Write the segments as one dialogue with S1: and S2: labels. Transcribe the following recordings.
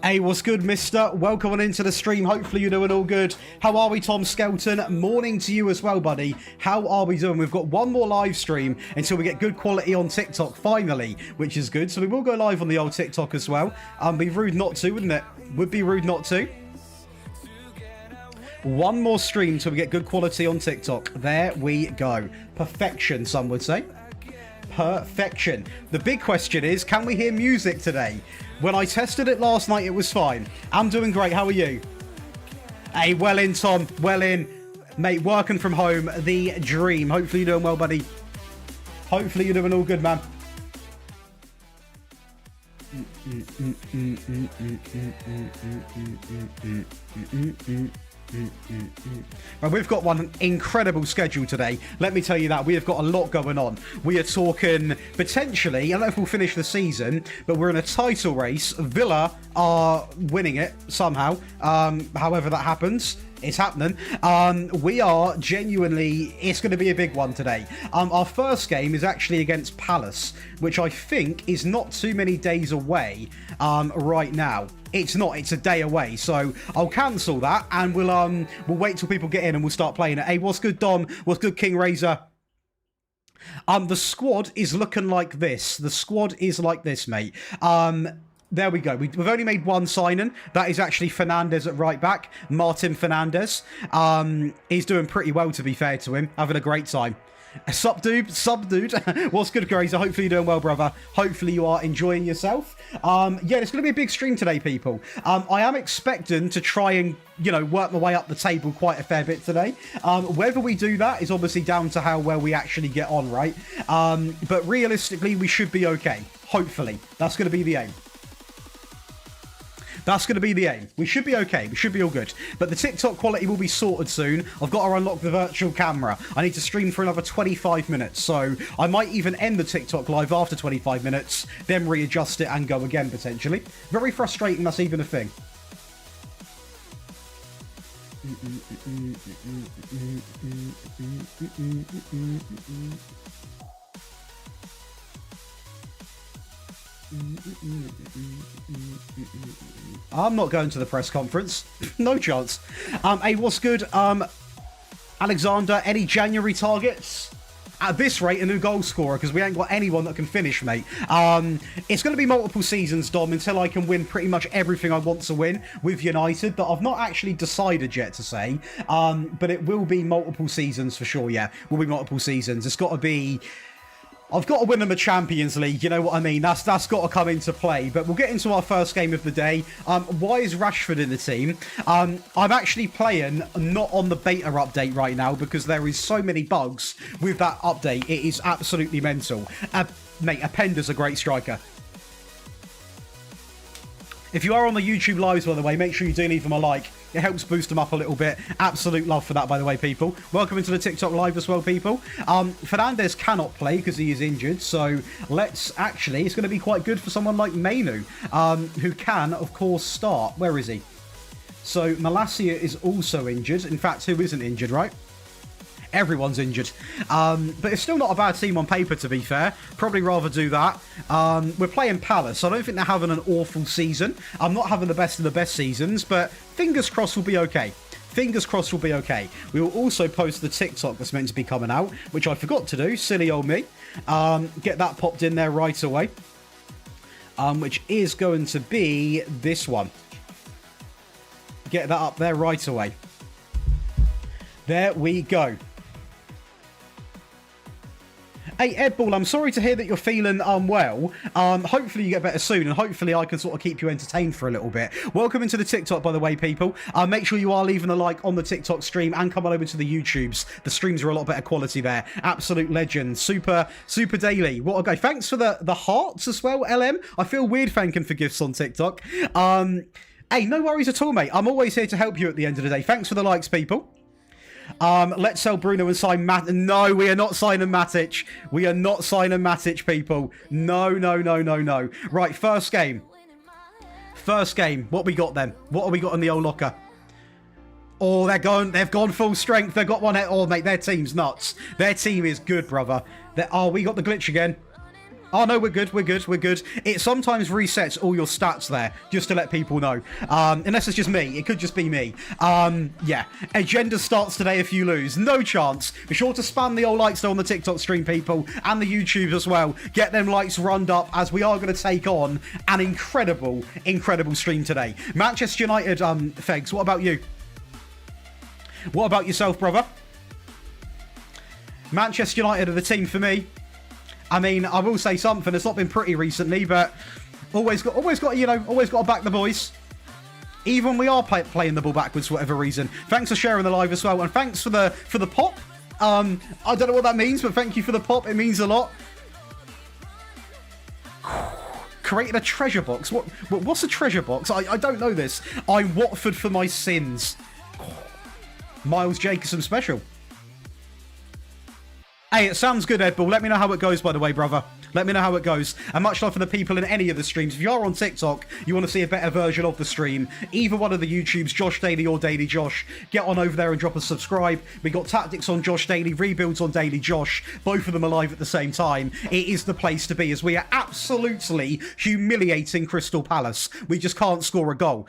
S1: Hey, what's good, mister? Welcome on into the stream. Hopefully you're doing all good. How are we, Tom Skelton? Morning to you as well, buddy. How are we doing? We've got one more live stream until we get good quality on TikTok, finally, which is good. So we will go live on the old TikTok as well. Be rude not to, wouldn't it? Would be rude not to. One more stream till we get good quality on TikTok. There we go. Perfection, some would say. Perfection. The big question is, can we hear music today? When I tested it last night, it was fine. I'm doing great. How are you? Hey, well in, Tom. Well in. Mate, working from home. The dream. Hopefully you're doing well, buddy. Hopefully you're doing all good, man. Well, we've got one incredible schedule today. Let me tell you that. We have got a lot going on. We are talking potentially, I don't know if we'll finish the season, but we're in a title race. Villa are winning it somehow. However that happens. It's happening. We are genuinely, it's going to be a big one today. Our first game is actually against Palace, which I think is not too many days away right now. It's not, it's a day away. So I'll cancel that and we'll wait till people get in and we'll start playing it. Hey, what's good, Dom? What's good, King Razor? The squad is looking like this. The squad is like this, mate. There we go. We've only made one signing. That is actually Fernandez at right back. Martin Fernandez. He's doing pretty well, to be fair to him. Having a great time. Sup, dude? What's good, Grazer? Hopefully you're doing well, brother. Hopefully you are enjoying yourself. Yeah, it's going to be a big stream today, people. I am expecting to try and, you know, work my way up the table quite a fair bit today. Whether we do that is obviously down to how well we actually get on, right? But realistically, we should be okay. Hopefully. That's going to be the aim. That's going to be the aim. We should be okay. We should be all good. But the TikTok quality will be sorted soon. I've got to unlock the virtual camera. I need to stream for another 25 minutes. So I might even end the TikTok live after 25 minutes, then readjust it and go again, potentially. Very frustrating, that's even a thing. I'm not going to the press conference. No chance. Hey, what's good? Alexander, any January targets? At this rate, a new goal scorer, because we ain't got anyone that can finish, mate. It's going to be multiple seasons, Dom, until I can win pretty much everything I want to win with United, that I've not actually decided yet to say. But it will be multiple seasons for sure, yeah. Will be multiple seasons. It's got to be... I've got to win them a Champions League, you know what I mean? That's got to come into play. But we'll get into our first game of the day. Why is Rashford in the team? I'm actually playing not on the beta update right now because there is so many bugs with that update. It is absolutely mental. Mate, Apenda's a great striker. If you are on the YouTube lives, by the way, make sure you do leave them a like. It helps boost them up a little bit. Absolute love for that, by the way, people. Welcome into the TikTok live as well, people. Fernandez cannot play because he is injured. So let's actually, it's going to be quite good for someone like Manu, who can, of course, start. Where is he? So Malacia is also injured. In fact, who isn't injured, right? Everyone's injured. But it's still not a bad team on paper, to be fair. Probably rather do that. We're playing Palace. I don't think they're having an awful season. I'm not having the best of the best seasons, but fingers crossed we'll be okay. Fingers crossed we'll be okay. We will also post the TikTok that's meant to be coming out, which I forgot to do. Silly old me. Get that popped in there right away. Which is going to be this one. Get that up there right away. There we go. Hey, Edball, I'm sorry to hear that you're feeling unwell. Hopefully you get better soon, and hopefully I can sort of keep you entertained for a little bit. Welcome into the TikTok, by the way, people. Make sure you are leaving a like on the TikTok stream and come on over to the YouTubes. The streams are a lot better quality there. Absolute legend. Super daily. What a guy. Thanks for the hearts as well, LM. I feel weird thanking for gifts on TikTok. Hey, no worries at all, mate. I'm always here to help you at the end of the day. Thanks for the likes, people. Let's sell Bruno and sign Matic. No, we are not signing Matic. We are not signing Matic, people. No. Right, first game. What we got then? What have we got in the old locker? Oh, they've gone full strength. They've got one. Oh, mate, their team's nuts. Their team is good, brother. Oh, we got the glitch again. Oh, no, we're good. It sometimes resets all your stats there, just to let people know. Unless it's just me. It could just be me. Yeah. Agenda starts today if you lose. No chance. Be sure to spam the old likes though on the TikTok stream, people, and the YouTube as well. Get them likes runned up, as we are going to take on an incredible stream today. Manchester United, Fegs, what about you? What about yourself, brother? Manchester United are the team for me. I mean, I will say something. It's not been pretty recently, but always got to back the boys. Even when we are playing the ball backwards for whatever reason. Thanks for sharing the live as well, and thanks for the pop. I don't know what that means, but thank you for the pop. It means a lot. Created a treasure box. What's a treasure box? I don't know this. I'm Watford for my sins. Miles Jacobson special. Hey, it sounds good, Ed Bull. Let me know how it goes, by the way, brother. Let me know how it goes. And much love for the people in any of the streams. If you are on TikTok, you want to see a better version of the stream, either one of the YouTubes, Josh Daily or Daily Josh, get on over there and drop a subscribe. We got tactics on Josh Daily, rebuilds on Daily Josh. Both of them are live at the same time. It is the place to be, as we are absolutely humiliating Crystal Palace. We just can't score a goal,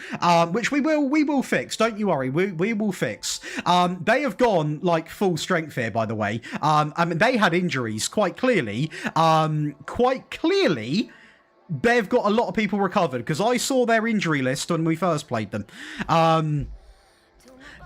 S1: which we will fix. Don't you worry. We will fix. They have gone like full strength here, by the way. I mean, they had injuries quite clearly. They've got a lot of people recovered, because I saw their injury list when we first played them.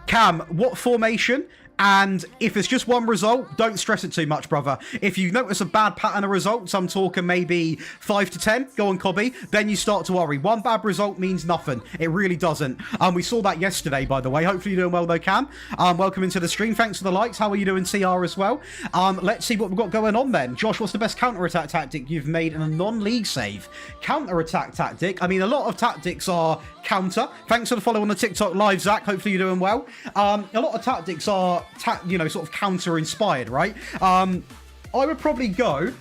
S1: Cam, what formation? And if it's just one result, don't stress it too much, brother. If you notice a bad pattern of results, I'm talking maybe 5 to 10, go on, Cobby, then you start to worry. One bad result means nothing. It really doesn't. We saw that yesterday, by the way. Hopefully you're doing well, though, Cam. Welcome into the stream. Thanks for the likes. How are you doing, CR, as well? Let's see what we've got going on, then. Josh, what's the best counter-attack tactic you've made in a non-league save? Counter-attack tactic? I mean, a lot of tactics are counter. Thanks for the follow on the TikTok live, Zach. Hopefully you're doing well. A lot of tactics are sort of counter-inspired, right? I would probably go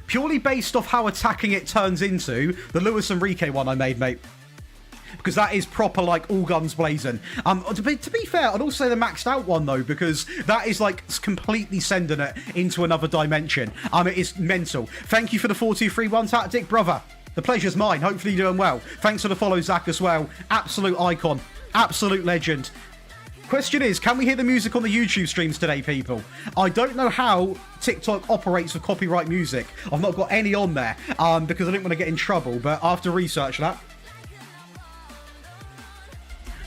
S1: purely based off how attacking it turns into the Luis Enrique one I made, mate. Because that is proper, like, all guns blazing. To be fair, I'd also say the maxed out one, though, because that is, like, completely sending it into another dimension. It is mental. Thank you for the 4-2-3-1 tactic, brother. The pleasure's mine. Hopefully you're doing well. Thanks for the follow, Zach, as well. Absolute icon. Absolute legend. Question is, can we hear the music on the YouTube streams today, people? I don't know how TikTok operates with copyright music. I've not got any on there, because I didn't want to get in trouble, but I have to research that.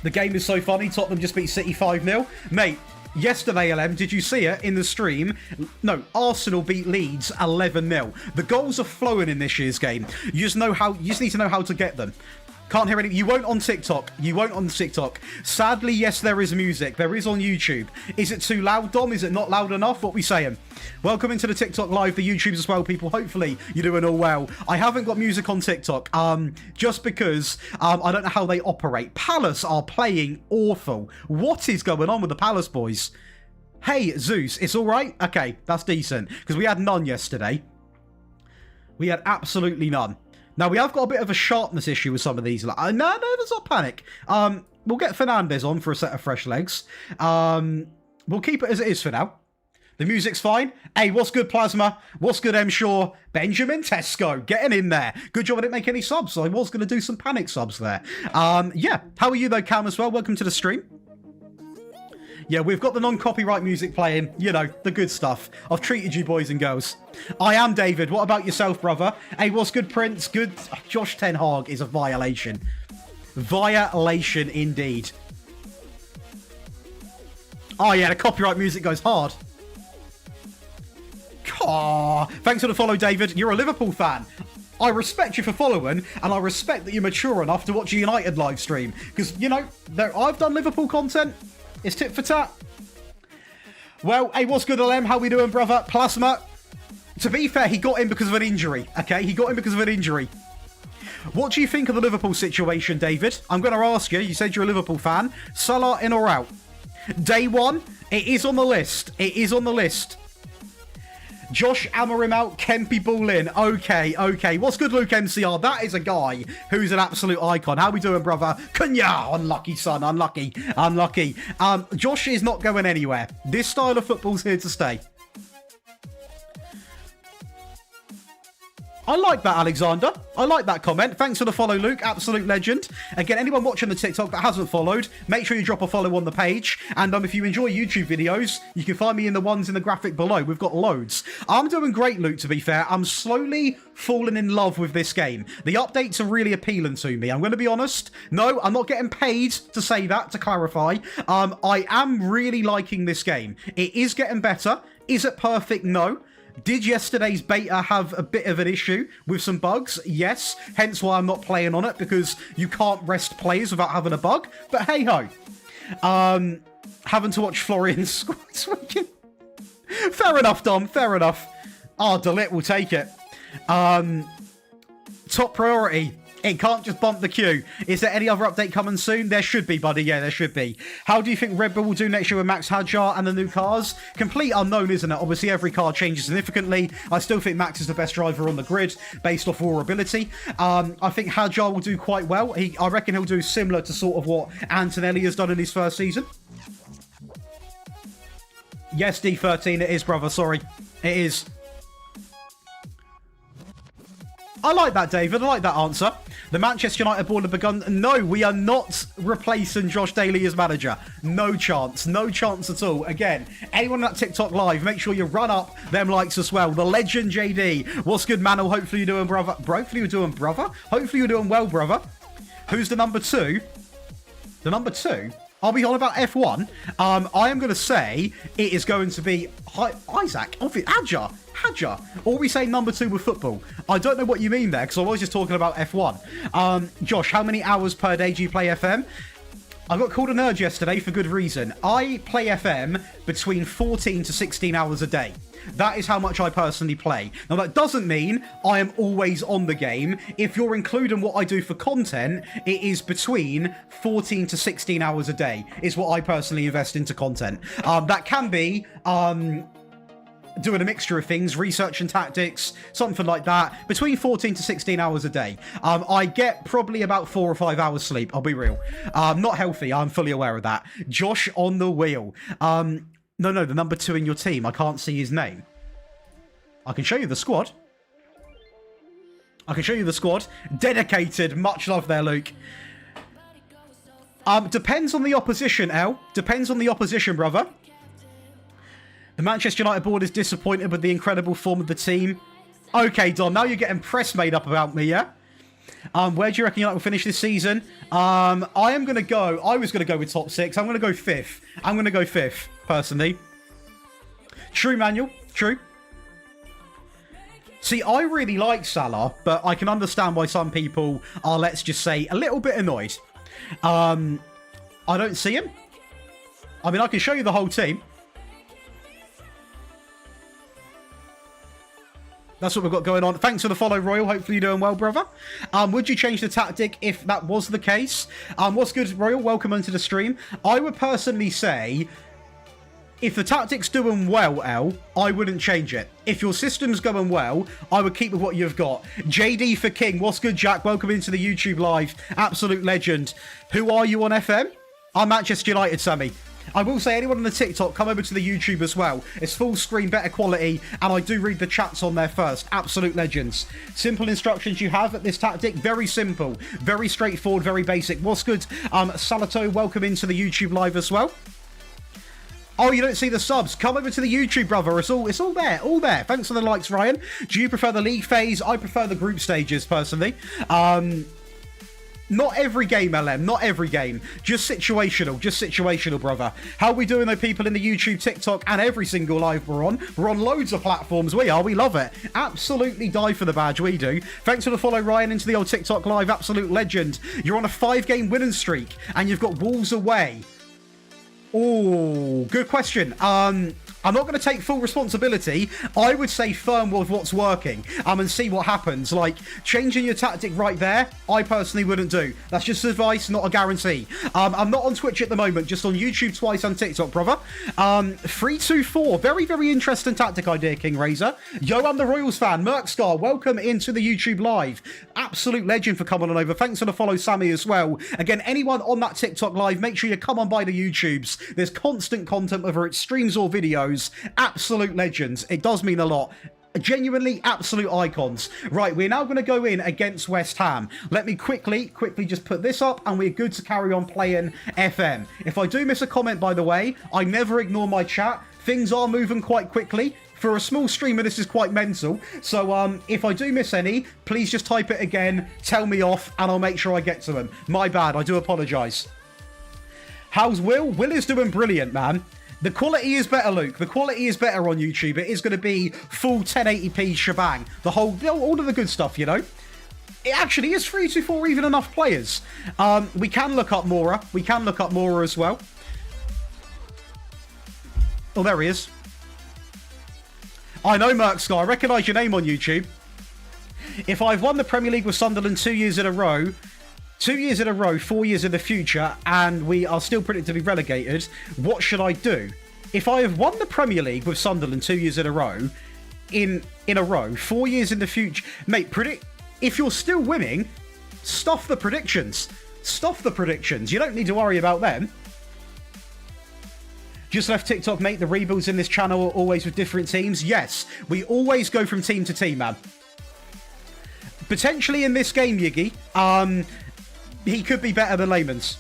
S1: The game is so funny. Tottenham just beat City 5-0. Mate, yesterday, LM, did you see it in the stream? No, Arsenal beat Leeds 11-0. The goals are flowing in this year's game. You just need to know how to get them. Can't hear any. You won't on TikTok. Sadly, yes, there is music. There is on YouTube. Is it too loud, Dom? Is it not loud enough? What we saying? Welcome into the TikTok live, the YouTubes as well, people. Hopefully you're doing all well. I haven't got music on TikTok, just because I don't know how they operate. Palace are playing awful. What is going on with the Palace boys? Hey, Zeus, it's all right? Okay, that's decent, because we had none yesterday. We had absolutely none. Now, we have got a bit of a sharpness issue with some of these. No, there's not panic. We'll get Fernandez on for a set of fresh legs. We'll keep it as it is for now. The music's fine. Hey, what's good, Plasma? What's good, M. Shaw? Benjamin Tesco, getting in there. Good job I didn't make any subs. I was going to do some panic subs there. Yeah, how are you, though, Cam, as well? Welcome to the stream. Yeah, we've got the non-copyright music playing. You know, the good stuff. I've treated you boys and girls. I am David. What about yourself, brother? Hey, what's good, Prince? Good. Josh Ten Hag is a violation. Violation indeed. Oh, yeah, the copyright music goes hard. Thanks for the follow, David. You're a Liverpool fan. I respect you for following, and I respect that you're mature enough to watch a United live stream. Because, you know, I've done Liverpool content. It's tit for tat. Well, hey, what's good, LM? How we doing, brother? Plasma. To be fair, he got in because of an injury, okay? He got in because of an injury. What do you think of the Liverpool situation, David? I'm going to ask you. You said you're a Liverpool fan. Salah in or out? Day one, it is on the list. It is on the list. Josh Amorim out, Kempy ball in. Okay. What's good, Luke MCR? That is a guy who's an absolute icon. How we doing, brother? Kunya! Unlucky, son. Unlucky. Josh is not going anywhere. This style of football's here to stay. I like that, Alexander. I like that comment. Thanks for the follow, Luke. Absolute legend. Again, anyone watching the TikTok that hasn't followed, make sure you drop a follow on the page. And if you enjoy YouTube videos, you can find me in the ones in the graphic below. We've got loads. I'm doing great, Luke, to be fair. I'm slowly falling in love with this game. The updates are really appealing to me. I'm going to be honest. No, I'm not getting paid to say that, to clarify. I am really liking this game. It is getting better. Is it perfect? No. Did yesterday's beta have a bit of an issue with some bugs? Yes. Hence why I'm not playing on it, because you can't rest players without having a bug. But hey-ho. Having to watch Florian switching. Fair enough, Dom. Fair enough. Delit will take it. Top priority. It can't just bump the queue. Is there any other update coming soon? There should be, buddy. Yeah, there should be. How do you think Red Bull will do next year with Max Hadjar and the new cars? Complete unknown, isn't it? Obviously, every car changes significantly. I still think Max is the best driver on the grid based off raw ability. I think Hadjar will do quite well. I reckon he'll do similar to sort of what Antonelli has done in his first season. Yes, D13, it is, brother. Sorry. It is. I like that, David. I like that answer. The Manchester United board have begun. No, we are not replacing Josh Daly as manager. No chance. No chance at all. Again, anyone on that TikTok live, make sure you run up them likes as well. The legend JD. What's good, Manel? Hopefully you're doing, brother. Hopefully you're doing, brother. Hopefully you're doing well, brother. Who's the number 2? The number 2? Are we on about F1? I am going to say it is going to be Isaac. Hadjar. Or we say number 2 with football. I don't know what you mean there, because I was just talking about F1. Josh, how many hours per day do you play FM? I got called a nerd yesterday for good reason. I play FM between 14 to 16 hours a day. That is how much I personally play. Now, that doesn't mean I am always on the game. If you're including what I do for content, it is between 14 to 16 hours a day is what I personally invest into content. That can be doing a mixture of things, research and tactics, something like that, between 14 to 16 hours a day. I get probably about 4 or 5 hours sleep, I'll be real. Not healthy, I'm fully aware of that. Josh on the wheel. No, the number 2 in your team, I can't see his name. I can show you the squad. Dedicated, much love there, Luke. Depends on the opposition, El. Depends on the opposition, brother. The Manchester United board is disappointed with the incredible form of the team. Okay, Don, now you're getting press made up about me, yeah? Where do you reckon United will finish this season? I was going to go with top 6. I'm going to go 5th. I'm going to go 5th, personally. True, Manuel. True. See, I really like Salah, but I can understand why some people are, let's just say, a little bit annoyed. I don't see him. I mean, I can show you the whole team. That's what we've got going on. Thanks for the follow, Royal. Hopefully you're doing well, brother. Would you change the tactic if that was the case? What's good, Royal? Welcome onto the stream. I would personally say, if the tactic's doing well, El, I wouldn't change it. If your system's going well, I would keep with what you've got. JD for King. What's good, Jack? Welcome into the YouTube live. Absolute legend. Who are you on FM? I'm Manchester United, Sammy. I will say, anyone on the TikTok, come over to the YouTube as well. It's full screen, better quality, and I do read the chats on there first. Absolute legends. Simple instructions you have at this tactic. Very simple. Very straightforward, very basic. What's good? Salato, welcome into the YouTube live as well. Oh, you don't see the subs? Come over to the YouTube, brother. It's all there. All there. Thanks for the likes, Ryan. Do you prefer the league phase? I prefer the group stages, personally. Not every game, LM. Not every game. Just situational. Just situational, brother. How are we doing, though, people in the YouTube, TikTok, and every single live we're on? We're on loads of platforms. We are. We love it. Absolutely die for the badge. We do. Thanks for the follow, Ryan, into the old TikTok live. Absolute legend. You're on a 5-game winning streak, and you've got Wolves away. Oh, good question. I'm not going to take full responsibility. I would say firm with what's working and see what happens. Like, changing your tactic right there, I personally wouldn't do. That's just advice, not a guarantee. I'm not on Twitch at the moment, just on YouTube twice on TikTok, brother. 3-2-4, very, very interesting tactic idea, King Razor. Yo, I'm the Royals fan. Merkscar, welcome into the YouTube live. Absolute legend for coming on over. Thanks for the follow, Sammy, as well. Again, anyone on that TikTok live, make sure you come on by the YouTubes. There's constant content, whether it's streams or videos. Absolute legends. It does mean a lot. Genuinely absolute icons. Right, we're now going to go in against West Ham. Let me quickly just put this up and we're good to carry on playing FM. If I do miss a comment, by the way, I never ignore my chat. Things are moving quite quickly. For a small streamer, this is quite mental. So if I do miss any, please just type it again, tell me off, and I'll make sure I get to them. My bad, I do apologise. How's Will? Will is doing brilliant, man. The quality is better, Luke. The quality is better on YouTube. It is going to be full 1080p shebang. The whole, all of the good stuff, you know. It actually is 3-2-4 even enough players. We can look up Mora. We can look up Mora as well. Oh, there he is. I know, Merksky. I recognise your name on YouTube. If I've won the Premier League with Sunderland 2 years in a row, 4 years in the future, and we are still predicted to be relegated, what should I do? If I have won the Premier League with Sunderland 2 years in a row, 4 years in the future, mate, if you're still winning, stuff the predictions. Stuff the predictions. You don't need to worry about them. Just left TikTok, mate. The rebuilds in this channel are always with different teams. Yes, we always go from team to team, man. Potentially in this game, Yiggy, he could be better than Layman's.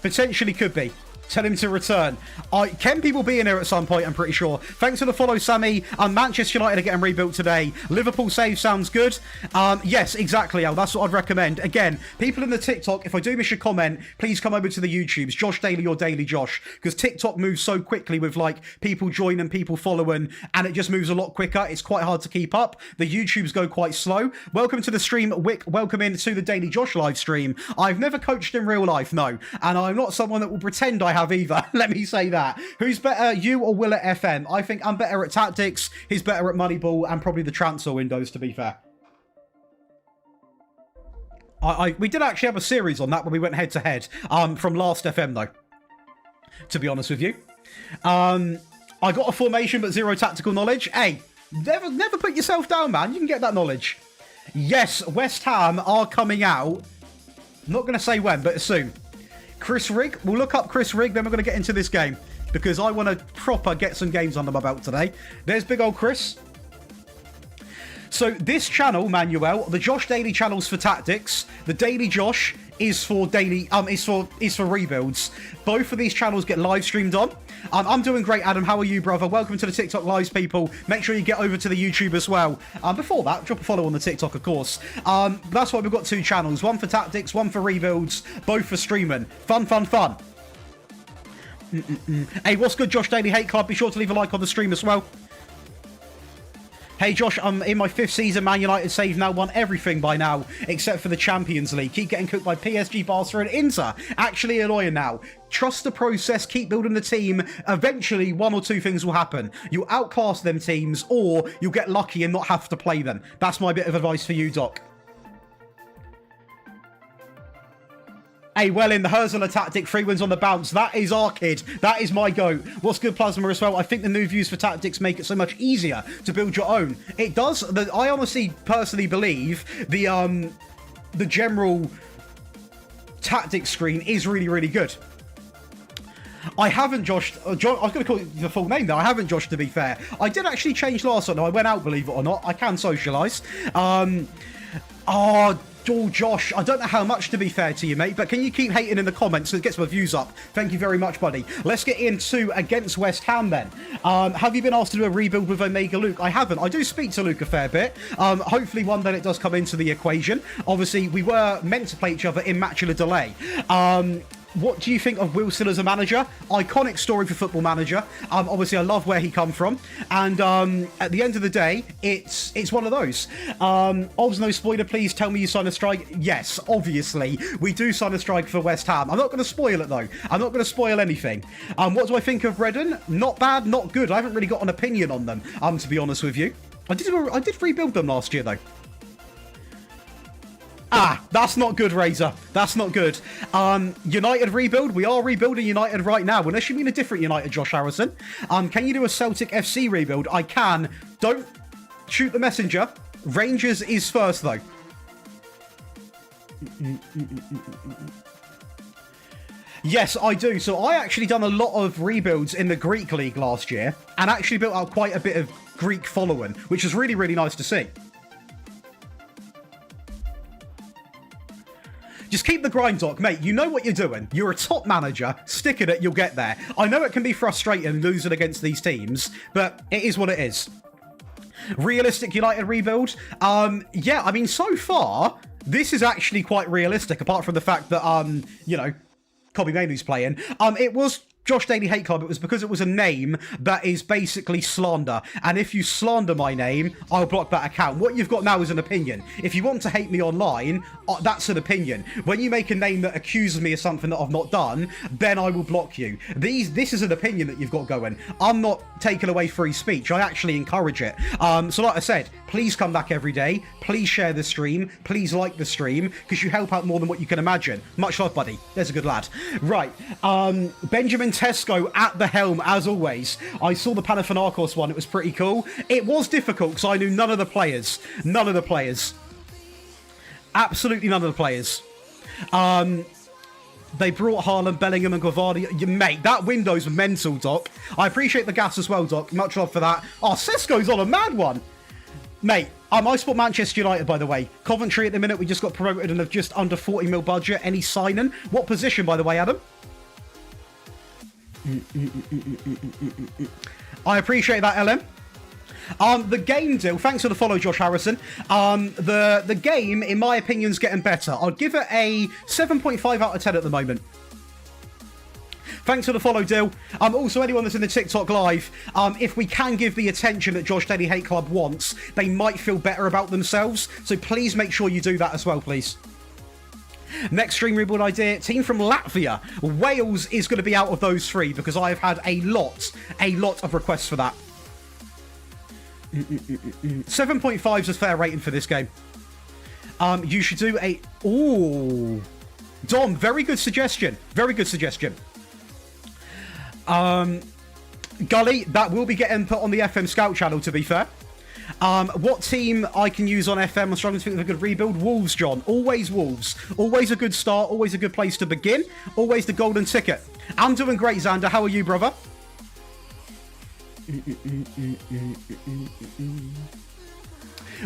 S1: Potentially could be. Tell him to return. Can people be in here at some point, I'm pretty sure. Thanks for the follow, Sammy. Manchester United are getting rebuilt today. Liverpool save sounds good. Yes, exactly, Al. That's what I'd recommend. Again, people in the TikTok, if I do miss your comment, please come over to the YouTubes. Josh Daly or Daily Josh. Because TikTok moves so quickly with, like, people joining, people following, and it just moves a lot quicker. It's quite hard to keep up. The YouTubes go quite slow. Welcome to the stream, Wick. Welcome in to the Daily Josh live stream. I've never coached in real life, no. And I'm not someone that will pretend I have either. Let me say that. Who's better, you or Will at FM? I think I'm better at tactics, he's better at Moneyball, and probably the transfer windows, to be fair. We did actually have a series on that when we went head to head from last FM though, to be honest with you. I got a formation but zero tactical knowledge. Hey, never put yourself down, man. You can get that knowledge. Yes, West Ham are coming out. I'm not going to say when, but soon. Chris Rigg. We'll look up Chris Rigg, then we're going to get into this game. Because I want to proper get some games under my belt today. There's big old Chris. So this channel, Manuel, the Josh Daily channel's for tactics. The Daily Josh is for daily is for rebuilds. Both of these channels get live streamed on. I'm doing great, Adam. How are you, brother? Welcome to the TikTok lives, people. Make sure you get over to the YouTube as well. Before that, drop a follow on the TikTok, of course. That's why we've got two channels. One for tactics, one for rebuilds, both for streaming. Fun, fun, fun. Hey, what's good, Josh Daily Hate Club? Be sure to leave a like on the stream as well. Hey Josh, I'm in my 5th season. Man United save now won everything by now, except for the Champions League. Keep getting cooked by PSG, Barca and Inter. Actually annoying now. Trust the process, keep building the team. Eventually, one or two things will happen. You'll outclass them teams, or you'll get lucky and not have to play them. That's my bit of advice for you, Doc. Hey, well, in the Herzler tactic, 3 wins on the bounce. That is our kid. That is my goat. What's good, Plasma, as well? I think the new views for tactics make it so much easier to build your own. It does. I honestly, personally believe the general tactics screen is really, really good. I haven't joshed. I was going to call it the full name, though. I haven't joshed, to be fair. I did actually change last one. I went out, believe it or not. I can socialise. Oh, Josh, I don't know how much, to be fair to you, mate, but can you keep hating in the comments so it gets my views up? Thank you very much, buddy. Let's get into against West Ham, then. Have you been asked to do a rebuild with Omega Luke? I haven't. I do speak to Luke a fair bit. Hopefully one day it does come into the equation. Obviously, we were meant to play each other in Match of the Delay. what do you think of Wilson as a manager? Iconic story for Football Manager. Obviously, I love where he come from. And at the end of the day, it's one of those. Obs, no spoiler, please tell me you signed a strike. Yes, obviously, we do sign a strike for West Ham. I'm not going to spoil it, though. I'm not going to spoil anything. What do I think of Redden? Not bad, not good. I haven't really got an opinion on them, to be honest with you. I did rebuild them last year, though. That's not good, Razor. That's not good. United rebuild. We are rebuilding United right now. Unless you mean a different United, Josh Harrison. Can you do a Celtic FC rebuild? I can. Don't shoot the messenger. Rangers is first, though. Yes, I do. So I actually done a lot of rebuilds in the Greek League last year and actually built out quite a bit of Greek following, which is really, really nice to see. Just keep the grind, Doc. Mate, you know what you're doing. You're a top manager. Stick at it, you'll get there. I know it can be frustrating losing against these teams, but it is what it is. Realistic United rebuild? Yeah, I mean, so far, this is actually quite realistic, apart from the fact that, Kobe Mainoo's playing. It was Josh Daly Hate Club. It was because it was a name that is basically slander. And if you slander my name, I'll block that account. What you've got now is an opinion. If you want to hate me online, that's an opinion. When you make a name that accuses me of something that I've not done, then I will block you. This is an opinion that you've got going. I'm not taking away free speech. I actually encourage it. So like I said, please come back every day. Please share the stream. Please like the stream, because you help out more than what you can imagine. Much love, buddy. There's a good lad. Right. Benjamin Tesco at the helm, as always. I saw the Panathinaikos one. It was pretty cool. It was difficult because I knew none of the players. None of the players. Absolutely none of the players. They brought Haaland, Bellingham and Guardia. Mate, that window's mental, Doc. I appreciate the gas as well, Doc. Much love for that. Oh, Sesko's on a mad one. Mate, I support Manchester United, by the way. Coventry at the minute, we just got promoted and have just under 40 mil budget. Any signing? What position, by the way, Adam? I appreciate that, LM. The game deal, thanks for the follow, Josh Harrison. The game, in my opinion, is getting better. I'll give it a 7.5 out of 10 at the moment. Thanks for the follow, Dill. Also, anyone that's in the TikTok live, if we can give the attention that Josh Daly Hate Club wants, they might feel better about themselves. So please make sure you do that as well, please. Next stream rebuild idea, team from Latvia. Wales is going to be out of those three because I have had a lot of requests for that. 7.5 is a fair rating for this game. You should do a... Ooh. Dom, very good suggestion. Very good suggestion. Gully, that will be getting put on the FM Scout channel, to be fair. What team I can use on FM? I'm struggling to think of a good rebuild. Wolves, John. Always Wolves. Always a good start. Always a good place to begin. Always the golden ticket. I'm doing great, Xander. How are you, brother?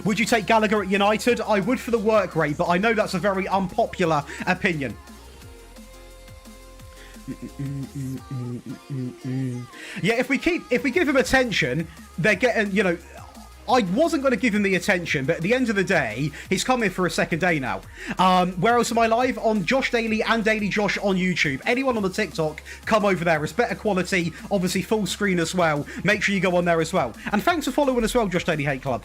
S1: Would you take Gallagher at United? I would for the work rate, but I know that's a very unpopular opinion. Yeah, if we give him attention, they're getting, I wasn't going to give him the attention, but at the end of the day, he's come here for a second day now. Where else am I live? On Josh Daly and Daily Josh on YouTube. Anyone on the TikTok, come over there. It's better quality, obviously full screen as well. Make sure you go on there as well. And thanks for following as well, Josh Daly Hate Club.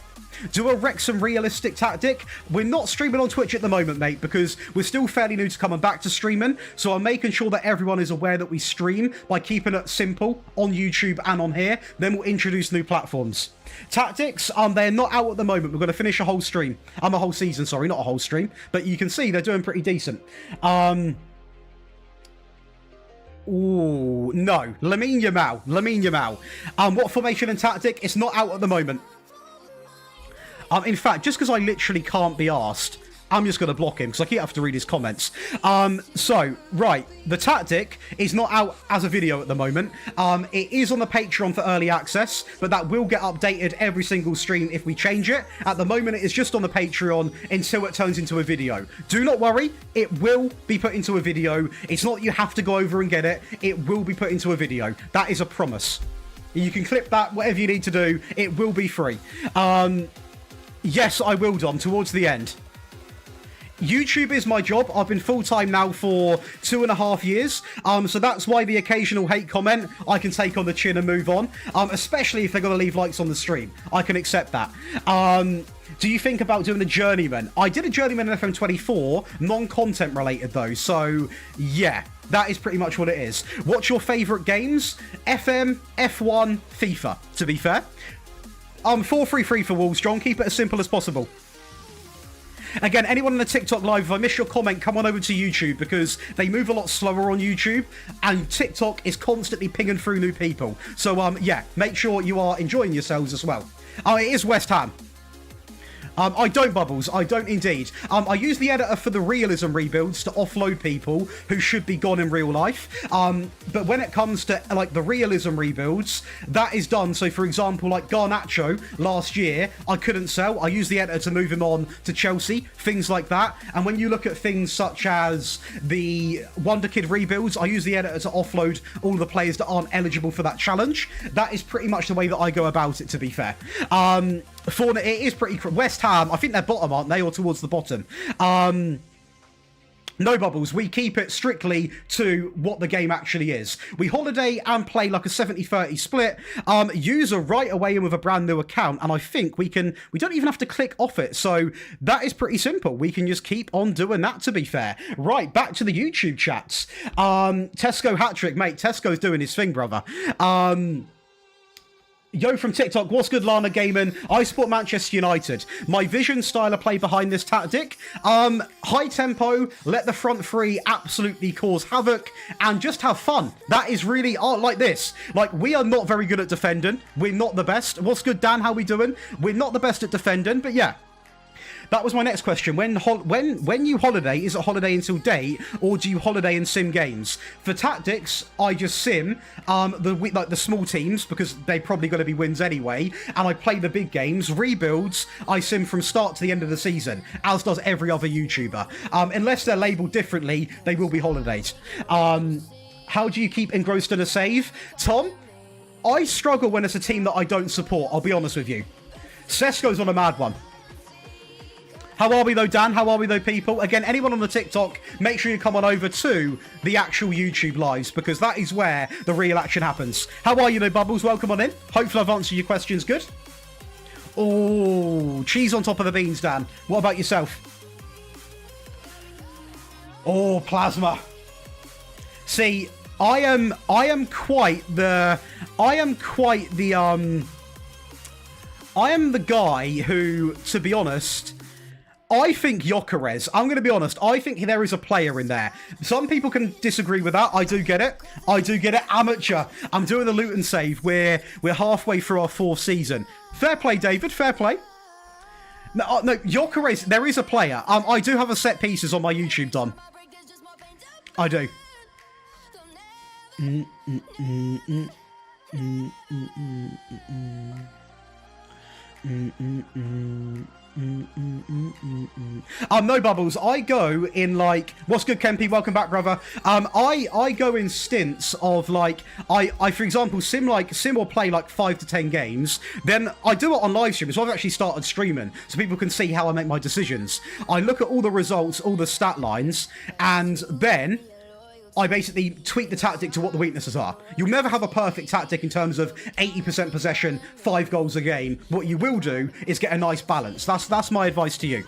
S1: Do a Wrexham realistic tactic. We're not streaming on Twitch at the moment, mate, because we're still fairly new to coming back to streaming. So I'm making sure that everyone is aware that we stream by keeping it simple on YouTube and on here. Then we'll introduce new platforms. Tactics, they're not out at the moment. We're going to finish a whole stream. A whole season, sorry, not a whole stream. But you can see they're doing pretty decent. Ooh, no. Lamine Yamal. What formation and tactic? It's not out at the moment. In fact, just because I literally can't be asked, I'm just going to block him because I keep having to read his comments. So, right, the tactic is not out as a video at the moment. It is on the Patreon for early access, but that will get updated every single stream if we change it. At the moment, it is just on the Patreon until it turns into a video. Do not worry, it will be put into a video. It's not that you have to go over and get it. It will be put into a video. That is a promise. You can clip that, whatever you need to do. It will be free. Yes, I will, Dom, towards the end. YouTube is my job. I've been full-time now for 2.5 years. So that's why the occasional hate comment I can take on the chin and move on. Especially if they're going to leave likes on the stream. I can accept that. Do you think about doing a journeyman? I did a journeyman in FM24, non-content related though. So yeah, that is pretty much what it is. What's your favourite games? FM, F1, FIFA, to be fair. 4-3-3 for Wolves, John. Keep it as simple as possible. Again, anyone on the TikTok live, if I miss your comment, come on over to YouTube because they move a lot slower on YouTube and TikTok is constantly pinging through new people. So, yeah, make sure you are enjoying yourselves as well. It is West Ham. I don't, Bubbles. I don't indeed. I use the editor for the realism rebuilds to offload people who should be gone in real life. But when it comes to like the realism rebuilds, that is done. So, for example, like Garnacho last year, I couldn't sell. I used the editor to move him on to Chelsea, things like that. And when you look at things such as the wonderkid rebuilds, I use the editor to offload all the players that aren't eligible for that challenge. That is pretty much the way that I go about it, to be fair. It is pretty... West Ham, I think they're bottom, aren't they? Or towards the bottom. No, Bubbles. We keep it strictly to what the game actually is. We holiday and play like a 70-30 split. User right away in with a brand new account. And I think we don't even have to click off it. So that is pretty simple. We can just keep on doing that, to be fair. Right, back to the YouTube chats. Tesco hat-trick. Mate, Tesco's doing his thing, brother. Yo from TikTok, what's good, Lana Gaming? I support Manchester United. My vision style of play behind this tactic, high tempo, let the front three absolutely cause havoc, and just have fun. That is really like this. Like, we are not very good at defending. We're not the best. What's good, Dan? How we doing? We're not the best at defending, but yeah. That was my next question. When you holiday, is it holiday until date, or do you holiday and sim games? For tactics, I just sim the small teams because they probably going to be wins anyway, and I play the big games. Rebuilds, I sim from start to the end of the season, as does every other YouTuber. Unless they're labelled differently, they will be holidays. How do you keep engrossed in a save? Tom, I struggle when it's a team that I don't support, I'll be honest with you. Sesko's on a mad one. How are we though, Dan? How are we though, people? Again, anyone on the TikTok, make sure you come on over to the actual YouTube lives because that is where the real action happens. How are you though, Bubbles? Welcome on in. Hopefully I've answered your questions good. Oh, cheese on top of the beans, Dan. What about yourself? Oh, plasma. See, I am quite the guy who, to be honest, I think Gyökeres, I'm going to be honest, I think there is a player in there. Some people can disagree with that. I do get it. Amateur. I'm doing the Luton save. We're halfway through our 4th season. Fair play, David. Fair play. No, Gyökeres, there is a player. I do have a set pieces on my YouTube, Don. I do. No, Bubbles, I go in like, what's good, Kempy? Welcome back, brother. I go in stints of like, I for example sim or play like 5 to 10 games, then I do it on live stream. So I've actually started streaming so people can see how I make my decisions. I look at all the results, all the stat lines, and then I basically tweak the tactic to what the weaknesses are. You'll never have a perfect tactic in terms of 80% possession, 5 goals a game. What you will do is get a nice balance. That's my advice to you.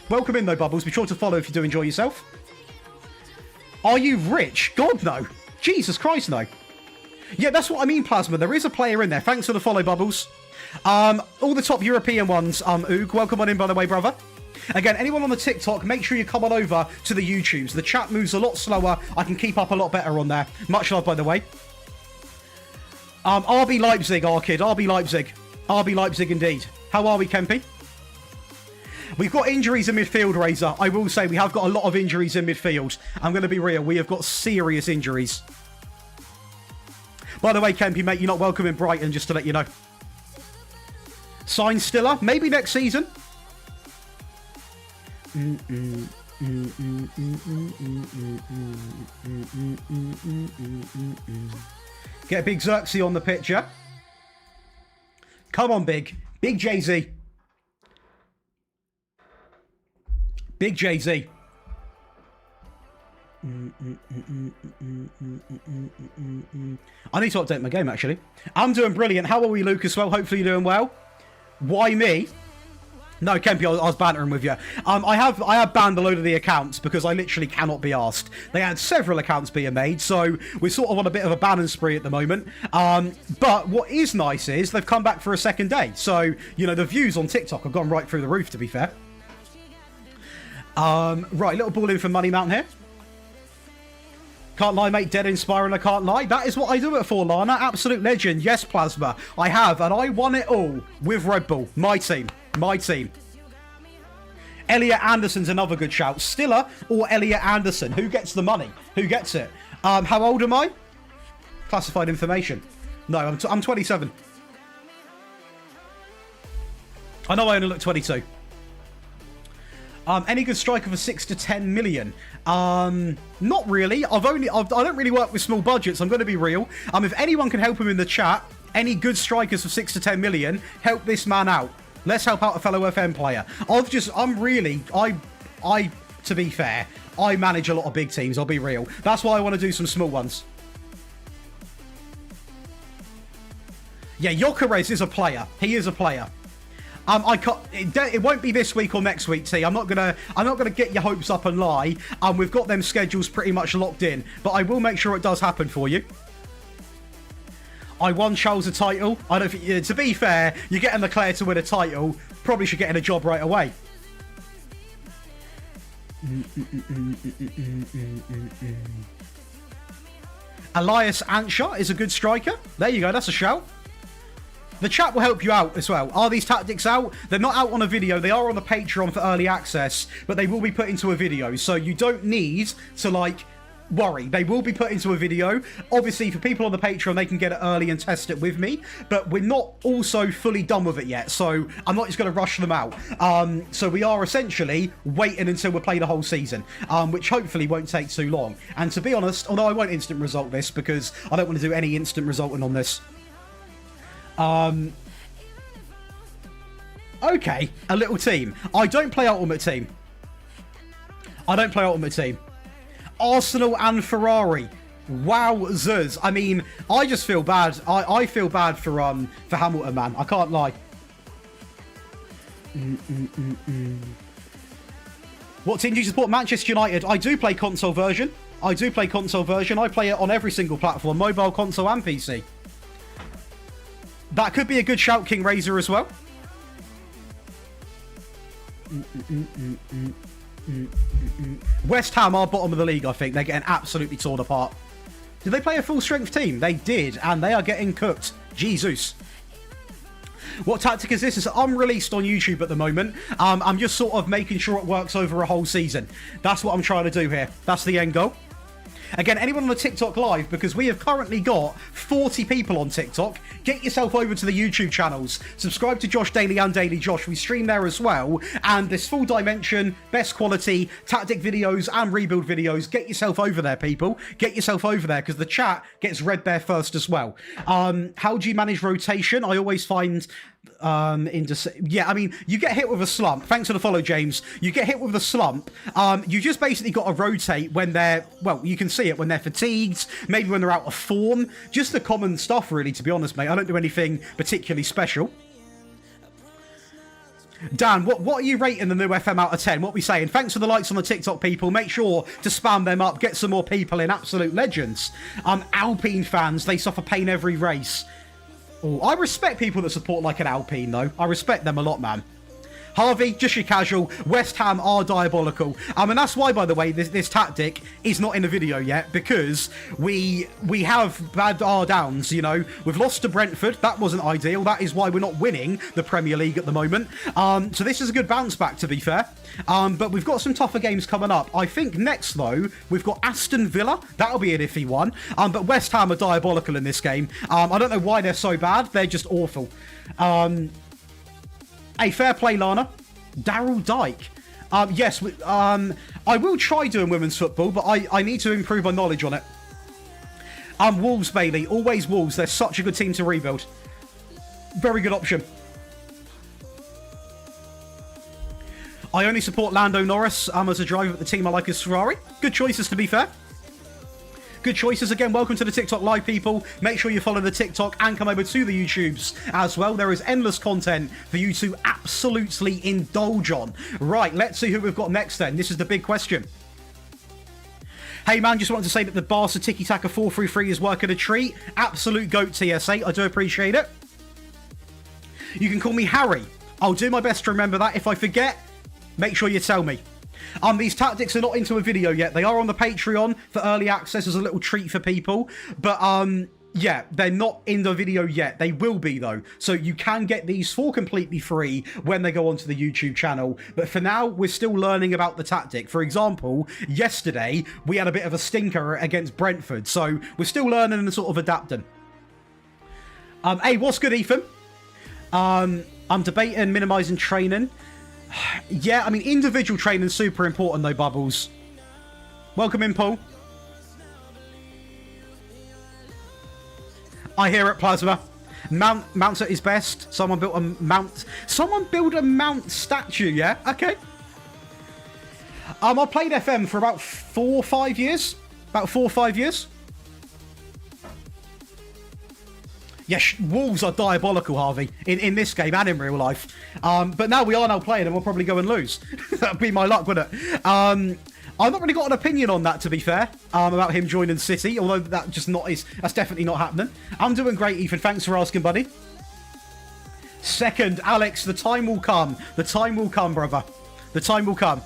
S1: Welcome in though, Bubbles. Be sure to follow if you do enjoy yourself. Are you rich? God, no. Jesus Christ, no. Yeah, that's what I mean, Plasma. There is a player in there. Thanks for the follow, Bubbles. All the top European ones, Oog. Welcome on in, by the way, brother. Again, anyone on the TikTok, make sure you come on over to the YouTubes. The chat moves a lot slower. I can keep up a lot better on there. Much love, by the way. RB Leipzig, our kid. RB Leipzig. RB Leipzig, indeed. How are we, Kempy? We've got injuries in midfield, Razor. I will say we have got a lot of injuries in midfield. I'm going to be real. We have got serious injuries. By the way, Kempy, mate, you're not welcome in Brighton, just to let you know. Sign Stiller? Maybe next season. Get Big Xerxes on the picture. Come on, Big Jay-Z. Big Jay-Z. I need to update my game, actually. I'm doing brilliant. How are we, Lucas? Well, hopefully you're doing well. Why me? No, Kempy, I was bantering with you. I have banned a load of the accounts because I literally cannot be asked. They had several accounts being made, so we're sort of on a bit of a banning spree at the moment. But what is nice is they've come back for a second day. So, you know, the views on TikTok have gone right through the roof, to be fair. Right, little ball in for Money Mountain here. Can't lie, mate. Dead inspiring, I can't lie. That is what I do it for, Lana. Absolute legend. Yes, Plasma. I have, and I won it all with Red Bull. My team. My team. Elliot Anderson's another good shout. Stiller or Elliot Anderson? Who gets the money? Who gets it? How old am I? Classified information. No, I'm 27. I know I only look 22. Any good striker for 6 to 10 million? Not really. I don't really work with small budgets. I'm going to be real. If anyone can help him in the chat, any good strikers for 6 to 10 million, help this man out. Let's help out a fellow FM player. To be fair, I manage a lot of big teams. I'll be real. That's why I want to do some small ones. Yeah, Jokeres is a player. He is a player. It won't be this week or next week, T. I'm not gonna get your hopes up and lie. We've got them schedules pretty much locked in, but I will make sure it does happen for you. I won Charles a title. I don't think, to be fair, you're getting Leclerc to win a title. Probably should get in a job right away. Elias Ansha is a good striker. There you go. That's a shout. The chat will help you out as well. Are these tactics out? They're not out on a video. They are on the Patreon for early access, but they will be put into a video. So you don't need to, like, worry. They will be put into a video. Obviously, for people on the Patreon, they can get it early and test it with me, but we're not also fully done with it yet, so I'm not just going to rush them out. So we are essentially waiting until we play the whole season, which hopefully won't take too long. And to be honest, although I won't instant result this because I don't want to do any instant resulting on this. Okay, a little team. I don't play Ultimate Team. Arsenal and Ferrari. Wowzers. I mean, I just feel bad. I feel bad for Hamilton, man. I can't lie. What team do you support? Manchester United. I do play console version. I play it on every single platform, mobile, console, and PC. That could be a good shout, King Razor, as well. West Ham are bottom of the league, I think. They're getting absolutely torn apart. Did they play a full-strength team? They did, and they are getting cooked. Jesus. What tactic is this? It's unreleased on YouTube at the moment. I'm just sort of making sure it works over a whole season. That's what I'm trying to do here. That's the end goal. Again, anyone on the TikTok live, because we have currently got 40 people on TikTok, get yourself over to the YouTube channels. Subscribe to Josh Daily and Daily Josh. We stream there as well. And this full dimension, best quality, tactic videos and rebuild videos. Get yourself over there, people. Get yourself over there, because the chat gets read there first as well. How do you manage rotation? I always find... yeah, I mean, you get hit with a slump. Thanks for the follow, James. You get hit with a slump. You just basically got to rotate when they're, well, you can see it when they're fatigued, maybe when they're out of form. Just the common stuff, really, to be honest, mate. I don't do anything particularly special. Dan, what are you rating the new FM out of 10? What are we saying? Thanks for the likes on the TikTok, people. Make sure to spam them up. Get some more people in. Absolute legends. Alpine fans, they suffer pain every race. Oh, I respect people that support like an Alpine, though. I respect them a lot, man. Harvey, just your casual. West Ham are diabolical. And that's why, by the way, this tactic is not in the video yet, because we have bad our downs, you know. We've lost to Brentford. That wasn't ideal. That is why we're not winning the Premier League at the moment. So this is a good bounce back, to be fair. But we've got some tougher games coming up. I think next, though, we've got Aston Villa. That'll be an iffy one. But West Ham are diabolical in this game. I don't know why they're so bad. They're just awful. Hey, fair play, Lana. Daryl Dyke. Yes, I will try doing women's football, but I need to improve my knowledge on it. Wolves, Bailey. Always Wolves. They're such a good team to rebuild. Very good option. I only support Lando Norris as a driver, but the team I like is Ferrari. Good choices, to be fair. Good choices. Again, welcome to the TikTok live, people. Make sure you follow the TikTok and come over to the YouTubes as well. There is endless content for you to absolutely indulge on. Right, let's see who we've got next then. This is the big question. Hey man, just wanted to say that the Barca Tiki Taka 433 is working a treat. Absolute GOAT TSA. I do appreciate it. You can call me Harry. I'll do my best to remember that. If I forget, make sure you tell me. These tactics are not into a video yet. They are on the Patreon for early access as a little treat for people. But, yeah, they're not in the video yet. They will be, though. So you can get these for completely free when they go onto the YouTube channel. But for now, we're still learning about the tactic. For example, yesterday, we had a bit of a stinker against Brentford. So we're still learning and sort of adapting. Hey, what's good, Ethan? I'm debating minimising training. Yeah, I mean, individual training is super important, though, Bubbles. Welcome in, Paul. I hear it, Plasma. Mount is best. Someone built a mount. Someone built a mount statue, yeah? Okay. I played FM for about 4 or 5 years. About 4 or 5 years. Yes, Wolves are diabolical, Harvey, in this game and in real life. But now we are now playing and we'll probably go and lose. That'd be my luck, wouldn't it? I've not really got an opinion on that, to be fair, about him joining City, although that's definitely not happening. I'm doing great, Ethan. Thanks for asking, buddy. Second, Alex, the time will come. The time will come, brother. The time will come.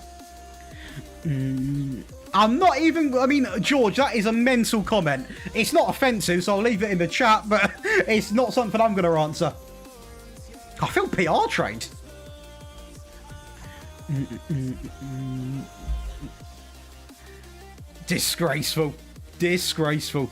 S1: I'm not even... I mean, George, that is a mental comment. It's not offensive, so I'll leave it in the chat, but it's not something I'm going to answer. I feel PR trained. Disgraceful. Disgraceful.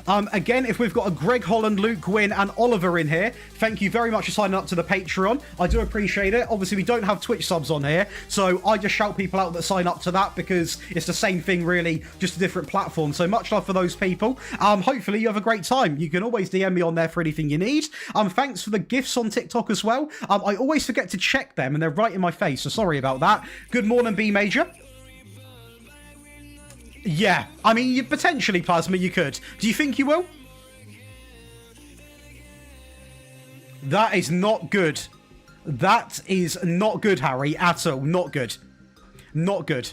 S1: Again, if we've got a Greg Holland, Luke Gwynn and Oliver in here, thank you very much for signing up to the Patreon. I do appreciate it. Obviously, we don't have Twitch subs on here, so I just shout people out that sign up to that because it's the same thing, really, just a different platform. So much love for those people. Hopefully, you have a great time. You can always DM me on there for anything you need. Thanks for the gifts on TikTok as well. I always forget to check them, and they're right in my face, so sorry about that. Good morning, B Major. Yeah, I mean, you potentially, Plasma, you could. Do you think you will? That is not good. That is not good, Harry, at all. Not good. Not good.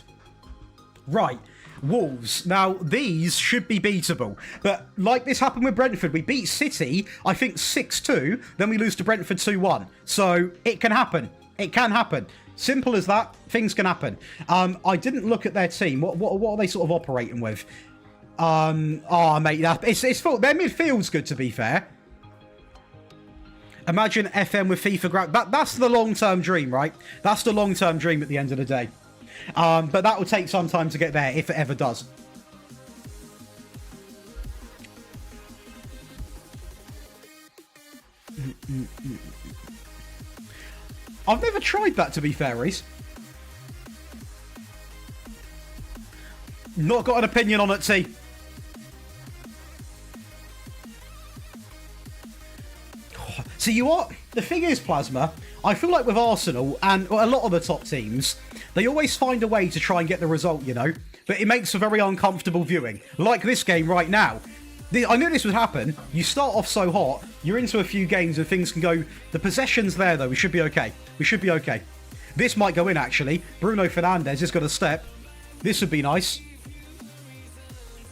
S1: Right. Wolves. Now, these should be beatable. But like this happened with Brentford, we beat City, I think 6-2, then we lose to Brentford 2-1. So it can happen. It can happen. Simple as that. Things can happen. I didn't look at their team. What are they sort of operating with? Oh, mate, it's full. Their midfield's good, to be fair. Imagine FM with FIFA. That's the long-term dream, right? That's the long-term dream at the end of the day. But that will take some time to get there, if it ever does. I've never tried that, to be fair, Reese. Not got an opinion on it, T. So you are... The thing is, Plasma, I feel like with Arsenal and a lot of the top teams, they always find a way to try and get the result, you know? But it makes for very uncomfortable viewing. Like this game right now. I knew this would happen. You start off so hot, you're into a few games and things can go... The possession's there, though. We should be okay. We should be okay. This might go in, actually. Bruno Fernandes has got a step. This would be nice.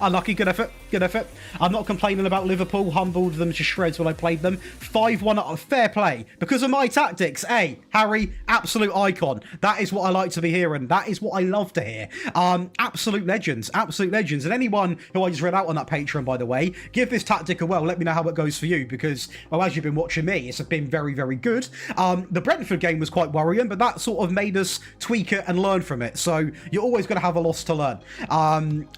S1: Unlucky. Good effort. Good effort. I'm not complaining about Liverpool. Humbled them to shreds when I played them. 5-1. Fair play. Because of my tactics. Hey, Harry, absolute icon. That is what I like to be hearing. That is what I love to hear. Absolute legends. Absolute legends. And anyone who I just read out on that Patreon, by the way, give this tactic a whirl. Let me know how it goes for you. Because, well, as you've been watching me, it's been very, very good. The Brentford game was quite worrying, but that sort of made us tweak it and learn from it. So you're always going to have a loss to learn.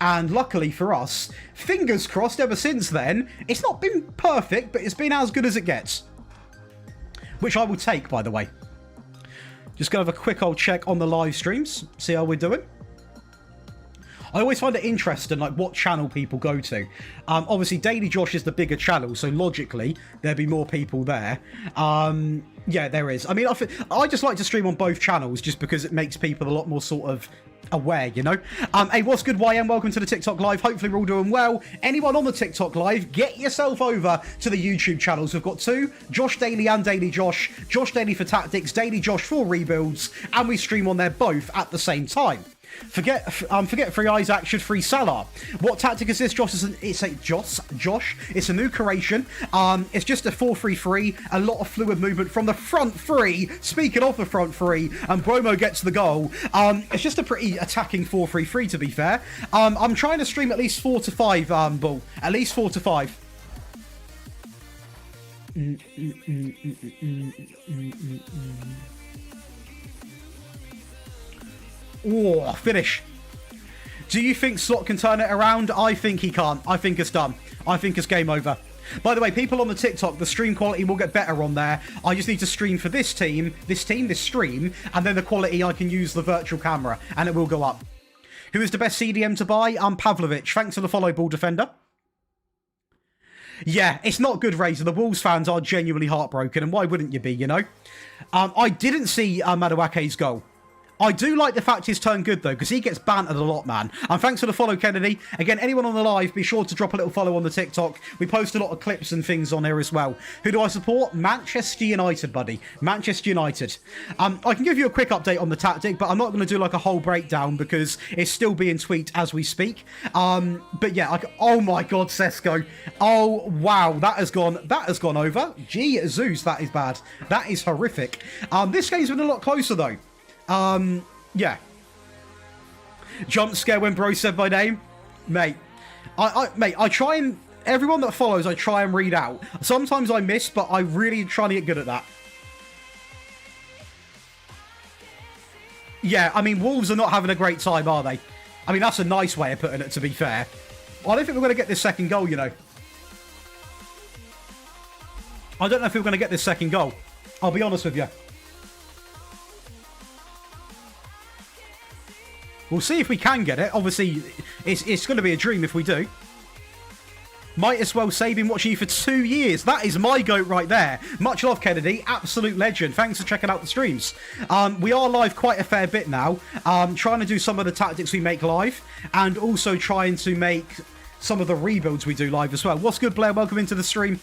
S1: And luckily for us, fingers crossed, ever since then, it's not been perfect, but it's been as good as it gets. Which I will take, by the way. Just going to have a quick old check on the live streams, see how we're doing. I always find it interesting, like, what channel people go to. Obviously, Daily Josh is the bigger channel, so logically, there'd be more people there. Yeah, there is. I mean, I just like to stream on both channels just because it makes people a lot more sort of aware, you know. Hey, what's good, YM? Welcome to the TikTok Live. Hopefully we're all doing well. Anyone on the TikTok Live, get yourself over to the YouTube channels. We've got two, Josh Daily and Daily Josh. Josh Daily for tactics, Daily Josh for rebuilds, and we stream on there both at the same time. Forget free Isaac, should free Salah. What tactic is this, Josh? Josh. It's a new creation. It's just a 4-3-3. A lot of fluid movement from the front three. Speaking of the front three, and Bromo gets the goal. It's just a pretty attacking 4-3-3, to be fair. I'm trying to stream at least 4 to 5, Bull. At least 4 to 5. Oh, finish. Do you think Slot can turn it around? I think he can't. I think it's done. I think it's game over. By the way, people on the TikTok, the stream quality will get better on there. I just need to stream for this stream, and then the quality, I can use the virtual camera, and it will go up. Who is the best CDM to buy? Pavlovich. Thanks for the follow, Ball Defender. Yeah, it's not good, Razor. The Wolves fans are genuinely heartbroken, and why wouldn't you be, you know? I didn't see Maduake's goal. I do like the fact he's turned good, though, because he gets bantered a lot, man. And thanks for the follow, Kennedy. Again, anyone on the live, be sure to drop a little follow on the TikTok. We post a lot of clips and things on here as well. Who do I support? Manchester United, buddy. Manchester United. I can give you a quick update on the tactic, but I'm not going to do, like, a whole breakdown because it's still being tweaked as we speak. But, yeah, oh, my God, Sesko. Oh, wow, that has gone over. Gee, Zeus, that is bad. That is horrific. This game's been a lot closer, though. Yeah. Jump scare when bro said my name. Mate, I try and... Everyone that follows, I try and read out. Sometimes I miss, but I really try to get good at that. Yeah, I mean, Wolves are not having a great time, are they? I mean, that's a nice way of putting it, to be fair. I don't think we're going to get this second goal, you know. I don't know if we're going to get this second goal. I'll be honest with you. We'll see if we can get it. Obviously, it's going to be a dream if we do. Might as well say been watching you for 2 years. That is my goat right there. Much love, Kennedy. Absolute legend. Thanks for checking out the streams. We are live quite a fair bit now. Trying to do some of the tactics we make live. And also trying to make some of the rebuilds we do live as well. What's good, Blair? Welcome into the stream.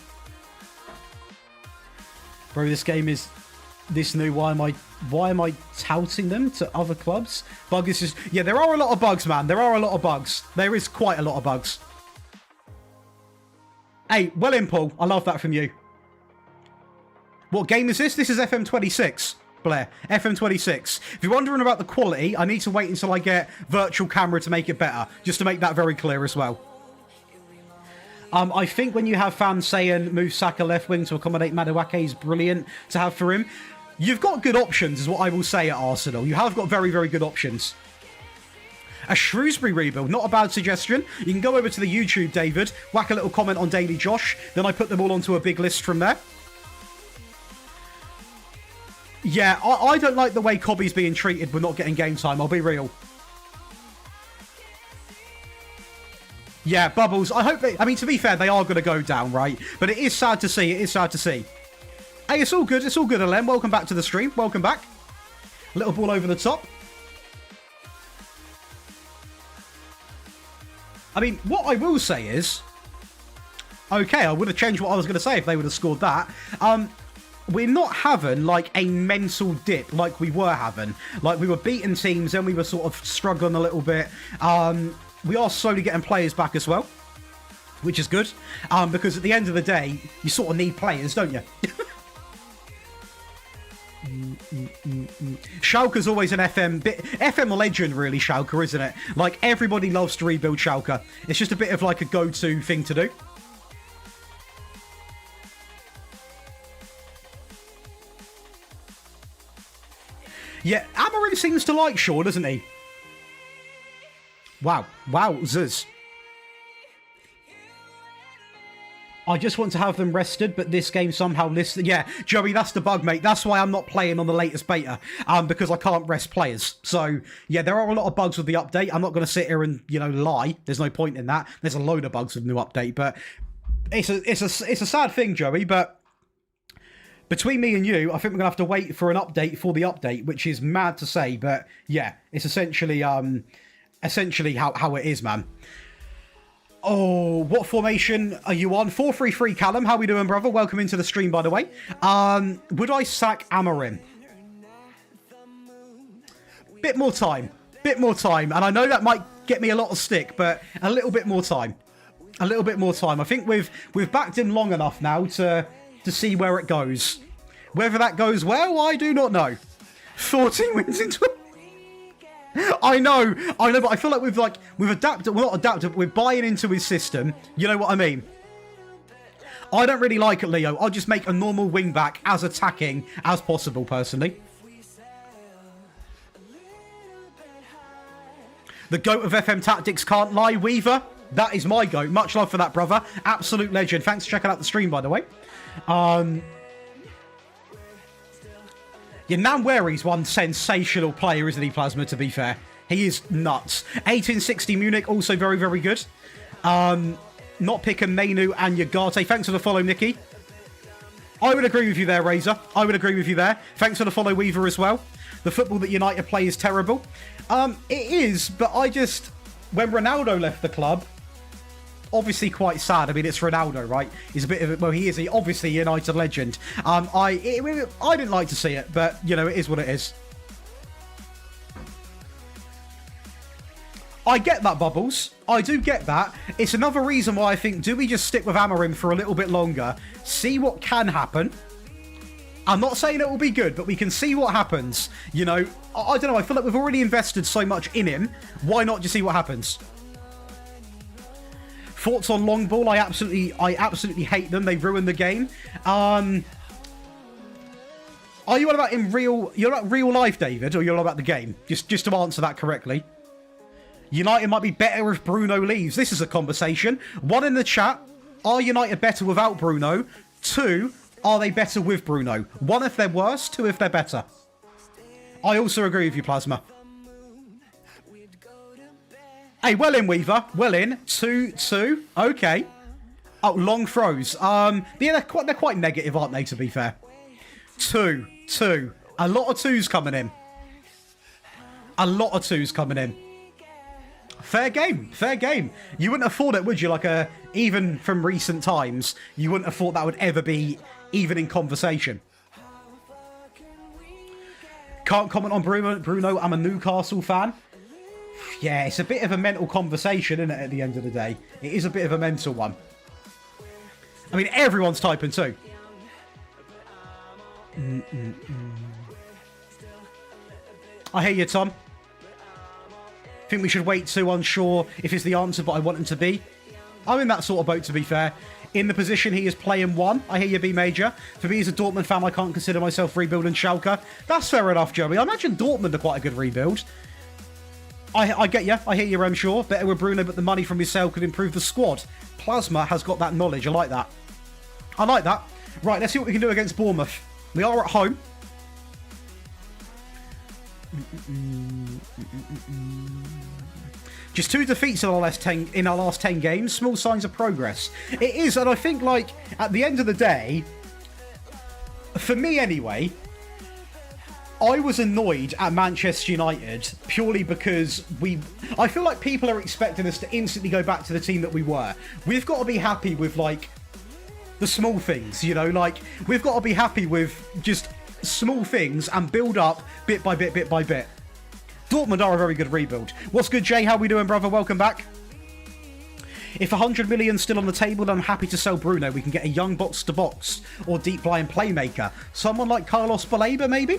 S1: Bro, this game is... This new, why am I touting them to other clubs? Bug is just... Yeah, there are a lot of bugs, man. There are a lot of bugs. There is quite a lot of bugs. Hey, well in, Paul. I love that from you. What game is this? This is FM26, Blair. FM26. If you're wondering about the quality, I need to wait until I get virtual camera to make it better. Just to make that very clear as well. I think when you have fans saying move Saka left wing to accommodate Madueke is brilliant to have for him. You've got good options, is what I will say at Arsenal. You have got very, very good options. A Shrewsbury rebuild, not a bad suggestion. You can go over to the YouTube, David, whack a little comment on Daily Josh, then I put them all onto a big list from there. Yeah, I don't like the way Cobby's being treated with not getting game time, I'll be real. Yeah, Bubbles, I hope they... I mean, to be fair, they are going to go down, right? But it is sad to see, it is sad to see. Hey, it's all good, Alem. Welcome back to the stream, welcome back. Little ball over the top. I mean, what I will say is... Okay, I would have changed what I was going to say if they would have scored that. We're not having, like, a mental dip like we were having. Like, we were beating teams, then we were sort of struggling a little bit. We are slowly getting players back as well, which is good. Because at the end of the day, you sort of need players, don't you? Schalke's always an FM legend, really, Schalke, isn't it? Like, everybody loves to rebuild Schalke. It's just a bit of like a go-to thing to do. Yeah, Amorim seems to like Shaw, doesn't he? Wow. Wow, Zuz. I just want to have them rested, but this game somehow listed. Yeah, Joey, that's the bug, mate. That's why I'm not playing on the latest beta, because I can't rest players. So, yeah, there are a lot of bugs with the update. I'm not going to sit here and, lie. There's no point in that. There's a load of bugs with the new update, but it's a sad thing, Joey, but between me and you, I think we're going to have to wait for an update for the update, which is mad to say, but yeah, it's essentially how it is, man. Oh, what formation are you on? 4-3-3, Callum. How we doing, brother? Welcome into the stream, by the way. Would I sack Amorim? Bit more time. And I know that might get me a lot of stick, but a little bit more time. I think we've backed him long enough now to see where it goes. Whether that goes well, I do not know. 14 wins into I know, but I feel like we've adapted, well, not adapted, but we're buying into his system. You know what I mean? I don't really like it, Leo. I'll just make a normal wing back as attacking as possible, personally. The GOAT of FM Tactics can't lie, Weaver. That is my GOAT. Much love for that, brother. Absolute legend. Thanks for checking out the stream, by the way. Yeah, Namweri's one sensational player, isn't he, Plasma, to be fair? He is nuts. 1860 Munich, also very, very good. Not picking Mainu and Yagate. Thanks for the follow, Nikki. I would agree with you there, Razor. I would agree with you there. Thanks for the follow, Weaver, as well. The football that United play is terrible. It is, but when Ronaldo left the club, obviously quite sad. I mean, it's Ronaldo, right? He's a bit of a, well, he is obviously a United legend. I didn't like to see it, but, it is what it is. I get that, Bubbles. I do get that. It's another reason why I think, do we just stick with Amorim for a little bit longer, see what can happen? I'm not saying it will be good, but we can see what happens. I don't know. I feel like we've already invested so much in him. Why not just see what happens? Thoughts on long ball? I absolutely hate them. They ruin the game. Are you on about you're about real life, David, or you're on about the game? Just to answer that correctly. United might be better if Bruno leaves. This is a conversation. 1 in the chat. Are United better without Bruno? 2, are they better with Bruno? 1 if they're worse, 2 if they're better. I also agree with you, Plasma. Hey, well in, Weaver. Well in. 2-2. Okay. Oh, long throws. Yeah, they're quite negative, aren't they, to be fair? 2. A lot of 2s coming in. Fair game. You wouldn't have thought it, would you? Even from recent times, you wouldn't have thought that would ever be even in conversation. Can't comment on Bruno. I'm a Newcastle fan. Yeah, it's a bit of a mental conversation, isn't it, at the end of the day? It is a bit of a mental one. I mean, everyone's typing too. I hear you, Tom. Think we should wait too, unsure if it's the answer, but I want him to be. I'm in that sort of boat, to be fair. In the position he is playing 1. I hear you, B Major. For me as a Dortmund fan, I can't consider myself rebuilding Schalke. That's fair enough, Joey. I imagine Dortmund are quite a good rebuild. I get you. I hear you, I'm sure. Better with Bruno, but the money from his sale could improve the squad. Plasma has got that knowledge. I like that. Right, let's see what we can do against Bournemouth. We are at home. Just 2 defeats in our last 10 games. Small signs of progress. It is, and I think, at the end of the day, for me anyway, I was annoyed at Manchester United purely because I feel like people are expecting us to instantly go back to the team that we were. We've got to be happy with, the small things, we've got to be happy with just small things and build up bit by bit by bit. Dortmund are a very good rebuild. What's good, Jay? How we doing, brother? Welcome back. If 100 million still on the table, then I'm happy to sell Bruno. We can get a young box-to-box or deep-lying playmaker. Someone like Carlos Baleba, maybe?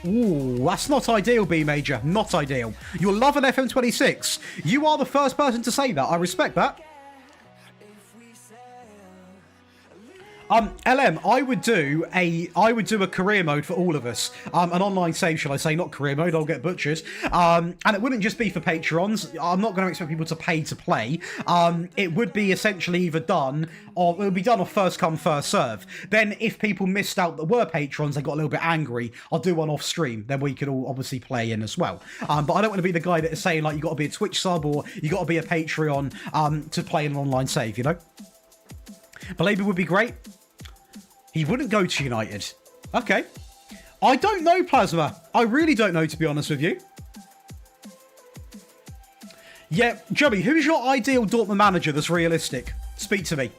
S1: Ooh, that's not ideal, B Major. Not ideal. You're loving FM26. You are the first person to say that. I respect that. LM, I would do a career mode for all of us. An online save, shall I say, not career mode, I'll get butchered. And it wouldn't just be for Patrons. I'm not going to expect people to pay to play. It would be essentially either done, or it would be done on first come, first serve. Then if people missed out that were Patrons, they got a little bit angry, I'll do one off stream. Then we could all obviously play in as well. But I don't want to be the guy that is saying, like, you got to be a Twitch sub or you got to be a Patreon to play an online save, you know? Belabor would be great. He wouldn't go to United. Okay. I don't know, Plasma. I really don't know, to be honest with you. Yeah, Joey, who's your ideal Dortmund manager that's realistic? Speak to me.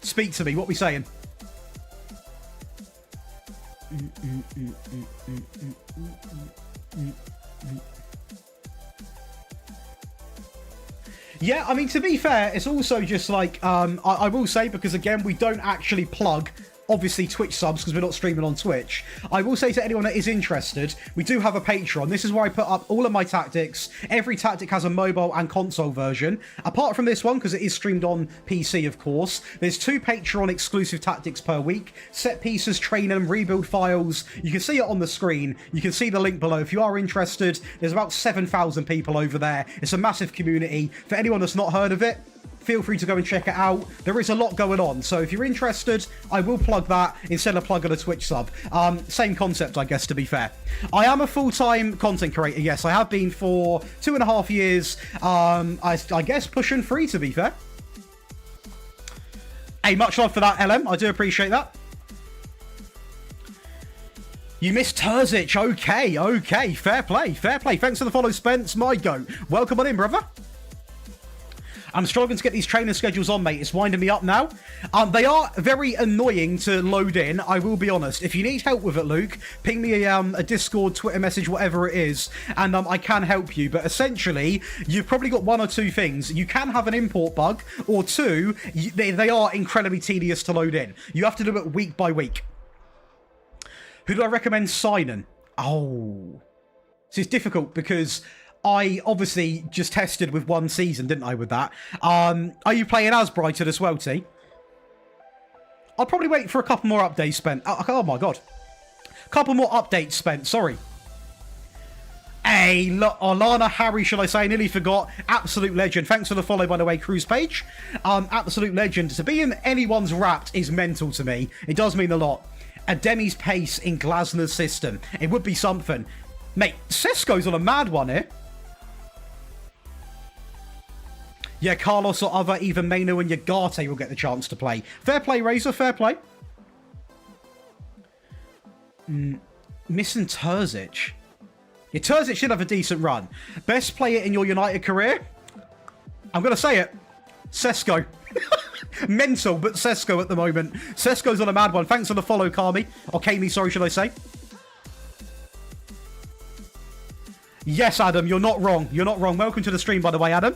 S1: Speak to me. What are we saying? Yeah, I mean, to be fair, it's also just like, I will say, because again, we don't actually plug, obviously, Twitch subs because we're not streaming on Twitch. I will say to anyone that is interested, we do have a Patreon. This is where I put up all of my tactics. Every tactic has a mobile and console version. Apart from this one, because it is streamed on PC, of course, there's 2 Patreon exclusive tactics per week. Set pieces, training, rebuild files. You can see it on the screen. You can see the link below. If you are interested, there's about 7,000 people over there. It's a massive community. For anyone that's not heard of it, feel free to go and check it out. There is a lot going on, so if you're interested, I will plug that instead of plugging a Twitch sub. Same concept, I guess, to be fair. I am a full-time content creator, yes. I have been for 2.5 years. I guess pushing 3, to be fair. Hey, much love for that, LM. I do appreciate that. You missed Terzic. Okay. Fair play. Thanks for the follow, Spence. My goat. Welcome on in, brother. I'm struggling to get these training schedules on, mate. It's winding me up now. They are very annoying to load in, I will be honest. If you need help with it, Luke, ping me a Discord, Twitter message, whatever it is, and I can help you. But essentially, you've probably got 1 or 2 things. You can have an import bug, or 2, they are incredibly tedious to load in. You have to do it week by week. Who do I recommend signing? Oh. So it's difficult because I obviously just tested with 1 season, didn't I, with that? Are you playing as Brighton as well, T? I'll probably wait for a couple more updates, Spent. Oh my god. Couple more updates, Spent. Sorry. Hey, Alana Harry, shall I say? I nearly forgot. Absolute legend. Thanks for the follow, by the way, Cruise Page. Absolute legend. To be in anyone's Wrapped is mental to me. It does mean a lot. Ademi's pace in Glasner's system. It would be something. Mate, Sesko's on a mad one here. Yeah, Carlos or other, even Mano and Yagate will get the chance to play. Fair play, Razor, fair play. Missing Terzic. Yeah, Terzic should have a decent run. Best player in your United career? I'm going to say it. Sesko. Mental, but Sesko at the moment. Sesko's on a mad one. Thanks for the follow, Kami. Or Kami, sorry, should I say. Yes, Adam, you're not wrong. You're not wrong. Welcome to the stream, by the way, Adam.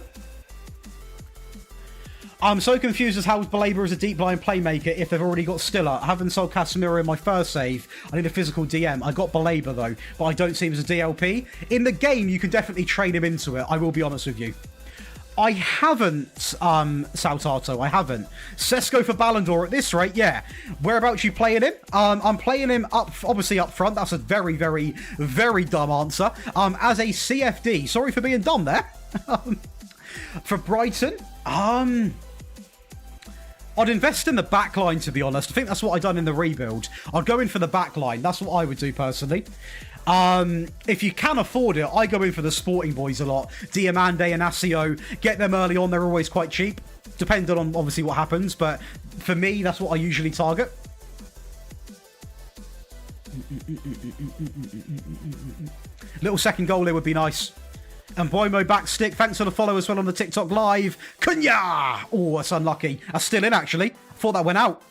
S1: I'm so confused as how Belabor is a deep line playmaker if they've already got Stiller. I haven't sold Casemiro in my first save. I need a physical DM. I got Belabor though, but I don't see him as a DLP. In the game, you can definitely train him into it. I will be honest with you. I haven't, Saltato. I haven't. Sesko for Ballon d'Or at this rate, yeah. Whereabouts you playing him? I'm playing him obviously up front. That's a very, very, very dumb answer. As a CFD. Sorry for being dumb there. For Brighton, I'd invest in the back line, to be honest. I think that's what I've done in the rebuild. I'd go in for the back line. That's what I would do, personally. If you can afford it, I go in for the sporting boys a lot. Diamande and Asio. Get them early on. They're always quite cheap, depending on, obviously, what happens. But for me, that's what I usually target. Little second goal here would be nice. And Boimo backstick. Thanks for the follow as well on the TikTok live. Kunya! Oh, that's unlucky. That's still in, actually. Thought that went out.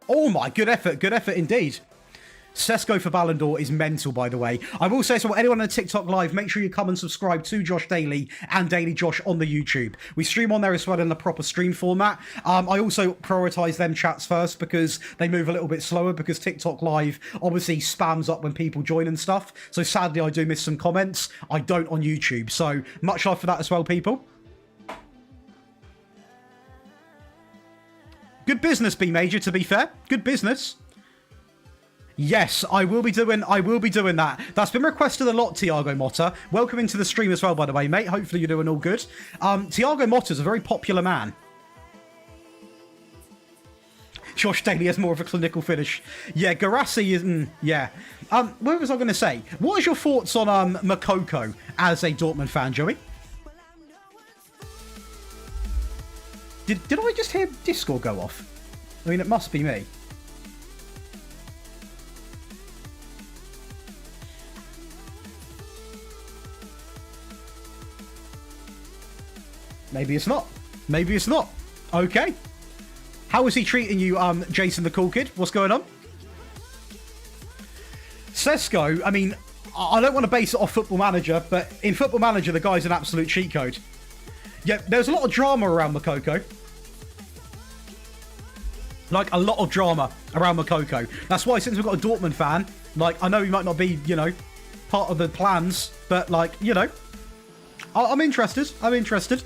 S1: Oh my, good effort. Good effort indeed. Sesko for Ballon d'Or is mental, by the way. I will say, so anyone on the TikTok live, make sure you come and subscribe to Josh Daily and Daily Josh on the YouTube. We stream on there as well in the proper stream format. I also prioritise them chats first because they move a little bit slower because TikTok live obviously spams up when people join and stuff. So sadly, I do miss some comments. I don't on YouTube. So much love for that as well, people. Good business, B Major, to be fair. Good business. Yes, I will be doing that. That's been requested a lot, Tiago Motta. Welcome into the stream as well, by the way, mate. Hopefully you're doing all good. Tiago Motta's a very popular man. Josh Daly has more of a clinical finish. Yeah, Garassi is... yeah. What was I going to say? What is your thoughts on Makoko as a Dortmund fan, Joey? Did I just hear Discord go off? I mean, it must be me. Maybe it's not. Maybe it's not. Okay. How is he treating you, Jason the Cool Kid? What's going on? Sesko, I mean, I don't want to base it off Football Manager, but in Football Manager, the guy's an absolute cheat code. Yeah, there's a lot of drama around Makoko. Like, a lot of drama around Makoko. That's why, since we've got a Dortmund fan, like, I know he might not be, you know, part of the plans, but, like, you know, I'm interested. I'm interested.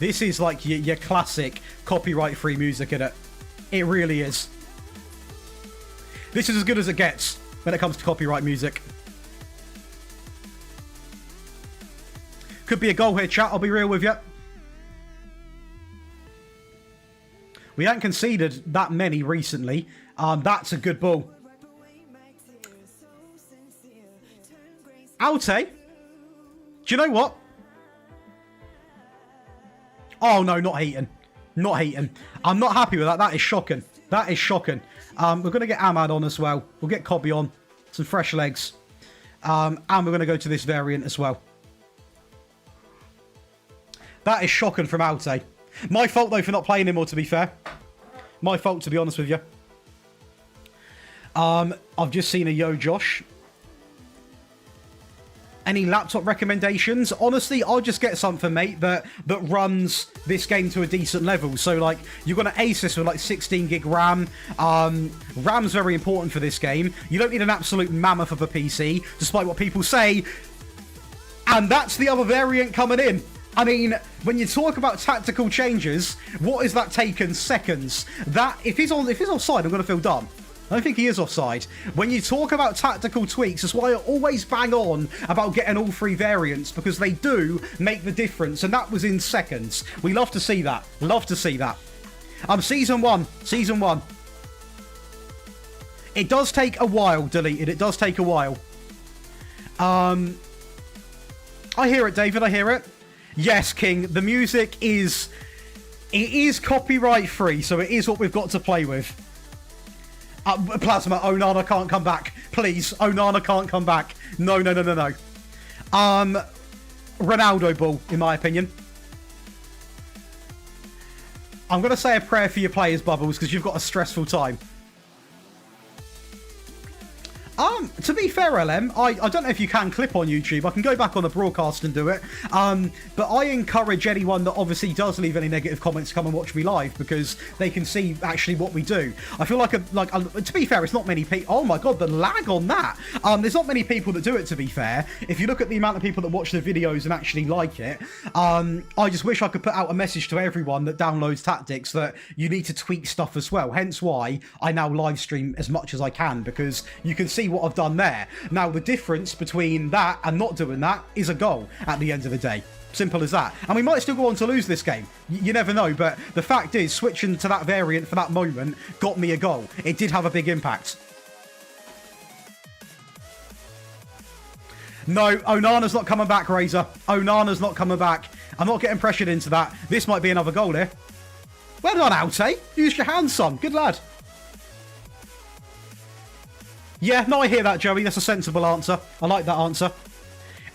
S1: This is like your classic copyright-free music, isn't it? It really is. This is as good as it gets when it comes to copyright music. Could be a goal here, chat. I'll be real with you. We haven't conceded that many recently. That's a good ball. Alte. Do you know what? Oh, no, not Heaton. Not Heaton. I'm not happy with that. That is shocking. That is shocking. We're going to get Ahmad on as well. We'll get Cobby on. Some fresh legs. And we're going to go to this variant as well. That is shocking from Alte. My fault, though, for not playing him more, to be fair. My fault, to be honest with you. I've just seen a Yo Josh. Any laptop recommendations? Honestly, I'll just get something, mate, that runs this game to a decent level. So, like, you've got an Asus with, like, 16 gig RAM. RAM's very important for this game. You don't need an absolute mammoth of a PC, despite what people say. And that's the other variant coming in. I mean, when you talk about tactical changes, what is that taken seconds? That if he's offside, I'm going to feel dumb. I don't think he is offside. When you talk about tactical tweaks, that's why I always bang on about getting all three variants, because they do make the difference, and that was in seconds. We love to see that. Love to see that. Season 1. Season 1. It does take a while, deleted. It does take a while. I hear it, David. I hear it. Yes, King. The music is... It is copyright free, so it is what we've got to play with. Plasma, Onana can't come back. Please, Onana can't come back. No, no, no, no, no. Ronaldo ball, in my opinion. I'm going to say a prayer for your players, Bubbles, because you've got a stressful time. To be fair, LM, I don't know if you can clip on YouTube. I can go back on the broadcast and do it. But I encourage anyone that obviously does leave any negative comments to come and watch me live, because they can see actually what we do. I feel like to be fair, it's not many people. Oh my god, the lag on that. There's not many people that do it, to be fair. If you look at the amount of people that watch the videos and actually like it, I just wish I could put out a message to everyone that downloads Tactics that you need to tweak stuff as well. Hence why I now live stream as much as I can, because you can see what I've done there. Now, the difference between that and not doing that is a goal at the end of the day. Simple as that. And we might still go on to lose this game. You never know, but the fact is, switching to that variant for that moment got me a goal. It did have a big impact. No, Onana's not coming back, Razor. Onana's not coming back. I'm not getting pressured into that. This might be another goal here. Well done, Alte. Use your hands, son. Good lad. Yeah, no, I hear that, Joey. That's a sensible answer. I like that answer.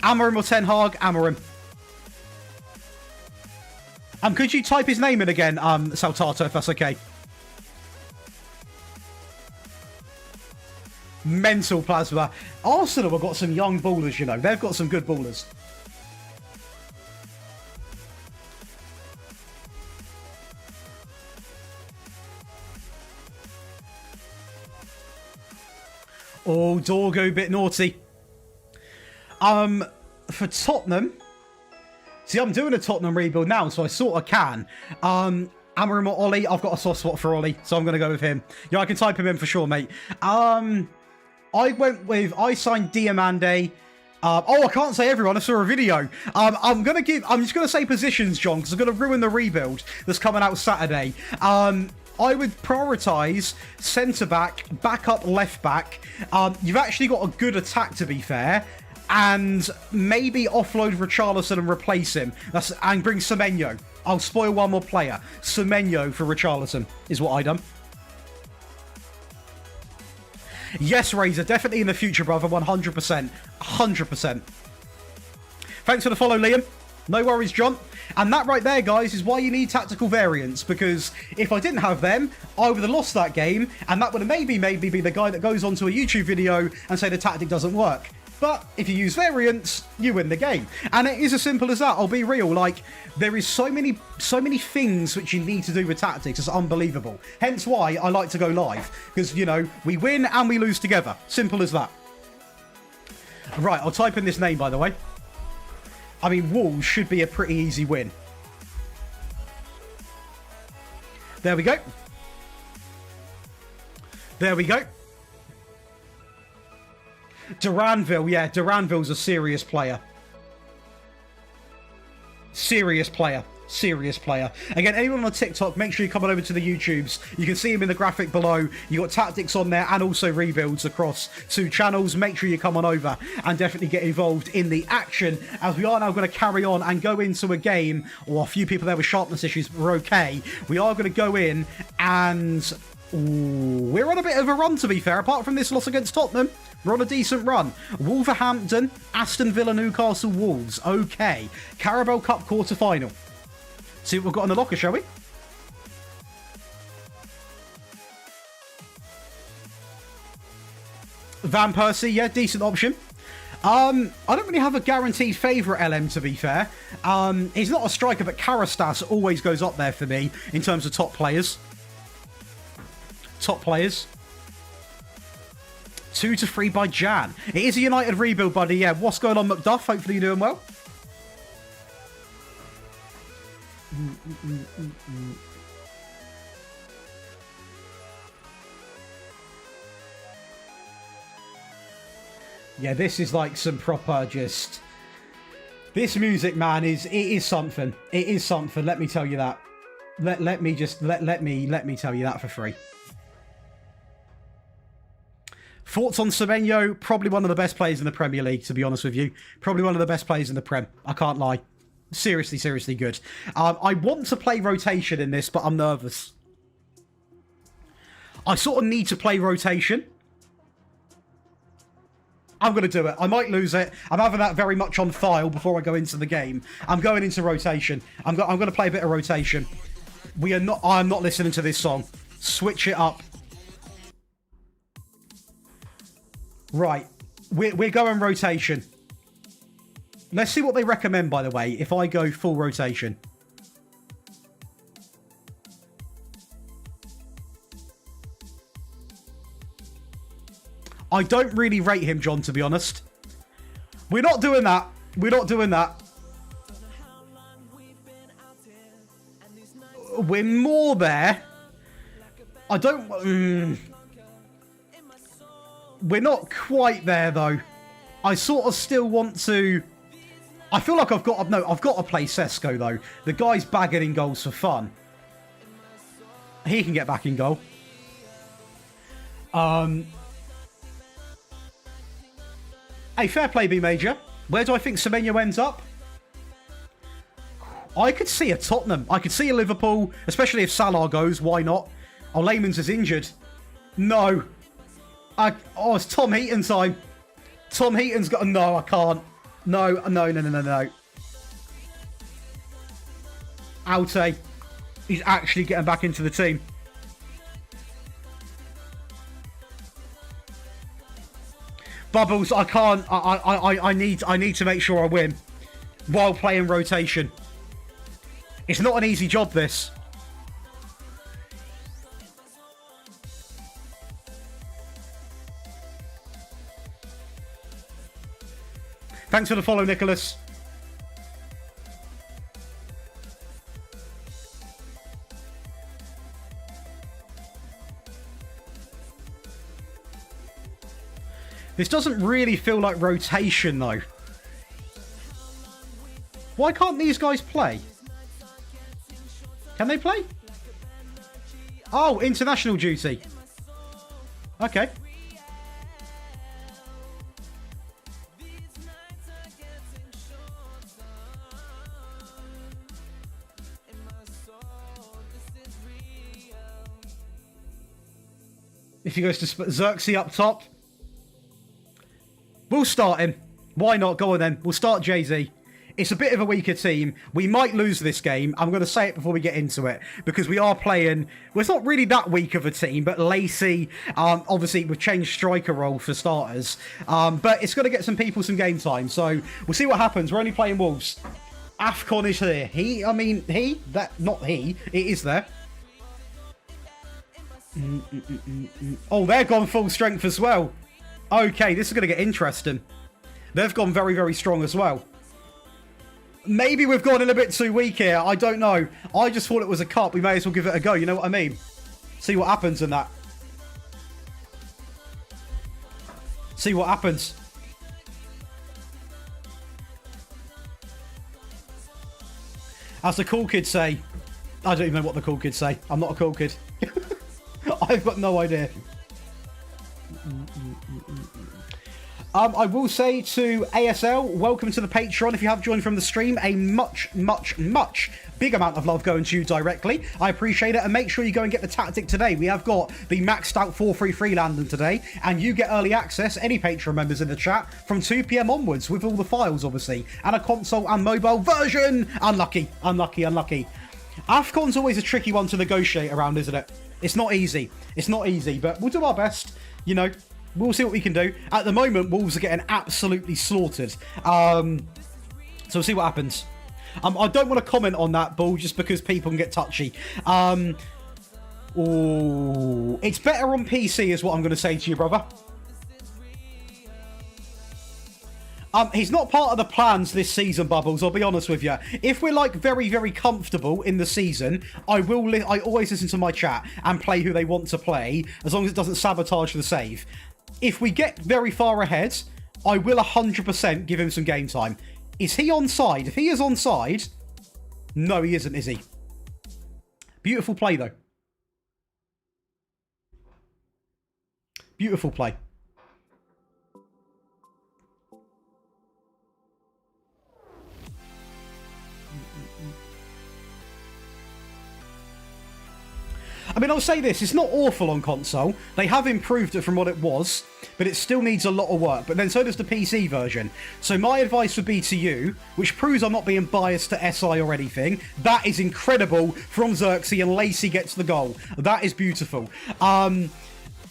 S1: Amorim or Ten Hag? Amorim. Could you type his name in again, Saltato, if that's okay? Mental Plasma. Arsenal have got some young ballers, you know. They've got some good ballers. Oh, Dorgo, bit naughty. For Tottenham, to See, I'm doing a Tottenham rebuild now, so I sort of can. Amorim or Ollie? I've got a soft spot for Ollie, so I'm going to go with him. Yeah, I can type him in for sure, mate. I signed Diamande. I can't say everyone. I saw a video. I'm just going to say positions, John, because I'm going to ruin the rebuild that's coming out Saturday. I would prioritise centre-back, back-up, left-back. You've actually got a good attack, to be fair. And maybe offload Richarlison and replace him. And bring Semenyo. I'll spoil one more player. Semenyo for Richarlison is what I done. Yes, Razor, definitely in the future, brother. 100%. 100%. Thanks for the follow, Liam. No worries, John. And that right there, guys, is why you need tactical variants. Because if I didn't have them, I would have lost that game. And that would have maybe be the guy that goes onto a YouTube video and say the tactic doesn't work. But if you use variants, you win the game. And it is as simple as that. I'll be real. Like, there is so many things which you need to do with tactics. It's unbelievable. Hence why I like to go live. Because, you know, we win and we lose together. Simple as that. Right, I'll type in this name, by the way. I mean, Wolves should be a pretty easy win. There we go. There we go. Duranville, yeah, Duranville's a serious player. Serious player. Serious player. Again, anyone on TikTok, make sure you come on over to the YouTubes. You can see him in the graphic below. You got tactics on there and also rebuilds across 2 channels. Make sure you come on over and definitely get involved in the action, as we are now going to carry on and go into a game, or a few people there with sharpness issues were okay. We are going to go in and we're on a bit of a run, to be fair. Apart from this loss against Tottenham, we're on a decent run. Wolverhampton, Aston Villa, Newcastle, Wolves. Okay. Carabao Cup quarter-final. See what we've got in the locker, shall we? Van Persie, yeah, decent option. I don't really have a guaranteed favourite LM, to be fair. He's not a striker, but Karastas always goes up there for me in terms of top players. Top players. 2 to 3 by Jan. It is a United rebuild, buddy. Yeah, what's going on, Macduff? Hopefully you're doing well. Yeah, this is like some proper just... This music, man, it is something. It is something, let me tell you that. Let me tell you that for free. Thoughts on Semenyo? Probably one of the best players in the Premier League, to be honest with you. Probably one of the best players in the Prem. I can't lie. Seriously, seriously good. I want to play rotation in this, but I'm nervous. I sort of need to play rotation. I'm going to do it. I might lose it. I'm having that very much on file before I go into the game. I'm going into rotation. I'm going to play a bit of rotation. I'm not listening to this song. Switch it up. Right. We're going rotation. Let's see what they recommend, by the way, if I go full rotation. I don't really rate him, John, to be honest. We're not doing that. We're not doing that. We're more there. I don't... We're not quite there, though. I sort of still want to... I feel like I've got to play Sesko, though. The guy's bagging in goals for fun. He can get back in goal. Hey, fair play, B Major. Where do I think Semenyo ends up? I could see a Tottenham. I could see a Liverpool, especially if Salah goes. Why not? Oh, Lehman's is injured. No. Oh, it's Tom Heaton time. Tom Heaton's got... No, I can't. No. Alte. He's actually getting back into the team. Bubbles, I can't. I need to make sure I win while playing rotation. It's not an easy job, this. Thanks for the follow, Nicholas. This doesn't really feel like rotation, though. Why can't these guys play? Can they play? Oh, international duty. Okay. If he goes to Xerxes up top, we'll start him. Why not? Go on then. We'll start Jay-Z. It's a bit of a weaker team. We might lose this game. I'm going to say it before we get into it, because we are playing... Well, it's not really that weak of a team, but Lacey, obviously, we've changed striker role for starters. But it's going to get some people some game time. So we'll see what happens. We're only playing Wolves. AFCON is here. It is there. Oh, they're gone full strength as well. Okay, this is going to get interesting. They've gone very, very strong as well. Maybe we've gone a little bit too weak here. I don't know. I just thought it was a cup. We may as well give it a go. You know what I mean? See what happens in that. See what happens. As the cool kids say... I don't even know what the cool kids say. I'm not a cool kid. I've got no idea. I will say to ASL, welcome to the Patreon. If you have joined from the stream, a much, much, much big amount of love going to you directly. I appreciate it. And make sure you go and get the tactic today. We have got the maxed out 4-3 Freelander today. And you get early access, any Patreon members in the chat, from 2 PM onwards with all the files, obviously. And a console and mobile version. Unlucky, unlucky, unlucky. AFCON's always a tricky one to negotiate around, isn't it? It's not easy. It's not easy, but we'll do our best. You know, we'll see what we can do. At the moment, Wolves are getting absolutely slaughtered. So we'll see what happens. I don't want to comment on that, Bull, just because people can get touchy. Ooh, it's better on PC is what I'm going to say to you, brother. He's not part of the plans this season, Bubbles, I'll be honest with you. If we're, like, very, very comfortable in the season, I always listen to my chat and play who they want to play, as long as it doesn't sabotage the save. If we get very far ahead, I will 100% give him some game time. Is he onside? If he is onside... No, he isn't, is he? Beautiful play, though. Beautiful play. I mean, I'll say this, it's not awful on console. They have improved it from what it was, but it still needs a lot of work. But then so does the PC version. So my advice would be to you, which proves I'm not being biased to SI or anything, that is incredible from Xerxes, and Lacey gets the goal. That is beautiful. I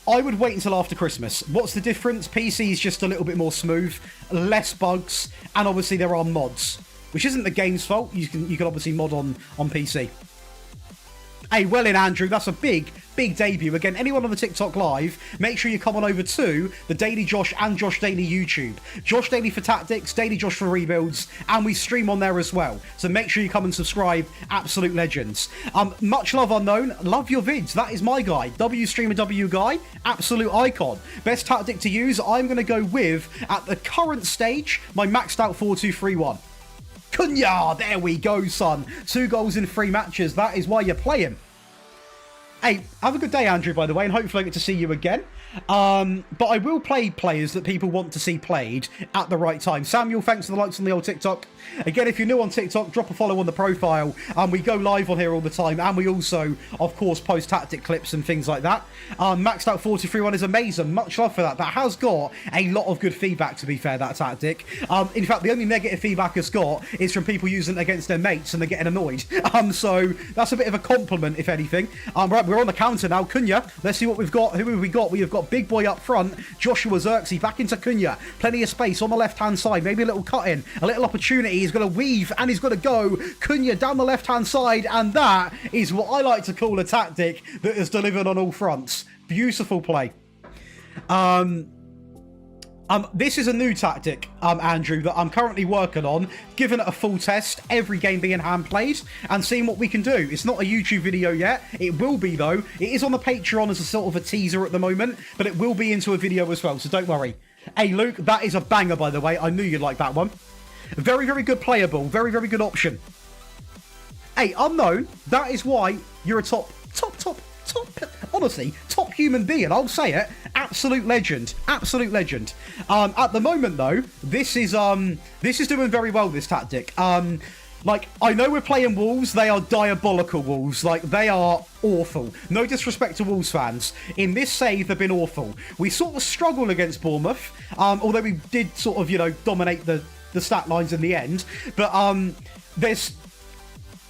S1: would wait until after Christmas. What's the difference? PC is just a little bit more smooth, less bugs, and obviously there are mods, which isn't the game's fault. You can obviously mod on PC. Hey, well in, Andrew. That's a big, big debut. Again, anyone on the TikTok live, make sure you come on over to the Daily Josh and Josh Daily YouTube. Josh Daily for tactics, Daily Josh for rebuilds, and we stream on there as well. So make sure you come and subscribe. Absolute legends. Much love unknown. Love your vids. That is my guy. W Streamer W Guy. Absolute icon. Best tactic to use, I'm going to go with, at the current stage, my maxed out 4-2-3-1. Cunha, there we go, son. 2 goals in 3 matches. That is why you're playing. Hey, have a good day, Andrew, by the way, and hopefully I get to see you again. But I will play players that people want to see played at the right time. Samuel, thanks for the likes on the old TikTok. Again, if you're new on TikTok, drop a follow on the profile. We go live on here all the time, and we also, of course, post tactic clips and things like that. Maxed out 4-3-1 is amazing. Much love for that. That has got a lot of good feedback, to be fair, that tactic. In fact, the only negative feedback it's got is from people using it against their mates and they're getting annoyed. So that's a bit of a compliment, if anything. Right, we're on the counter now. Cunha, let's see what we've got. Who have we got? We have got Big Boy up front, Joshua Xerxes back into Cunha. Plenty of space on the left-hand side. Maybe a little cut-in, a little opportunity. He's going to weave and he's going to go. Cunha down the left-hand side, and that is what I like to call a tactic that is delivered on all fronts. Beautiful play. This is a new tactic, Andrew, that I'm currently working on, giving it a full test, every game being hand played, and seeing what we can do. It's not a YouTube video yet. It will be, though. It is on the Patreon as a sort of a teaser at the moment, but it will be into a video as well, so don't worry. Hey, Luke, that is a banger, by the way. I knew you'd like that one. Very, very good playable. Very, very good option. Hey, Unknown, that is why you're a top, honestly, top human being. I'll say it. Absolute legend. Absolute legend. At the moment, though, this is doing very well, this tactic. Like, I know we're playing Wolves. They are diabolical Wolves. Like, they are awful. No disrespect to Wolves fans. In this save, they've been awful. We sort of struggled against Bournemouth, although we did sort of, you know, dominate the stat lines in the end. But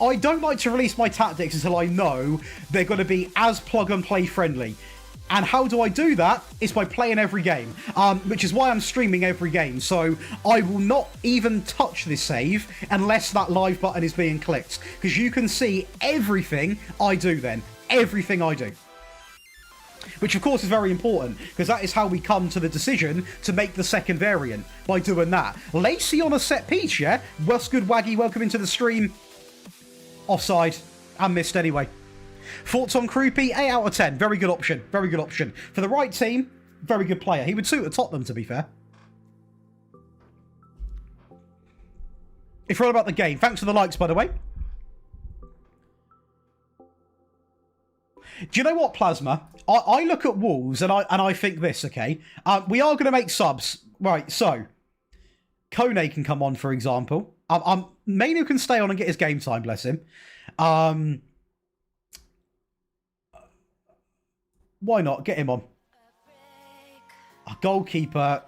S1: I don't like to release my tactics until I know they're going to be as plug-and-play friendly. And how do I do that? It's by playing every game, which is why I'm streaming every game. So I will not even touch this save unless that live button is being clicked, because you can see everything I do then. Everything I do. Which, of course, is very important, because that is how we come to the decision to make the second variant, by doing that. Lacey on a set piece, yeah? What's good, Waggy? Welcome into the stream. Offside. And missed anyway. Thoughts on Krupi? 8 out of 10. Very good option. Very good option. For the right team, very good player. He would suit at Tottenham, to be fair. If you're all about the game. Thanks for the likes, by the way. Do you know what, Plasma? I look at Wolves and I think this, okay? We are going to make subs. Right, so. Kone can come on, for example. Mainu can stay on and get his game time, bless him. Why not? Get him on. A goalkeeper.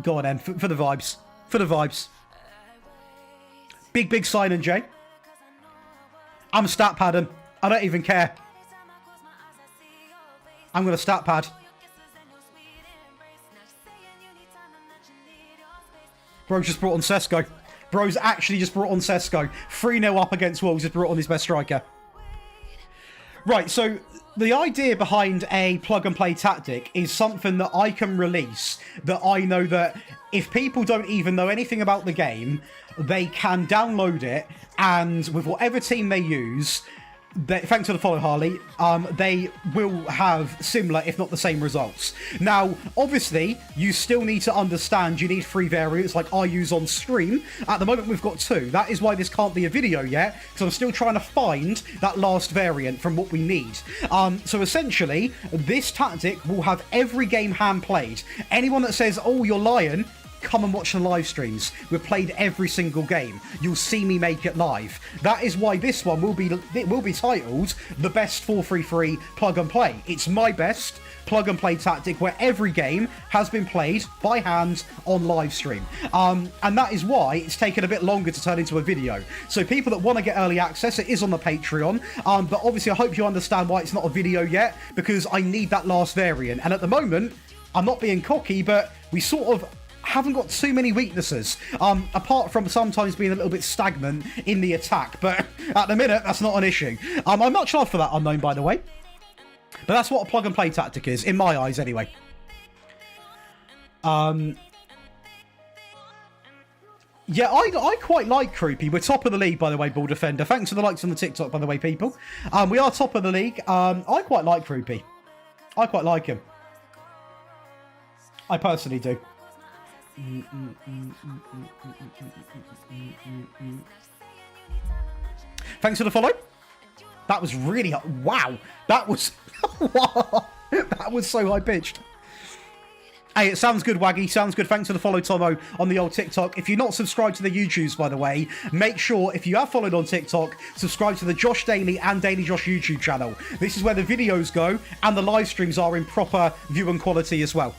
S1: Go on, then. For the vibes. For the vibes. Big signing, Jay. I'm stat padding. I don't even care. I'm going to stat pad. Bro just brought on Sesko. Bro's actually just brought on Sesko. 3-0 up against Wolves. Just brought on his best striker. Right, so the idea behind a plug-and-play tactic is something that I can release, that I know that if people don't even know anything about the game, they can download it, and with whatever team they use, thanks for the follow, Harley, they will have similar, if not the same results. Now, obviously, you still need to understand you need 3 variants like I use on stream. At the moment, we've got 2. That is why this can't be a video yet, because I'm still trying to find that last variant from what we need. So essentially, this tactic will have every game hand played. Anyone that says, oh, you're lying, come and watch the live streams. We've played every single game. You'll see me make it live. That is why this one will be titled the best 4-3-3 plug and play. It's my best plug and play tactic where every game has been played by hand on live stream. And that is why it's taken a bit longer to turn into a video. So people that want to get early access, it is on the Patreon. But obviously I hope you understand why it's not a video yet, because I need that last variant. And at the moment, I'm not being cocky, but we sort of haven't got too many weaknesses, apart from sometimes being a little bit stagnant in the attack, but at the minute that's not an issue. I'm much love for that, Unknown, by the way, but that's what a plug and play tactic is, in my eyes anyway. Yeah, I quite like Krupi. We're top of the league, by the way, Ball Defender. Thanks for the likes on the TikTok, by the way, people. We are top of the league. I quite like Krupi. I quite like him. I personally do. Thanks for the follow. That was really wow. That was that was so high pitched. Hey, it sounds good, Waggy. Sounds good. Thanks for the follow, Tomo, on the old TikTok. If you're not subscribed to the YouTubes, by the way, make sure, if you have followed on TikTok, subscribe to the Josh Daily and Daily Josh YouTube channel. This is where the videos go, and the live streams are in proper viewing quality as well.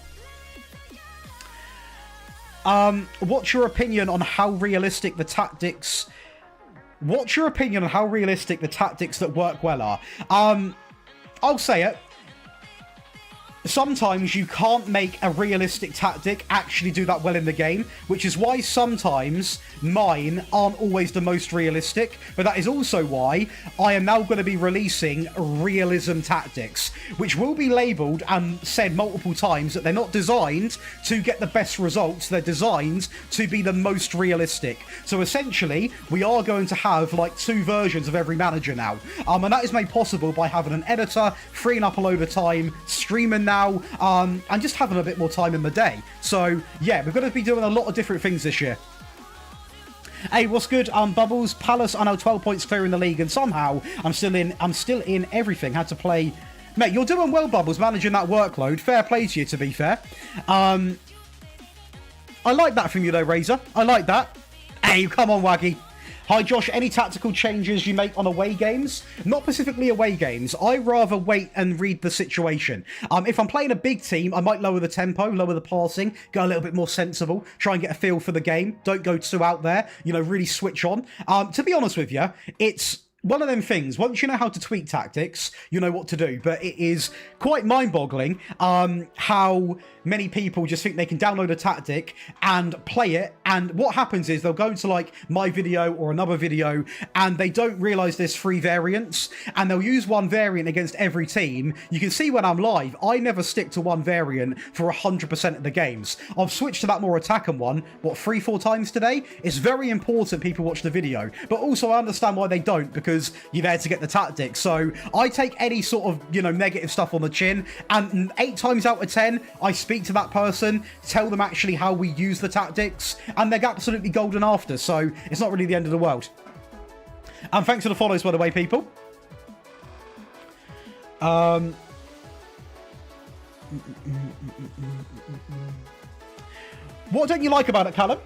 S1: What's your opinion on how realistic the tactics... What's your opinion on how realistic the tactics that work well are? I'll say it. Sometimes you can't make a realistic tactic actually do that well in the game, which is why sometimes mine aren't always the most realistic, but that is also why I am now going to be releasing realism tactics, which will be labelled and said multiple times that they're not designed to get the best results, they're designed to be the most realistic. So essentially, we are going to have like 2 versions of every manager now, and that is made possible by having an editor, freeing up a load of time, streaming now, now, and just having a bit more time in the day. So, yeah, we're going to be doing a lot of different things this year. Hey, what's good? Bubbles, Palace are now 12 points clear in the league, and somehow I'm still in everything. Had to play. Mate, you're doing well, Bubbles, managing that workload. Fair play to you, to be fair. I like that from you, though, Razor. I like that. Hey, come on, Waggy. Hi, Josh. Any tactical changes you make on away games? Not specifically away games. I rather wait and read the situation. If I'm playing a big team, I might lower the tempo, lower the passing, go a little bit more sensible, try and get a feel for the game. Don't go too out there, you know, really switch on. To be honest with you, it's one of them things. Once you know how to tweak tactics, you know what to do. But it is quite mind-boggling how many people just think they can download a tactic and play it, and what happens is they'll go to like my video or another video and they don't realize there's 3 variants, and they'll use one variant against every team. You can see when I'm live, I never stick to one variant for 100% of the games. I've switched to that more attacking one, 3-4 times today. It's very important people watch the video, but also I understand why they don't, because you're there to get the tactics. So I take any sort of, you know, negative stuff on the chin, and 8 times out of 10 I speak to that person, tell them actually how we use the tactics, and they're absolutely golden after, so it's not really the end of the world. And thanks for the follows, by the way, people. What don't you like about it, Callum?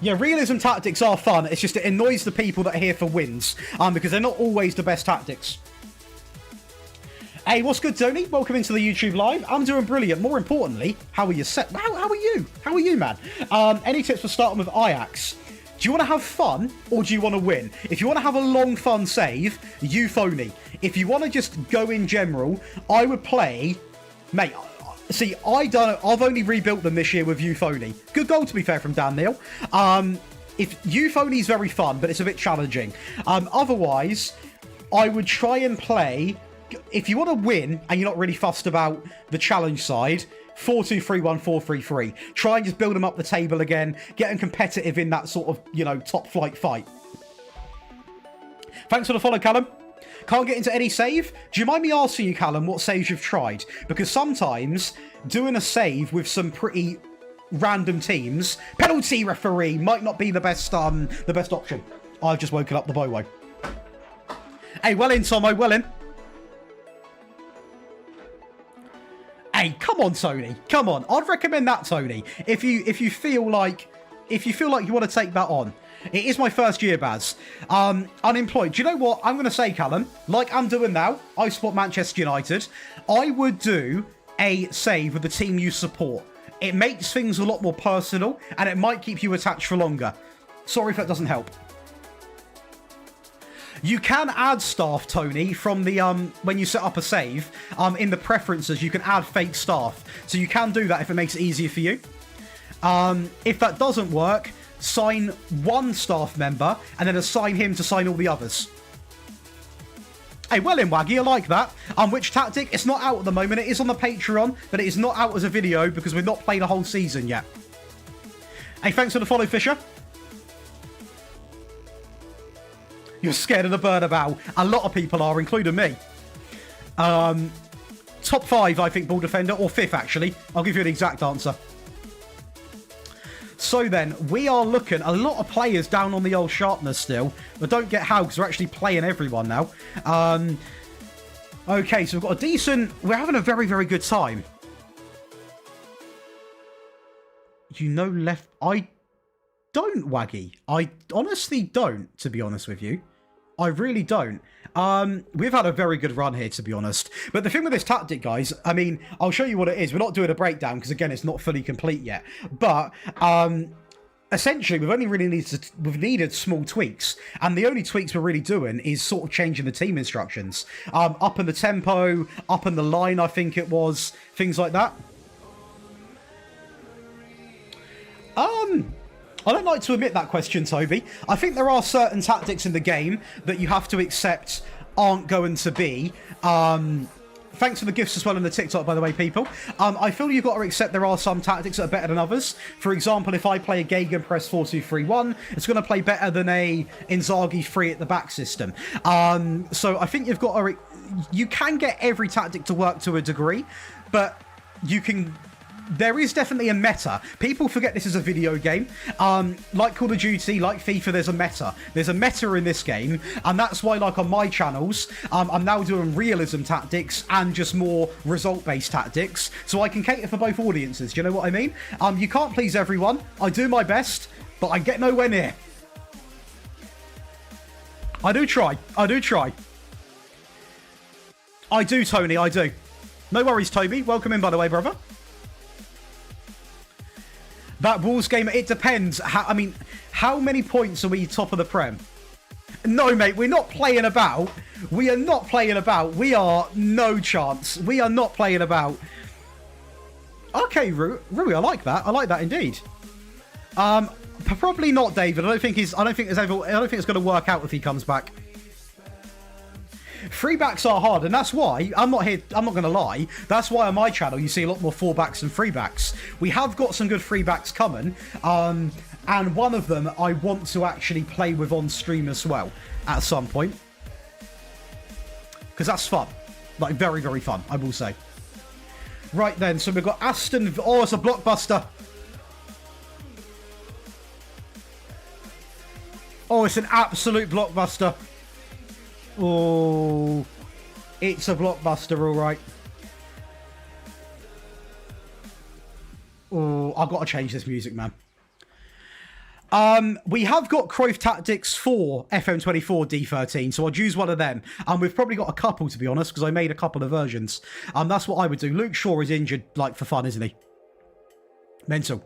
S1: Yeah, realism tactics are fun. It's just it annoys the people that are here for wins, because they're not always the best tactics. Hey, what's good, Tony? Welcome into the YouTube live. I'm doing brilliant. More importantly, how are you set? How are you? How are you, man? Any tips for starting with Ajax? Do you want to have fun or do you want to win? If you want to have a long, fun save, euphony. If you want to just go in general, I would play, mate. See, I've only rebuilt them this year with euphony. Good goal, to be fair, from Dan Neal. If euphony is very fun, but it's a bit challenging. Otherwise, I would try and play. If you want to win and you're not really fussed about the challenge side, 4-2-3-1, 4-3-3. Try and just build them up the table again, get them competitive in that sort of, you know, top flight fight. Thanks for the follow, Callum. Can't get into any save? Do you mind me asking you, Callum, what saves you've tried? Because sometimes doing a save with some pretty random teams, penalty referee, might not be the best option. I've just woken up the boy. Hey, well in, Tomo, well in. Hey, come on, Tony. Come on. I'd recommend that, Tony. If you feel like you want to take that on. It is my first year, Baz. Unemployed. Do you know what? I'm going to say, Callum, like I'm doing now, I support Manchester United. I would do a save with the team you support. It makes things a lot more personal, and it might keep you attached for longer. Sorry if that doesn't help. You can add staff, Tony, from the when you set up a save. In the preferences, you can add fake staff. So you can do that if it makes it easier for you. If that doesn't work, sign one staff member and then assign him to sign all the others. Hey, well in, Waggy, I like that. Which tactic? It's not out at the moment. It is on the Patreon, but it is not out as a video because we've not played a whole season yet. Hey, thanks for the follow, Fisher. You're scared of the Bernabeu. A lot of people are, including me. Top 5, I think, ball defender, or 5th, actually. I'll give you an exact answer. So then, we are looking a lot of players down on the old sharpness still, but don't get how, because we're actually playing everyone now. Okay, so we've got a decent... We're having a very, very good time. You know left... I don't, Waggy. I honestly don't, to be honest with you. I really don't. We've had a very good run here, to be honest. But the thing with this tactic, guys, I mean, I'll show you what it is. We're not doing a breakdown because, again, it's not fully complete yet. But essentially, we've only really needed small tweaks. And the only tweaks we're really doing is sort of changing the team instructions. Up in the tempo, up in the line, I think it was. Things like that. I don't like to admit that question, Toby. I think there are certain tactics in the game that you have to accept aren't going to be. Thanks for the gifts as well in the TikTok, by the way, people. I feel you've got to accept there are some tactics that are better than others. For example, if I play a Gegenpress 4-2-3-1, it's going to play better than a Inzaghi 3 at the back system. So I think you've got to you can get every tactic to work to a degree, but you can... There is definitely a meta. People forget this is a video game. Like Call of Duty, like FIFA, there's a meta. There's a meta in this game, and that's why, like, on my channels, I'm now doing realism tactics and just more result-based tactics, so I can cater for both audiences. Do you know what I mean? You can't please everyone. I do my best, but I get nowhere near. I do try. I do try. I do, Tony. I do. No worries, Toby. Welcome in, by the way, brother. That Wolves game, it depends. How many points are we top of the Prem? No, mate, we're not playing about. We are not playing about. We are no chance. We are not playing about. Okay, Rui, I like that. I like that indeed. Probably not, David. I don't think it's going to work out if he comes back. Free backs are hard, and that's why I'm not going to lie, that's why on my channel you see a lot more full backs than free backs. We have got some good free backs coming, and one of them I want to actually play with on stream as well at some point, because that's fun, like very, very fun, I will say. Right then, so we've got Aston. Oh, it's a blockbuster. Oh, it's an absolute blockbuster. Oh, it's a blockbuster, all right. Oh, I've got to change this music, man. We have got Cruyff Tactics for FM24 D13, so I'll use one of them. We've probably got a couple, to be honest, because I made a couple of versions. That's what I would do. Luke Shaw is injured, like, for fun, isn't he? Mental.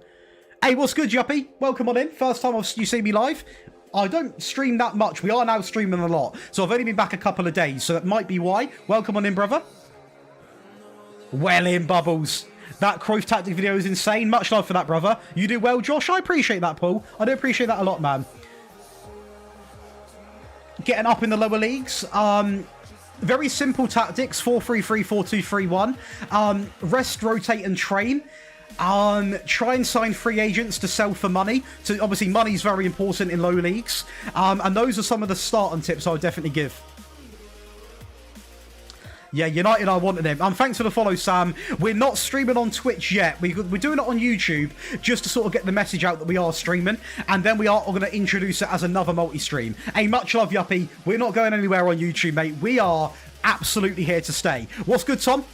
S1: Hey, what's good, Yuppie? Welcome on in. First time you see me live. I don't stream that much. We are now streaming a lot. So I've only been back a couple of days. So that might be why. Welcome on in, brother. Well in, Bubbles. That Cruyff tactic video is insane. Much love for that, brother. You do well, Josh. I appreciate that, Paul. I do appreciate that a lot, man. Getting up in the lower leagues. Very simple tactics. 4-3-3, 4-2-3-1. Rest, rotate, and train. Try and sign free agents to sell for money. So obviously money is very important in low leagues. And those are some of the starting tips I would definitely give. Yeah, United, I wanted him. Thanks for the follow, Sam. We're not streaming on Twitch yet. We're doing it on YouTube just to sort of get the message out that we are streaming. And then we are going to introduce it as another multi-stream. Hey, much love, Yuppie. We're not going anywhere on YouTube, mate. We are absolutely here to stay. What's good, Tom?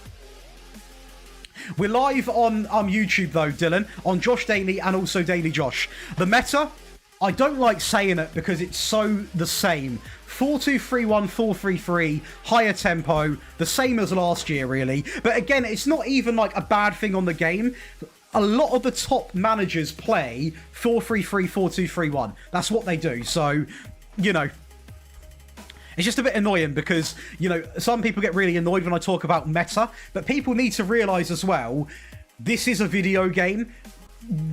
S1: We're live on YouTube, though, Dylan, on Josh Daily and also Daily Josh. The meta, I don't like saying it because it's so the same. 4-2-3-1, 4-3-3, higher tempo, the same as last year, really. But again, it's not even like a bad thing on the game. A lot of the top managers play 4-3-3, 4-2-3-1. That's what they do. So, you know... It's just a bit annoying because, you know, some people get really annoyed when I talk about meta, but people need to realise as well, this is a video game.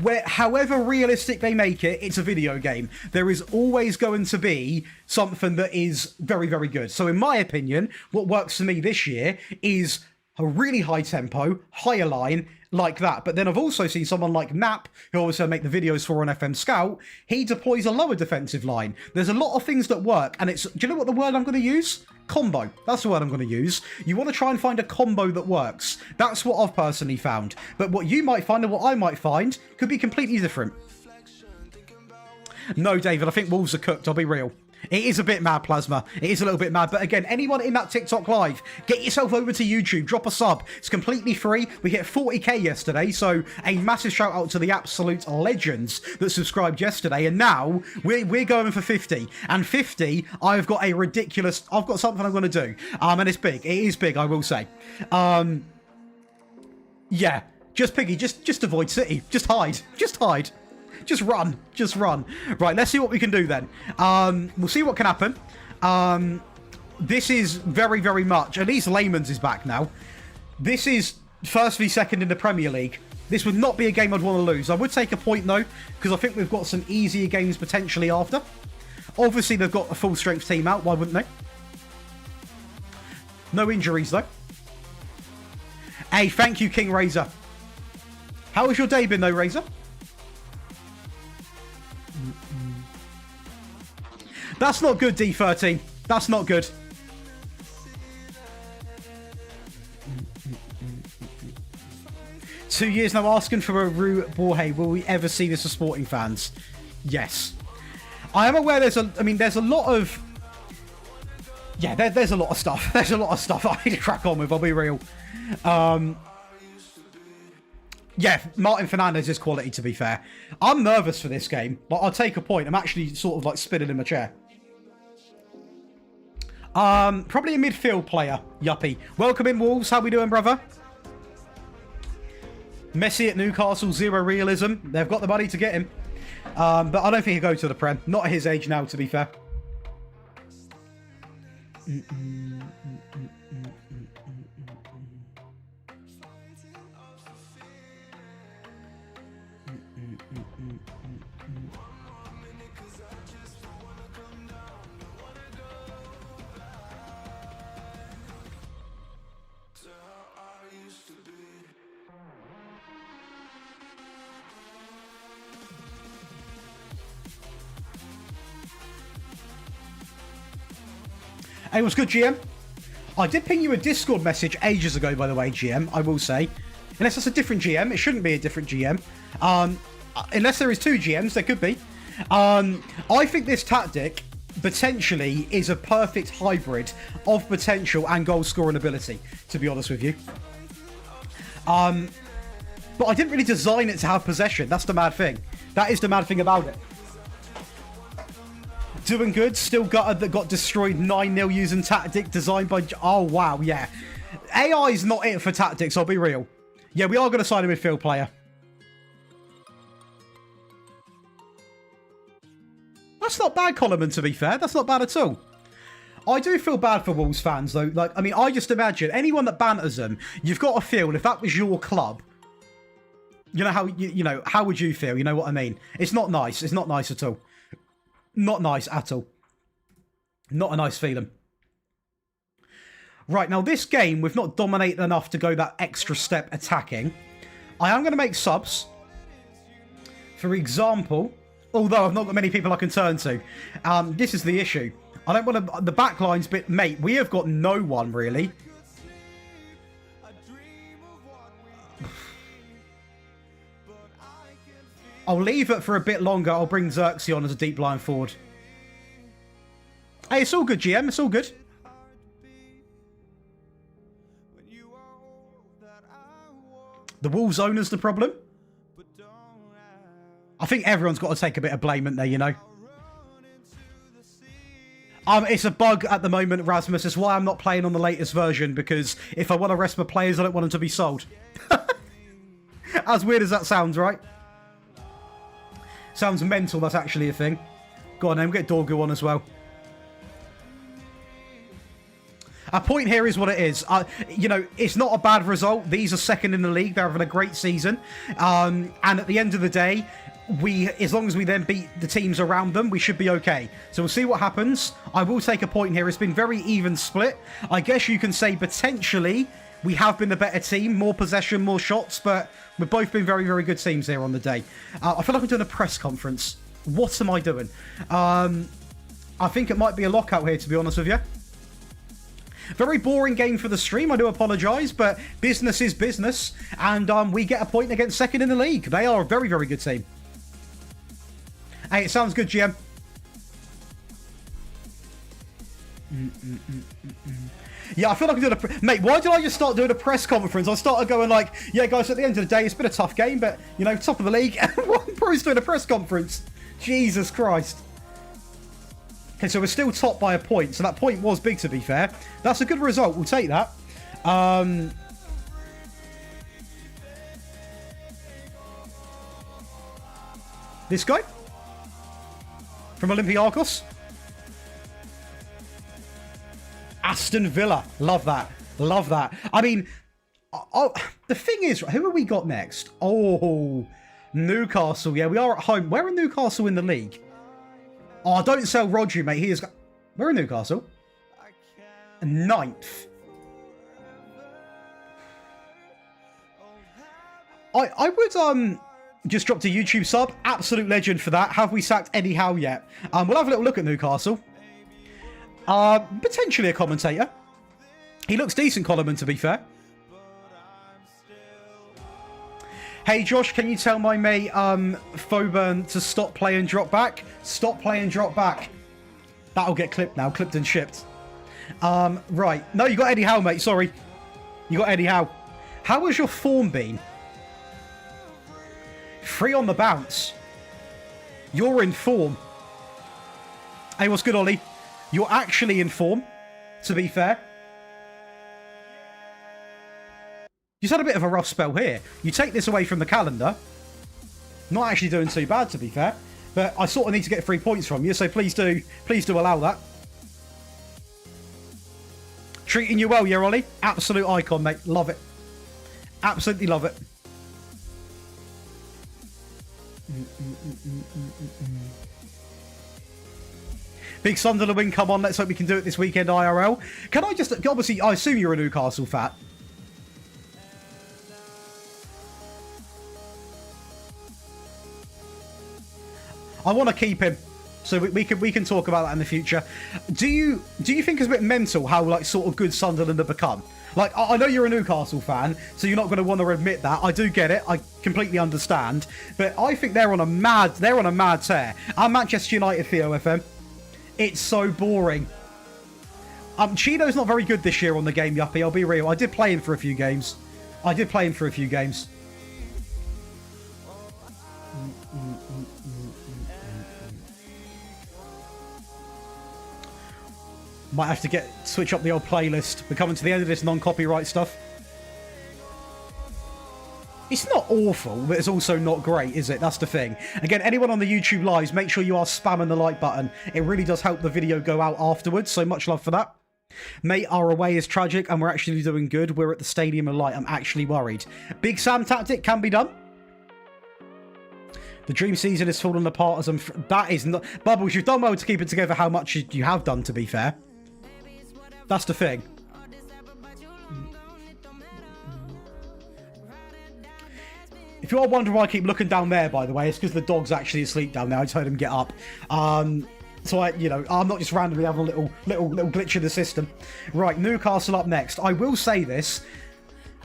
S1: Where, however realistic they make it, it's a video game. There is always going to be something that is very, very good. So in my opinion, what works for me this year is a really high tempo, higher line, like that. But then I've also seen someone like Nap, who also make the videos for on FM Scout. He deploys a lower defensive line. There's a lot of things that work, and it's, do you know what the word I'm going to use? Combo. That's the word I'm going to use. You want to try and find a combo that works. That's what I've personally found. But what you might find and what I might find could be completely different. No, David, I think Wolves are cooked. I'll be real. It is a bit mad, Plasma. It is a little bit mad. But again, anyone in that TikTok live, get yourself over to YouTube. Drop a sub. It's completely free. We hit 40k yesterday. So a massive shout out to the absolute legends that subscribed yesterday. And now we're going for 50. And 50, I've got a ridiculous... I've got something I'm going to do. And it's big. It is big, I will say. Yeah. Just Piggy. Just avoid City. Just hide. Just hide. Just run. Just run. Right, let's see what we can do then. We'll see what can happen. This is very, very much... At least Layman's is back now. This is first v second in the Premier League. This would not be a game I'd want to lose. I would take a point, though, because I think we've got some easier games potentially after. Obviously, they've got a full-strength team out. Why wouldn't they? No injuries, though. Hey, thank you, King Razor. How has your day been, though, Razor? That's not good, D13. That's not good. 2 years now asking for a Rue Borhe. Will we ever see this for sporting fans? Yes. I am aware there's a lot of... Yeah, there's a lot of stuff. There's a lot of stuff I need to crack on with, I'll be real. Yeah, Martin Fernandez is quality, to be fair. I'm nervous for this game, but I'll take a point. I'm actually sort of like spinning in my chair. Probably a midfield player, Yuppie. Welcome in, Wolves. How we doing, brother? Messi at Newcastle, zero realism. They've got the money to get him. But I don't think he'll go to the Prem. Not at his age now, to be fair. Hey, what's good, GM? I did ping you a Discord message ages ago, by the way, GM, I will say. Unless that's a different GM, it shouldn't be a different GM. Unless there is two GMs, there could be. I think this tactic, potentially, is a perfect hybrid of potential and goal scoring ability, to be honest with you. But I didn't really design it to have possession. That's the mad thing. That is the mad thing about it. Doing good, still gutted that got destroyed 9-0 using tactic designed by... Oh, wow, yeah. AI is not it for tactics, I'll be real. Yeah, we are going to sign a midfield player. That's not bad, Coleman, to be fair. That's not bad at all. I do feel bad for Wolves fans, though. Like, I mean, I just imagine anyone that banters them, you've got to feel, if that was your club, you know how, how would you feel? You know what I mean? It's not nice. It's not nice at all. Not nice at all. Not a nice feeling. Right, now this game, we've not dominated enough to go that extra step attacking. I am going to make subs. For example, although I've not got many people I can turn to. This is the issue. I don't want to... The backline's bit... Mate, we have got no one, really. I'll leave it for a bit longer. I'll bring Xerxes on as a deep line forward. Hey, it's all good, GM. It's all good. The Wolves owner's the problem. I think everyone's got to take a bit of blame in there, you know. It's a bug at the moment, Rasmus. It's why I'm not playing on the latest version, because if I want to rest my players, I don't want them to be sold. As weird as that sounds, right? Sounds mental, that's actually a thing. Go on then, we'll get Dorgu on as well. Our point here is what it is. It's not a bad result. These are second in the league. They're having a great season. And at the end of the day, as long as we then beat the teams around them, we should be okay. So we'll see what happens. I will take a point here. It's been very even split. I guess you can say potentially we have been the better team. More possession, more shots, but we've both been very, very good teams here on the day. I feel like I'm doing a press conference. What am I doing? I think it might be a lockout here, to be honest with you. Very boring game for the stream. I do apologise, but business is business. And we get a point against second in the league. They are a very, very good team. Hey, it sounds good, GM. Yeah, I feel like I'm doing a... Mate, why did I just start doing a press conference? I started going like, yeah, guys, at the end of the day, it's been a tough game, but, top of the league. One pro's doing a press conference. Jesus Christ. Okay, so we're still top by a point. So that point was big, to be fair. That's a good result. We'll take that. This guy? From Olympiacos? Aston Villa. Love that. Love that. I mean, the thing is, who have we got next? Oh, Newcastle. Yeah, we are at home. Where are Newcastle in the league? Oh, don't sell Rodri, mate. He is... Where are Newcastle? 9th. I would just dropped a YouTube sub. Absolute legend for that. Have we sacked Eddie Howe yet? We'll have a little look at Newcastle. Potentially a commentator. He looks decent, Coleman, to be fair. Hey, Josh, can you tell my mate, Foburn, to stop playing drop back? Stop playing drop back. That'll get clipped now. Clipped and shipped. Right. No, you got Eddie Howe, mate. Sorry. You got Eddie Howe. How has your form been? 3 on the bounce. You're in form. Hey, what's good, Ollie? You're actually in form, to be fair. You had a bit of a rough spell here. You take this away from the calendar. Not actually doing too bad, to be fair. But I sort of need to get 3 points from you, so please do allow that. Treating you well, yeah, Ollie? Absolute icon, mate. Love it. Absolutely love it. Big Sunderland win, come on, let's hope we can do it this weekend, IRL. Can I just, obviously, I assume you're a Newcastle fan. I want to keep him, so we can talk about that in the future. Do you think it's a bit mental how, like, sort of good Sunderland have become? Like, I know you're a Newcastle fan, so you're not going to want to admit that. I do get it. I completely understand. But I think they're on a mad tear. I'm Manchester United, Theo FM. It's so boring. Chino's not very good this year on the game, Yuppie. I'll be real. I did play him for a few games. Might have to switch up the old playlist. We're coming to the end of this non-copyright stuff. It's not awful, but it's also not great, is it? That's the thing. Again, anyone on the YouTube lives, make sure you are spamming the like button. It really does help the video go out afterwards, so much love for that. Mate, our away is tragic, and we're actually doing good. We're at the Stadium of Light. I'm actually worried. Big Sam tactic can be done. The dream season is falling apart as that is not... Bubbles, you've done well to keep it together how much you have done, to be fair. That's the thing. If you are wondering why I keep looking down there, by the way, it's because the dog's actually asleep down there. I just heard him get up. So I'm not just randomly having a little glitch in the system. Right, Newcastle up next. I will say this.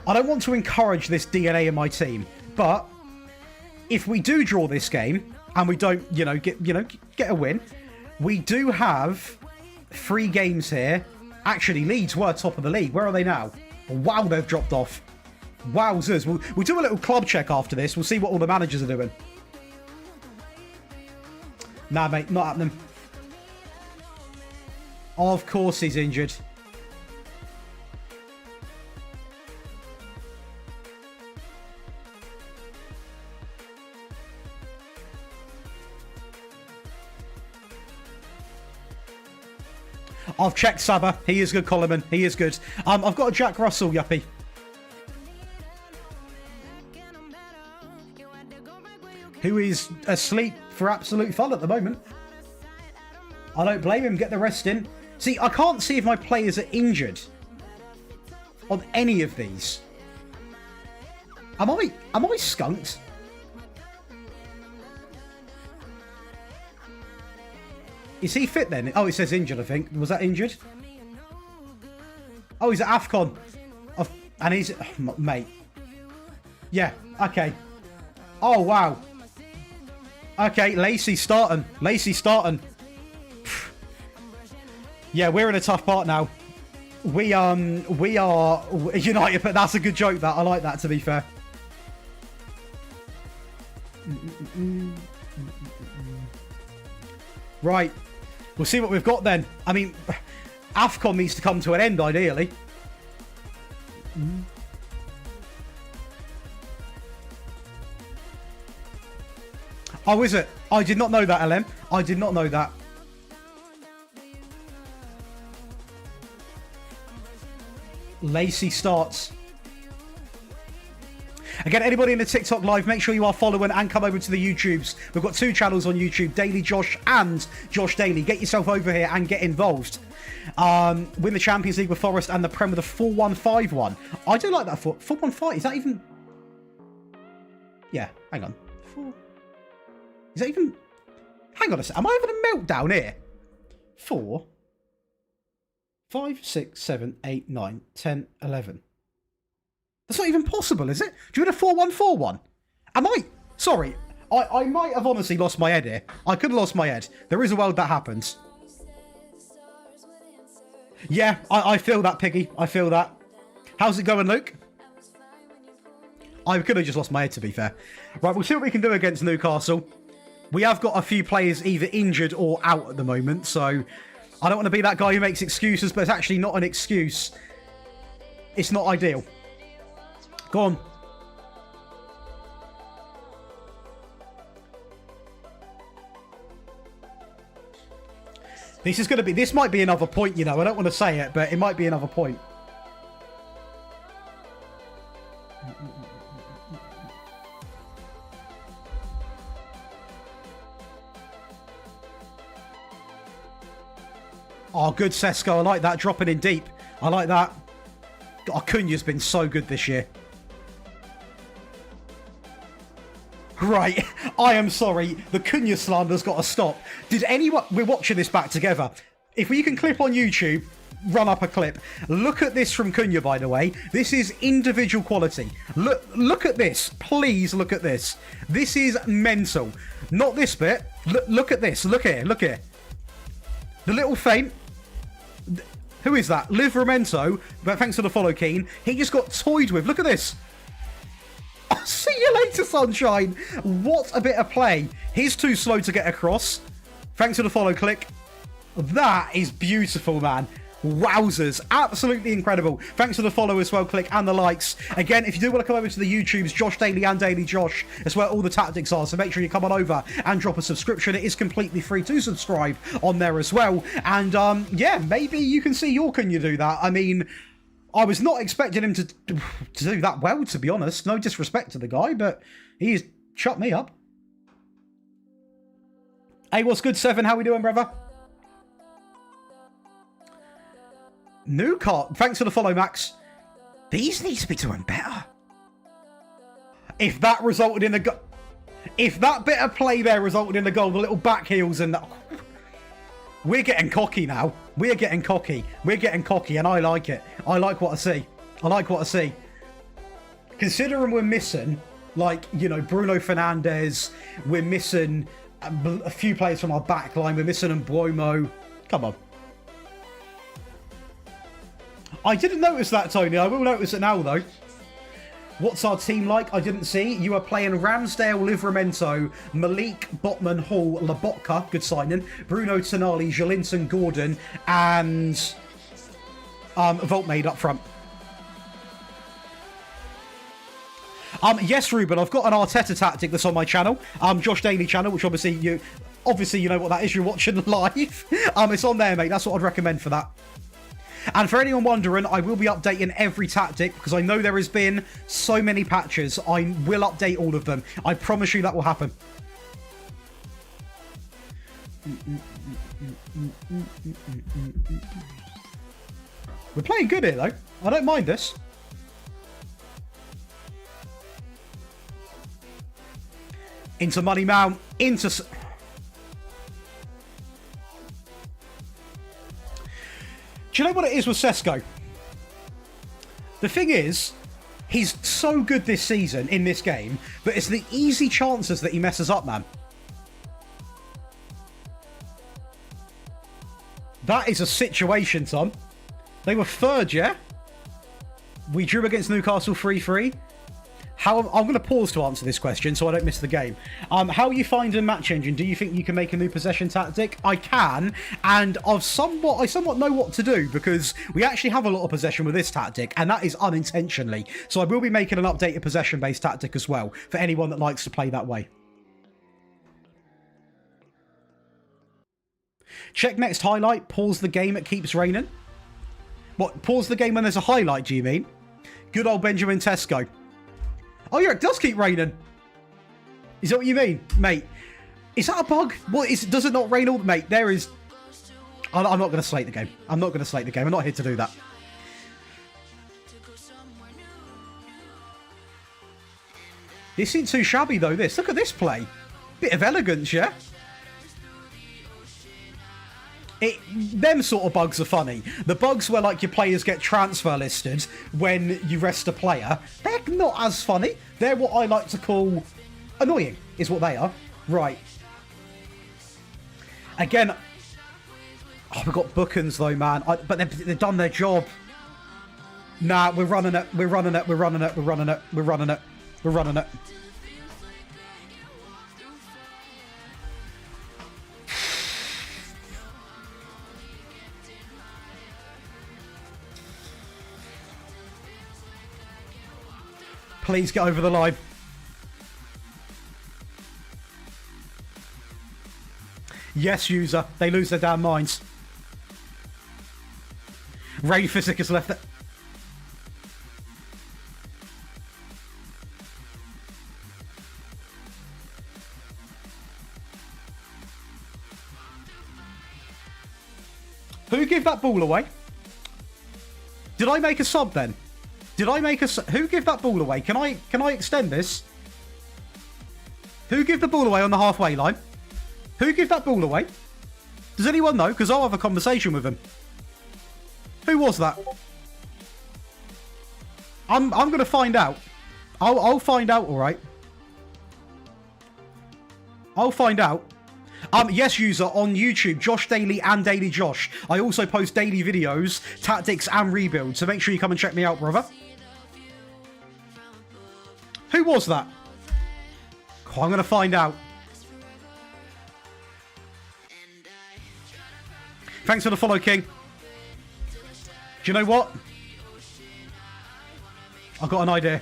S1: I don't want to encourage this DNA in my team, but if we do draw this game and we don't, get a win, we do have 3 games here. Actually, Leeds were top of the league. Where are they now? Wow, they've dropped off. Wowzers. We'll do a little club check after this. We'll see what all the managers are doing. Nah, mate, not happening. Of course he's injured. I've checked Saba. He is good, Coleman. He is good. I've got a Jack Russell, Yuppie. Who is asleep for absolute fun at the moment. I don't blame him. Get the rest in. See, I can't see if my players are injured on any of these. Am I skunked? Is he fit then? Oh, it says injured, I think. Was that injured? Oh, he's at AFCON. And he's... Oh, mate. Yeah, okay. Oh, wow. Okay, Lacey's starting. Yeah, we're in a tough part now. We are United, but that's a good joke, that. I like that, to be fair. Right. We'll see what we've got then. I mean, AFCON needs to come to an end, ideally. Oh, is it? I did not know that, LM. I did not know that. Lacey starts. Again, anybody in the TikTok live, make sure you are following and come over to the YouTubes. We've got 2 channels on YouTube, Daily Josh and Josh Daily. Get yourself over here and get involved. Win the Champions League with Forest and the Prem with a 4-1-5-1. I do like that. 4-1-5. Is that even... Yeah, hang on. 4... Is that even... Hang on a sec. Am I having a meltdown here? 4, 5, 6, 7, 8, 9, 10, 11. That's not even possible, is it? Do you want a 4-1-4-1? Am I? Sorry. I might have honestly lost my head here. I could have lost my head. There is a world that happens. Yeah, I feel that, Piggy. I feel that. How's it going, Luke? I could have just lost my head, to be fair. Right, we'll see what we can do against Newcastle. We have got a few players either injured or out at the moment, so I don't want to be that guy who makes excuses, but it's actually not an excuse. It's not ideal. Go on. This is going to be... This might be another point, you know. I don't want to say it, but it might be another point. Oh, good Sesko. I like that. Dropping in deep. I like that. Acuna's been so good this year. Right, I am sorry. The Cunha slander's got to stop. Did anyone... We're watching this back together. If we can clip on YouTube, run up a clip. Look at this from Cunha, by the way. This is individual quality. Look at this. Please look at this. This is mental. Not this bit. Look at this. Look here. Look here. The little feint. Who is that? Livramento. But thanks for the follow, Keen. He just got toyed with. Look at this. See you later, sunshine. What a bit of play. He's too slow to get across. Thanks for the follow, Click. That is beautiful, man. Wowzers. Absolutely incredible. Thanks for the follow as well, Click, and the likes. Again, if you do want to come over to the YouTubes, Josh Daily and Daily Josh, that's where all the tactics are, so make sure you come on over and drop a subscription. It is completely free to subscribe on there as well. And, yeah, maybe you can see your Cunha do that. I mean... I was not expecting him to do that well, to be honest. No disrespect to the guy, but he's shut me up. Hey, what's good, Seven? How we doing, brother? Newcastle. Thanks for the follow, Max. These need to be doing better. If that resulted in a goal... If that bit of play there resulted in a goal, the little back heels and... We're getting cocky now. We're getting cocky. We're getting cocky, and I like it. I like what I see. I like what I see. Considering we're missing, like, you know, Bruno Fernandes, we're missing a few players from our back line. We're missing Mbuomo. Come on. I didn't notice that, Tony. I will notice it now, though. What's our team like? I didn't see. You are playing Ramsdale, Livramento, Malik, Botman, Hall, Lobotka, good signing, Bruno Tonali, Jolinton, Gordon, and Voltmade up front. Yes, Ruben, I've got an Arteta tactic that's on my channel, Josh Daily channel, which obviously you know what that is. You're watching live. It's on there, mate. That's what I'd recommend for that. And for anyone wondering, I will be updating every tactic because I know there has been so many patches. I will update all of them. I promise you that will happen. We're playing good here, though. I don't mind this. Into Money Mount. Into... Do you know what it is with Sesko? The thing is, he's so good this season in this game, but it's the easy chances that he messes up, man. That is a situation, Tom. They were third, yeah? We drew against Newcastle 3-3. I'm going to pause to answer this question so I don't miss the game. How are you finding Match Engine? Do you think you can make a new possession tactic? I can, and I somewhat know what to do because we actually have a lot of possession with this tactic, and that is unintentionally. So I will be making an updated possession-based tactic as well for anyone that likes to play that way. Check next highlight. Pause the game. It keeps raining. What? Pause the game when there's a highlight, do you mean? Good old Benjamin Tesco. Oh, yeah, it does keep raining. Is that what you mean? Mate, is that a bug? What is? Does it not rain all... Mate, there is... I'm not going to slate the game. I'm not going to slate the game. I'm not here to do that. This isn't too shabby, though, this. Look at this play. Bit of elegance, yeah? Them sort of bugs are funny. The bugs where, like, your players get transfer listed when you rest a player, they're not as funny. They're what I like to call Annoying is what they are. Right. Again. Oh, we've got bookings though, man. But they've done their job. Nah, we're running it. We're running it. We're running it. We're running it. We're running it. We're running it. Please get over the line. Yes, user. They lose their damn minds. Ray Physic has left it. Who gave that ball away? Did I make a sub then? Did I make a sub? Who gave that ball away? Can I extend this? Who gave the ball away on the halfway line? Who gave that ball away? Does anyone know? Because I'll have a conversation with him. Who was that? I'm gonna find out. I'll find out. All right. I'll find out. Yes, user on YouTube, Josh Daily and Daily Josh. I also post daily videos, tactics and rebuilds, so make sure you come and check me out, brother. Who was that? Oh, I'm going to find out. Thanks for the follow, King. Do you know what? I've got an idea.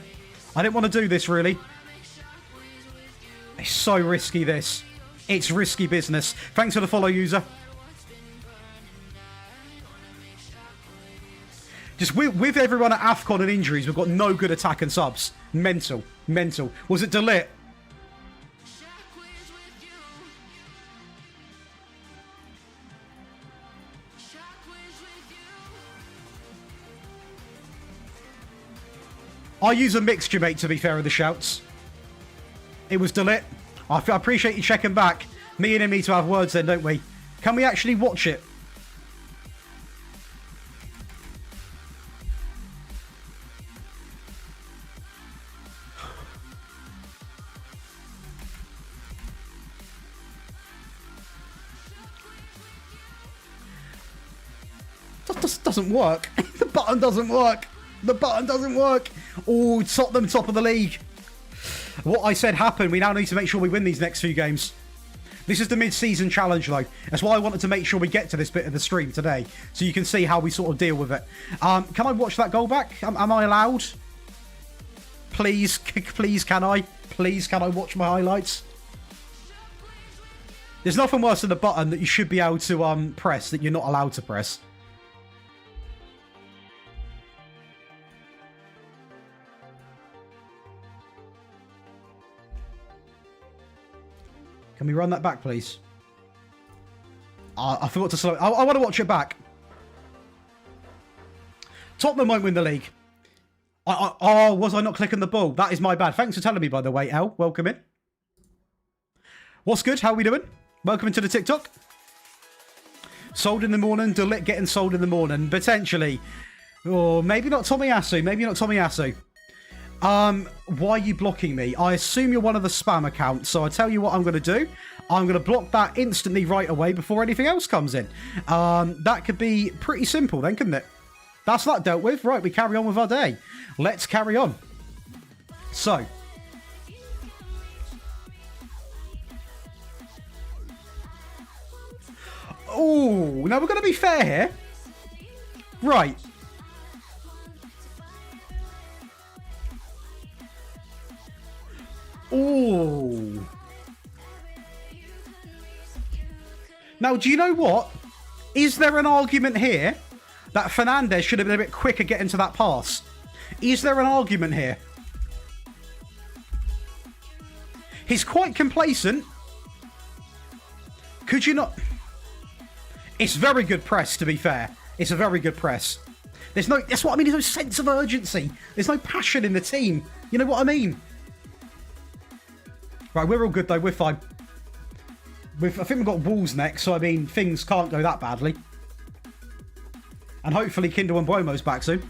S1: I didn't want to do this, really. It's so risky, this. It's risky business. Thanks for the follow, user. Just with everyone at AFCON and injuries, we've got no good attack and subs. Mental. Mental. Was it Delit? I use a mixture, mate, to be fair, of the shouts. It was Delit. I appreciate you checking back. Me and him need to have words then, don't we? Can we actually watch it? This doesn't work. The button doesn't work. The button doesn't work. Oh, Tottenham top of the league. What I said happened. We now need to make sure we win these next few games. This is the mid-season challenge, though. That's why I wanted to make sure we get to this bit of the stream today, so you can see how we sort of deal with it. Can I watch that goal back? Am I allowed? Please, please, can I? Please, can I watch my highlights? There's nothing worse than a button that you should be able to press that you're not allowed to press. Can we run that back, please? I forgot to slow it. I want to watch it back. Tottenham won't win the league. Oh, was I not clicking the ball? That is my bad. Thanks for telling me, by the way, El. Welcome in. What's good? How are we doing? Welcome into the TikTok. Sold in the morning. Delit getting sold in the morning. Potentially. Or maybe not Tomiyasu. Maybe not Tomiyasu. Why are you blocking me? I assume you're one of the spam accounts, so I tell you what I'm going to do. I'm going to block that instantly right away before anything else comes in. That could be pretty simple then, couldn't it? That's that dealt with. Right, we carry on with our day. Let's carry on. So. Oh, now we're going to be fair here. Right. Oh. Now, do you know what? Is there an argument here that Fernandes should have been a bit quicker getting to that pass? Is there an argument here? He's quite complacent. Could you not? It's very good press, to be fair. It's a very good press. There's no, that's what I mean, there's no sense of urgency. There's no passion in the team. You know what I mean? Right, we're all good though, we're fine. I think we've got Wolves next, so I mean, things can't go that badly. And hopefully Kindle and Buomo's back soon.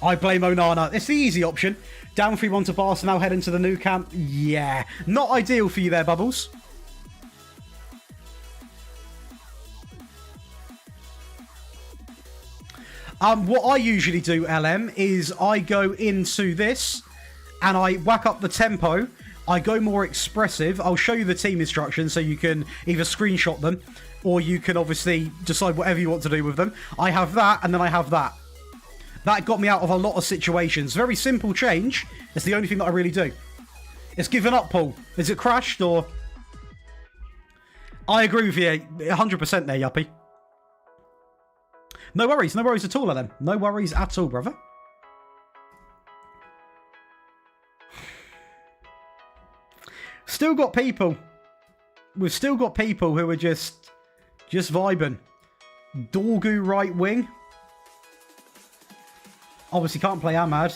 S1: I blame Onana. It's the easy option. Down 3-1 to Barca, now head into the new camp. Yeah, not ideal for you there, Bubbles. What I usually do, LM, is I go into this and I whack up the tempo. I go more expressive. I'll show you the team instructions so you can either screenshot them or you can obviously decide whatever you want to do with them. I have that and then I have that. That got me out of a lot of situations. Very simple change. It's the only thing that I really do. It's given up, Paul. Is it crashed or... I agree with you 100% there, Yuppie. No worries at all, LM. No worries at all, brother. Still got people. We've still got people who are just vibing. Dorgu right wing. Obviously can't play Ahmad.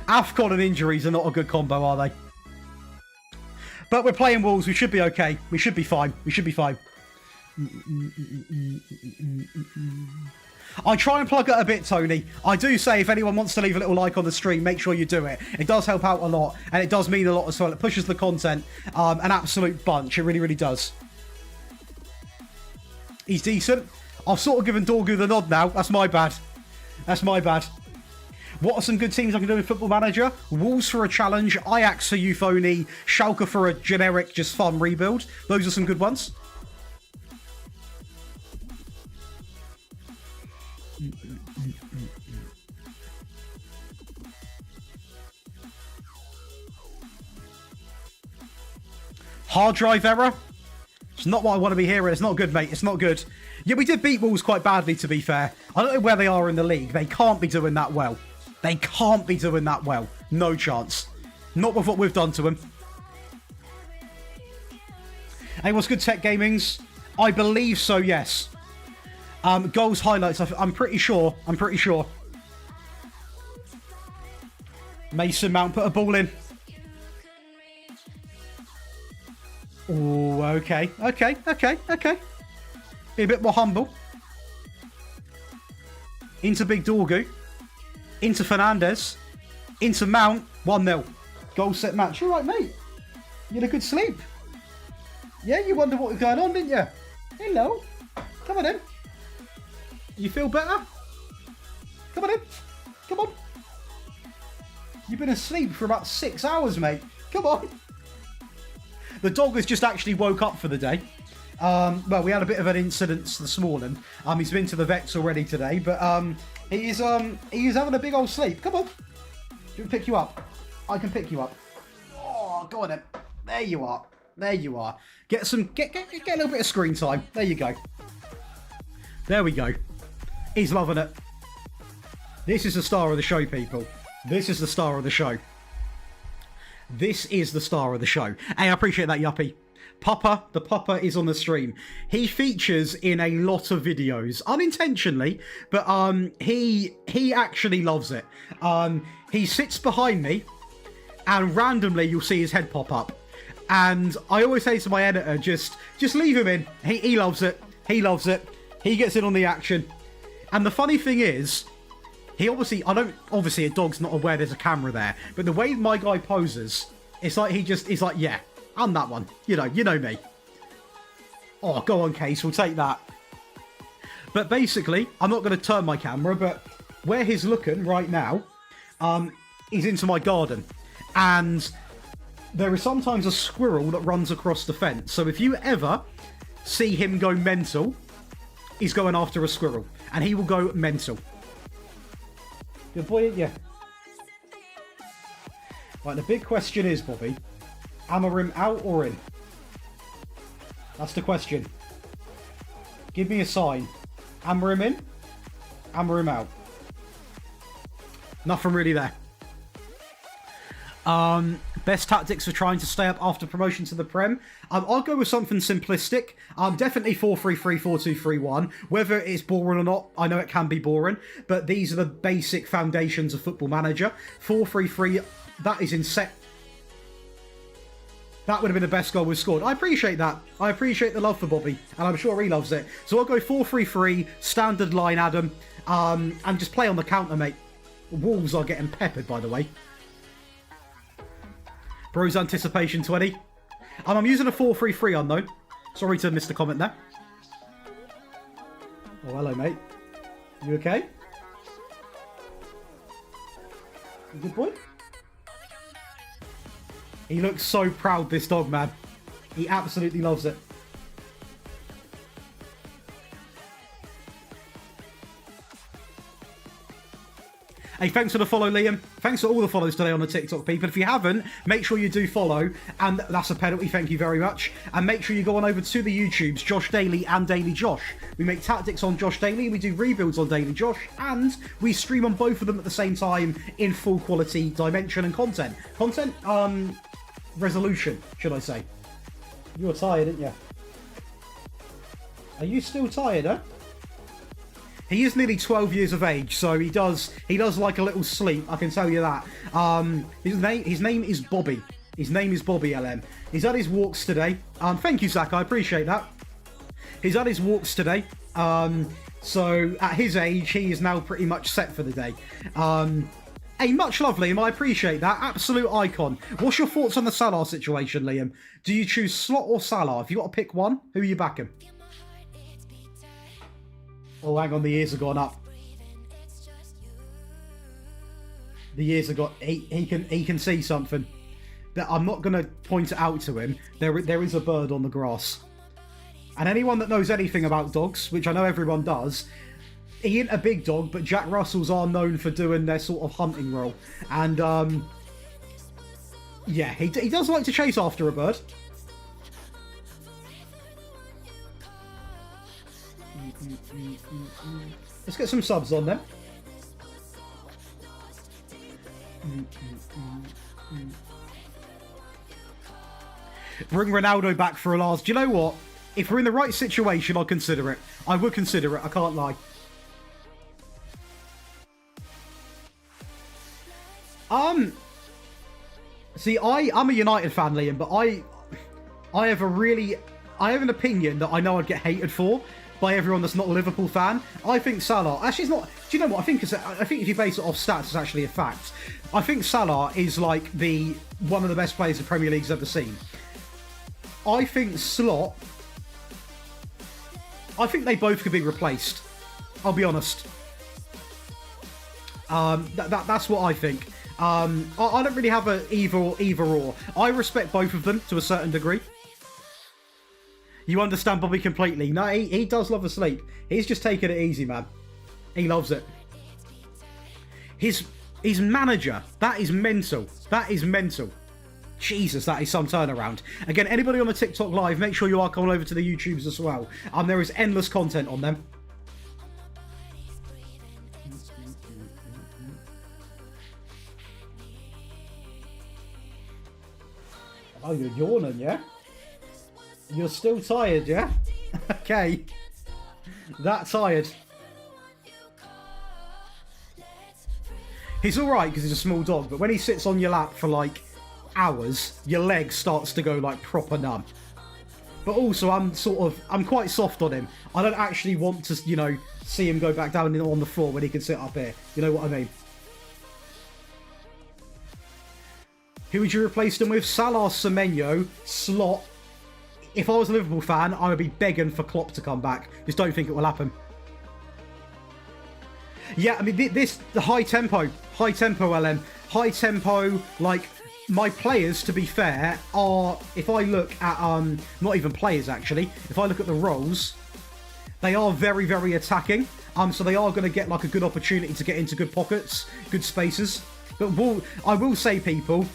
S1: AFCON and injuries are not a good combo, are they? But we're playing Wolves. We should be okay. We should be fine. We should be fine. I try and plug it a bit, Tony. I do say if anyone wants to leave a little like on the stream, make sure you do it. It does help out a lot, and it does mean a lot as well. It pushes the content an absolute bunch. It really, really does. He's decent. I've sort of given Dorgu the nod now. That's my bad. That's my bad. What are some good teams I can do in Football Manager? Wolves for a challenge, Ajax for Euphony, Schalke for a generic, just fun rebuild. Those are some good ones. Hard drive error? It's not what I want to be hearing. It's not good, mate. It's not good. Yeah, we did beat Wolves quite badly, to be fair. I don't know where they are in the league. They can't be doing that well. They can't be doing that well. No chance. Not with what we've done to them. Hey, what's good, Tech Gamings? I believe so, yes. Goals highlights. I'm pretty sure. I'm pretty sure. Mason Mount put a ball in. Oh, okay. Okay. Be a bit more humble. Into Big Dorgu. Into Fernandez. Into Mount. 1-0. Goal set match. You're right, mate. You had a good sleep. Yeah, you wondered what was going on, didn't you? Hello. Come on in. You feel better? Come on in. Come on. You've been asleep for about 6 hours, mate. Come on. The dog has just actually woke up for the day. Well, we had a bit of an incident this morning. He's been to the vets already today, but he's having a big old sleep. Come on. Do we pick you up? I can pick you up. Oh, go on then. There you are. There you are. Get a little bit of screen time. There you go. There we go. He's loving it. This is the star of the show, people. This is the star of the show. This is the star of the show. Hey, I appreciate that, Yuppie. Papa, the Papa is on the stream. He features in a lot of videos, unintentionally, but he actually loves it. He sits behind me, and randomly you'll see his head pop up. And I always say to my editor, just leave him in. He loves it. He loves it. He gets in on the action. And the funny thing is, obviously a dog's not aware there's a camera there, but the way my guy poses, it's like he's like, yeah, I'm that one. You know me. Oh, go on, Case, we'll take that. But basically, I'm not going to turn my camera, but where he's looking right now, he's into my garden. And there is sometimes a squirrel that runs across the fence. So if you ever see him go mental, he's going after a squirrel. And he will go mental. Good boy, ain't you? Right, the big question is, Bobby, Amorim out or in? That's the question. Give me a sign. Amorim in? Amorim out. Nothing really there. Best tactics for trying to stay up after promotion to the Prem. I'll go with something simplistic. Definitely 4-3-3, 4-2-3-1. Whether it's boring or not, I know it can be boring, but these are the basic foundations of Football Manager. 4-3-3, that is in set. That would have been the best goal we've scored. I appreciate that. I appreciate the love for Bobby, and I'm sure he loves it. So I'll go 4-3-3, standard line, Adam, and just play on the counter, mate. Wolves are getting peppered, by the way. Bro's anticipation 20. I'm using a 4-3-3 on, though. Sorry to miss the comment there. Oh, hello, mate. You okay? You good boy? He looks so proud, this dog, man. He absolutely loves it. Hey, thanks for the follow, Liam. Thanks for all the follows today on the TikTok, people. If you haven't, make sure you do follow. And that's a penalty, thank you very much. And make sure you go on over to the YouTubes, Josh Daly and Daily Josh. We make tactics on Josh Daly, we do rebuilds on Daily Josh, and we stream on both of them at the same time in full quality dimension and content. Resolution, should I say. You're tired, aren't you? Are you still tired, huh? He is nearly 12 years of age, so he does like a little sleep, I can tell you that. His name is Bobby. His name is Bobby LM. He's had his walks today. Thank you, Zach, I appreciate that. He's had his walks today. So at his age, he is now pretty much set for the day. Hey, much love, Liam. I appreciate that. Absolute icon. What's your thoughts on the Salah situation, Liam? Do you choose Slot or Salah? If you've got to pick one, who are you backing? Oh, hang on, the ears have gone up. The ears have got... He can see something. That I'm not going to point it out to him. There is a bird on the grass. And anyone that knows anything about dogs, which I know everyone does, he ain't a big dog, but Jack Russells are known for doing their sort of hunting role. And, yeah, he does like to chase after a bird. Let's get some subs on them. Bring Ronaldo back for a last. Do you know what? If we're in the right situation, I'll consider it. I would consider it, I can't lie. See, I'm a United fan, Liam, but I have an opinion that I know I'd get hated for by everyone that's not a Liverpool fan. I think Salah, actually it's not, do you know what, I think if you base it off stats, it's actually a fact. I think Salah is like one of the best players the Premier League's ever seen. I think Slot, I think they both could be replaced. I'll be honest. That's what I think. I don't really have a either or. I respect both of them to a certain degree. You understand Bobby completely. No, he does love a sleep. He's just taking it easy, man. He loves it. His manager, that is mental. That is mental. Jesus, that is some turnaround. Again, anybody on the TikTok live, make sure you are coming over to the YouTubes as well. There is endless content on them. Oh, you're yawning, yeah? You're still tired, yeah? Okay. That tired. He's alright because he's a small dog, but when he sits on your lap for like hours, your leg starts to go like proper numb. But also, I'm quite soft on him. I don't actually want to, see him go back down on the floor when he can sit up here. You know what I mean? Who would you replace them with? Salah, Semenyo, Slot. If I was a Liverpool fan, I would be begging for Klopp to come back. Just don't think it will happen. Yeah, I mean, the high tempo LM. High tempo, like, my players, to be fair, are, if I look at, not even players actually, if I look at the roles, they are very, very attacking. So they are going to get like a good opportunity to get into good pockets, good spaces. But I will say, people,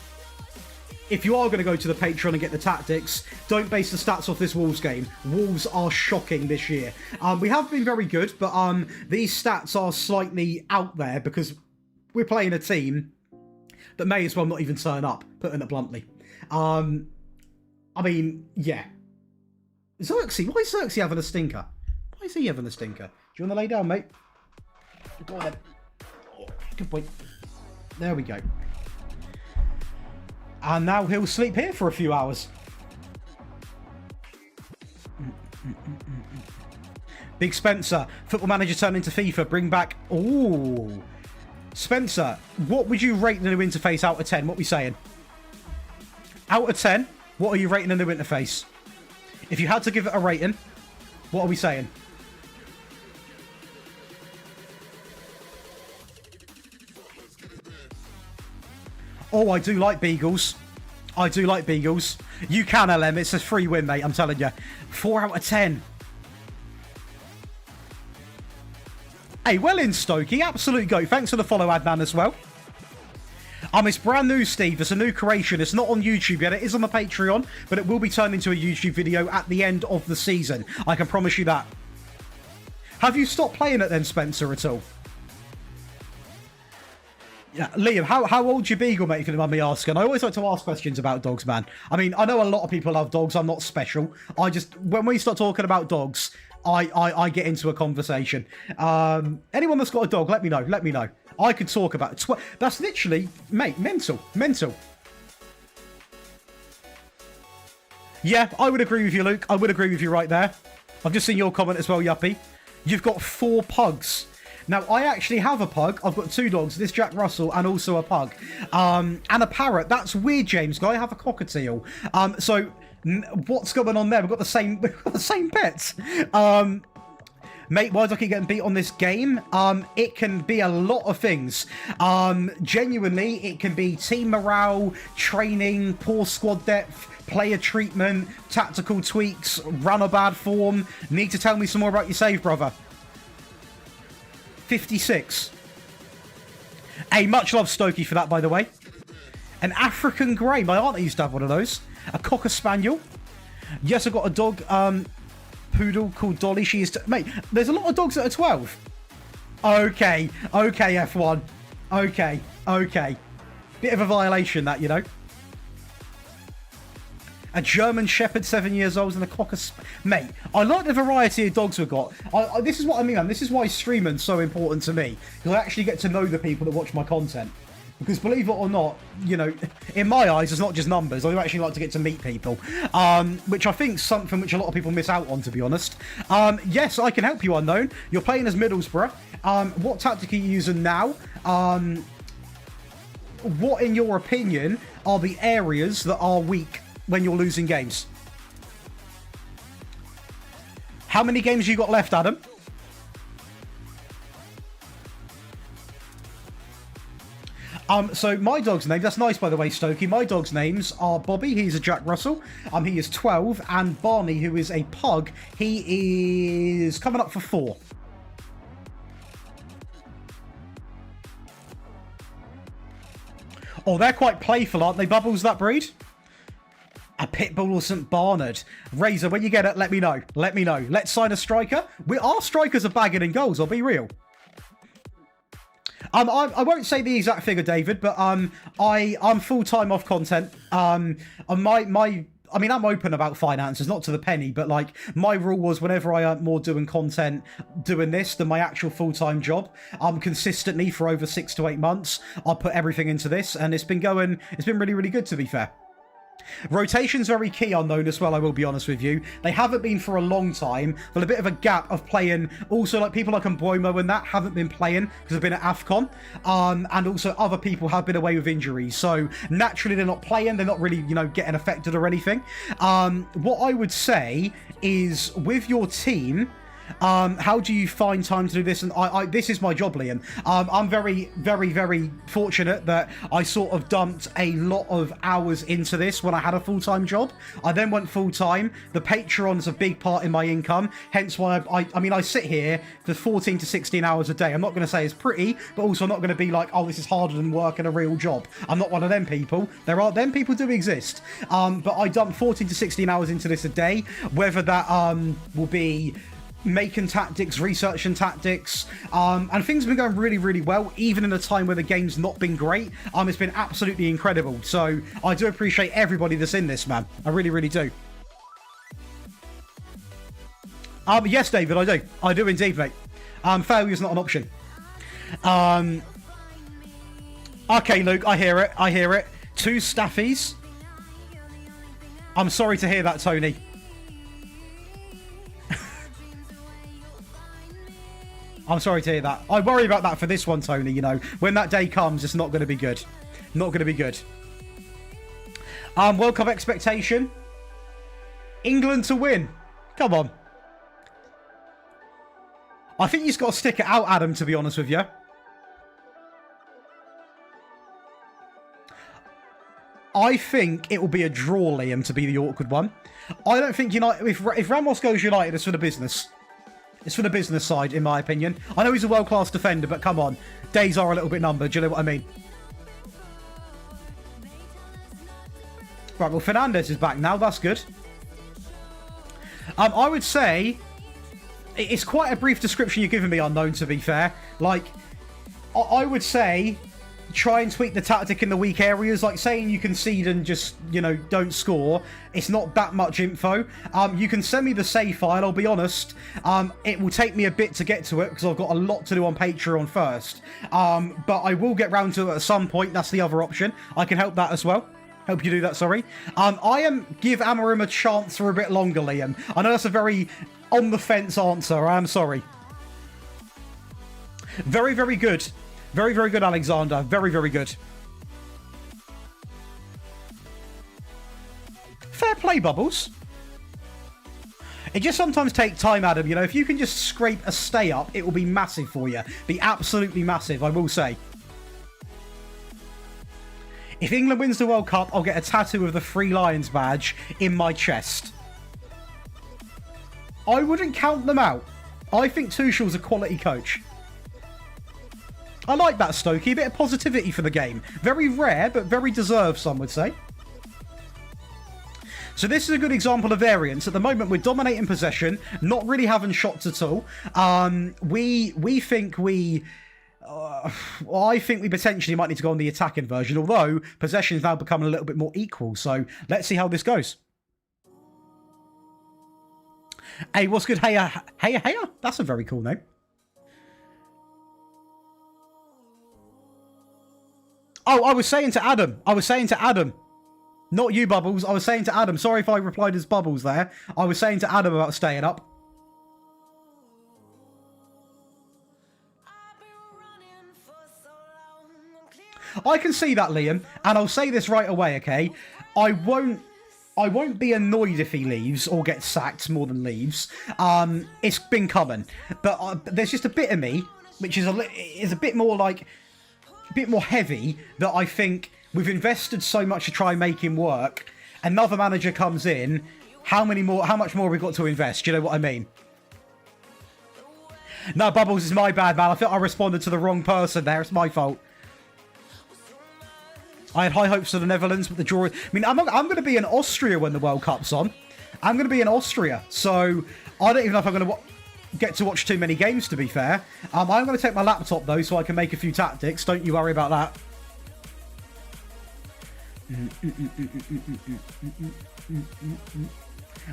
S1: if you are going to go to the Patreon and get the tactics, don't base the stats off this Wolves game. Wolves are shocking this year. We have been very good, but these stats are slightly out there because we're playing a team that may as well not even turn up, putting it bluntly. I mean, yeah. Xerxes, why is Xerxes having a stinker? Why is he having a stinker? Do you want to lay down, mate? Go ahead. Oh, good point. There we go. And now he'll sleep here for a few hours. Big Spencer, Football Manager turned into FIFA, bring back... Ooh. Spencer, what would you rate the new interface out of 10? What are we saying? Out of 10, what are you rating the new interface? If you had to give it a rating, what are we saying? Oh, I do like Beagles. I do like Beagles. You can, LM. It's a free win, mate. I'm telling you. 4 out of 10. Hey, well in, Stokey. Absolute goat. Thanks for the follow, Adnan, as well. It's brand new, Steve. It's a new creation. It's not on YouTube yet. It is on the Patreon, but it will be turned into a YouTube video at the end of the season. I can promise you that. Have you stopped playing it then, Spencer, at all? Yeah, Liam, how old's your beagle, mate, if you don't mind me asking? I always like to ask questions about dogs, man. I mean, I know a lot of people love dogs. I'm not special. When we start talking about dogs, I get into a conversation. Anyone that's got a dog, let me know. Let me know. I could talk about it. That's literally, mate, mental. Mental. Yeah, I would agree with you, Luke. I would agree with you right there. I've just seen your comment as well, Yuppie. You've got 4 pugs. Now, I actually have a pug. I've got 2 dogs, this Jack Russell and also a pug. And a parrot. That's weird, James. I have a cockatiel. So, what's going on there? We've got the same pets. Mate, why do I keep getting beat on this game? It can be a lot of things. Genuinely, it can be team morale, training, poor squad depth, player treatment, tactical tweaks, run or bad form. Need to tell me some more about your save, brother. 56. Hey, much love, Stokey, for that, by the way. An African Grey. My aunt used to have one of those. A Cocker Spaniel. Yes, I've got a dog, poodle called Dolly. She is... Mate, there's a lot of dogs that are 12. Okay, F1. Okay. Bit of a violation, that, you know. A German Shepherd, 7 years old, and a Cocker... Mate, I like the variety of dogs we've got. This is what I mean, man. This is why streaming's so important to me. Because I actually get to know the people that watch my content. Because believe it or not, you know, in my eyes, it's not just numbers. I actually like to get to meet people. Which I think is something which a lot of people miss out on, to be honest. Yes, I can help you, Unknown. You're playing as Middlesbrough. What tactic are you using now? What, in your opinion, are the areas that are weak when you're losing games? How many games you got left, Adam? So my dog's name, that's nice by the way, Stokey. My dog's names are Bobby, he's a Jack Russell. He is 12, and Barney, who is a pug, he is coming up for 4. Oh, they're quite playful, aren't they, Bubbles, that breed? A Pitbull or St. Barnard. Razor, when you get it, let me know. Let me know. Let's sign a striker. Our strikers are bagging in goals, I'll be real. I won't say the exact figure, David, but I'm full-time off content. I mean, I'm open about finances, not to the penny, but like my rule was whenever I earned more doing content, doing this than my actual full-time job, consistently for over 6 to 8 months, I'll put everything into this, and it's been really, really good, to be fair. Rotation's very key, Unknown, as well, I will be honest with you. They haven't been for a long time, but a bit of a gap of playing. Also, like people like Mboimo and that haven't been playing because they've been at AFCON. And also other people have been away with injuries. So naturally they're not playing. They're not really, you know, getting affected or anything. What I would say is with your team, how do you find time to do this? And this is my job, Liam. I'm very, very, very fortunate that I sort of dumped a lot of hours into this when I had a full-time job. I then went full-time. The Patreon's a big part in my income, hence why I mean, I sit here for 14 to 16 hours a day. I'm not going to say it's pretty, but also I'm not going to be like, oh, this is harder than working a real job. I'm not one of them people. Them people do exist. But I dump 14 to 16 hours into this a day, whether that will be making tactics, researching tactics, and things have been going really, really well, even in a time where the game's not been great. It's been absolutely incredible. So I do appreciate everybody that's in this, man. I really, really do. Yes, David, I do. I do indeed, mate. Failure's not an option. Okay, Luke, I hear it. I hear it. 2 staffies. I'm sorry to hear that, Tony. I'm sorry to hear that. I worry about that for this one, Tony, you know. When that day comes, it's not going to be good. Not going to be good. World Cup expectation. England to win. Come on. I think you've got to stick it out, Adam, to be honest with you. I think it will be a draw, Liam, to be the awkward one. I don't think United... If Ramos goes United, it's for the business. It's for the business side, in my opinion. I know he's a world-class defender, but come on. Days are a little bit numbered. Do you know what I mean? Right, well, Fernandes is back now. That's good. I would say... It's quite a brief description you're giving me, Unknown, to be fair. Like, I would say... Try and tweak the tactic in the weak areas, like saying you concede and just, you know, don't score. It's not that much info. You can send me the save file. I'll be honest, it will take me a bit to get to it because I've got a lot to do on Patreon first. But I will get round to it at some point. That's the other option. I can help that as well. Help you do that, sorry. Give Amorim a chance for a bit longer, Liam. I know that's a very on the fence answer. I am sorry. Very, very good. Very, very good, Alexander. Very, very good. Fair play, Bubbles. It just sometimes takes time, Adam. You know, if you can just scrape a stay up, it will be massive for you. Be absolutely massive, I will say. If England wins the World Cup, I'll get a tattoo of the Three Lions badge in my chest. I wouldn't count them out. I think Tuchel's a quality coach. I like that, Stokey. A bit of positivity for the game. Very rare, but very deserved, some would say. So this is a good example of variance. At the moment, we're dominating possession, not really having shots at all. We think we... I think we potentially might need to go on the attacking version, although possession is now becoming a little bit more equal. So let's see how this goes. Hey, what's good? Hey, that's a very cool name. Oh, I was saying to Adam. Not you, Bubbles. I was saying to Adam. Sorry if I replied as Bubbles there. I was saying to Adam about staying up. I can see that, Liam. And I'll say this right away, okay? I won't be annoyed if he leaves or gets sacked more than leaves. It's been coming. But there's just a bit of me, which is a bit more like... bit more heavy, that I think we've invested so much to try and make him work. Another manager comes in. How much more have we got to invest? Do you know what I mean? No, Bubbles, is my bad, man. I think I responded to the wrong person there. It's my fault. I had high hopes for the Netherlands, but the draw... I mean, I'm going to be in Austria when the World Cup's on. I'm going to be in Austria. So, I don't even know if I'm going to... get to watch too many games, to be fair. I'm going to take my laptop, though, so I can make a few tactics. Don't you worry about that.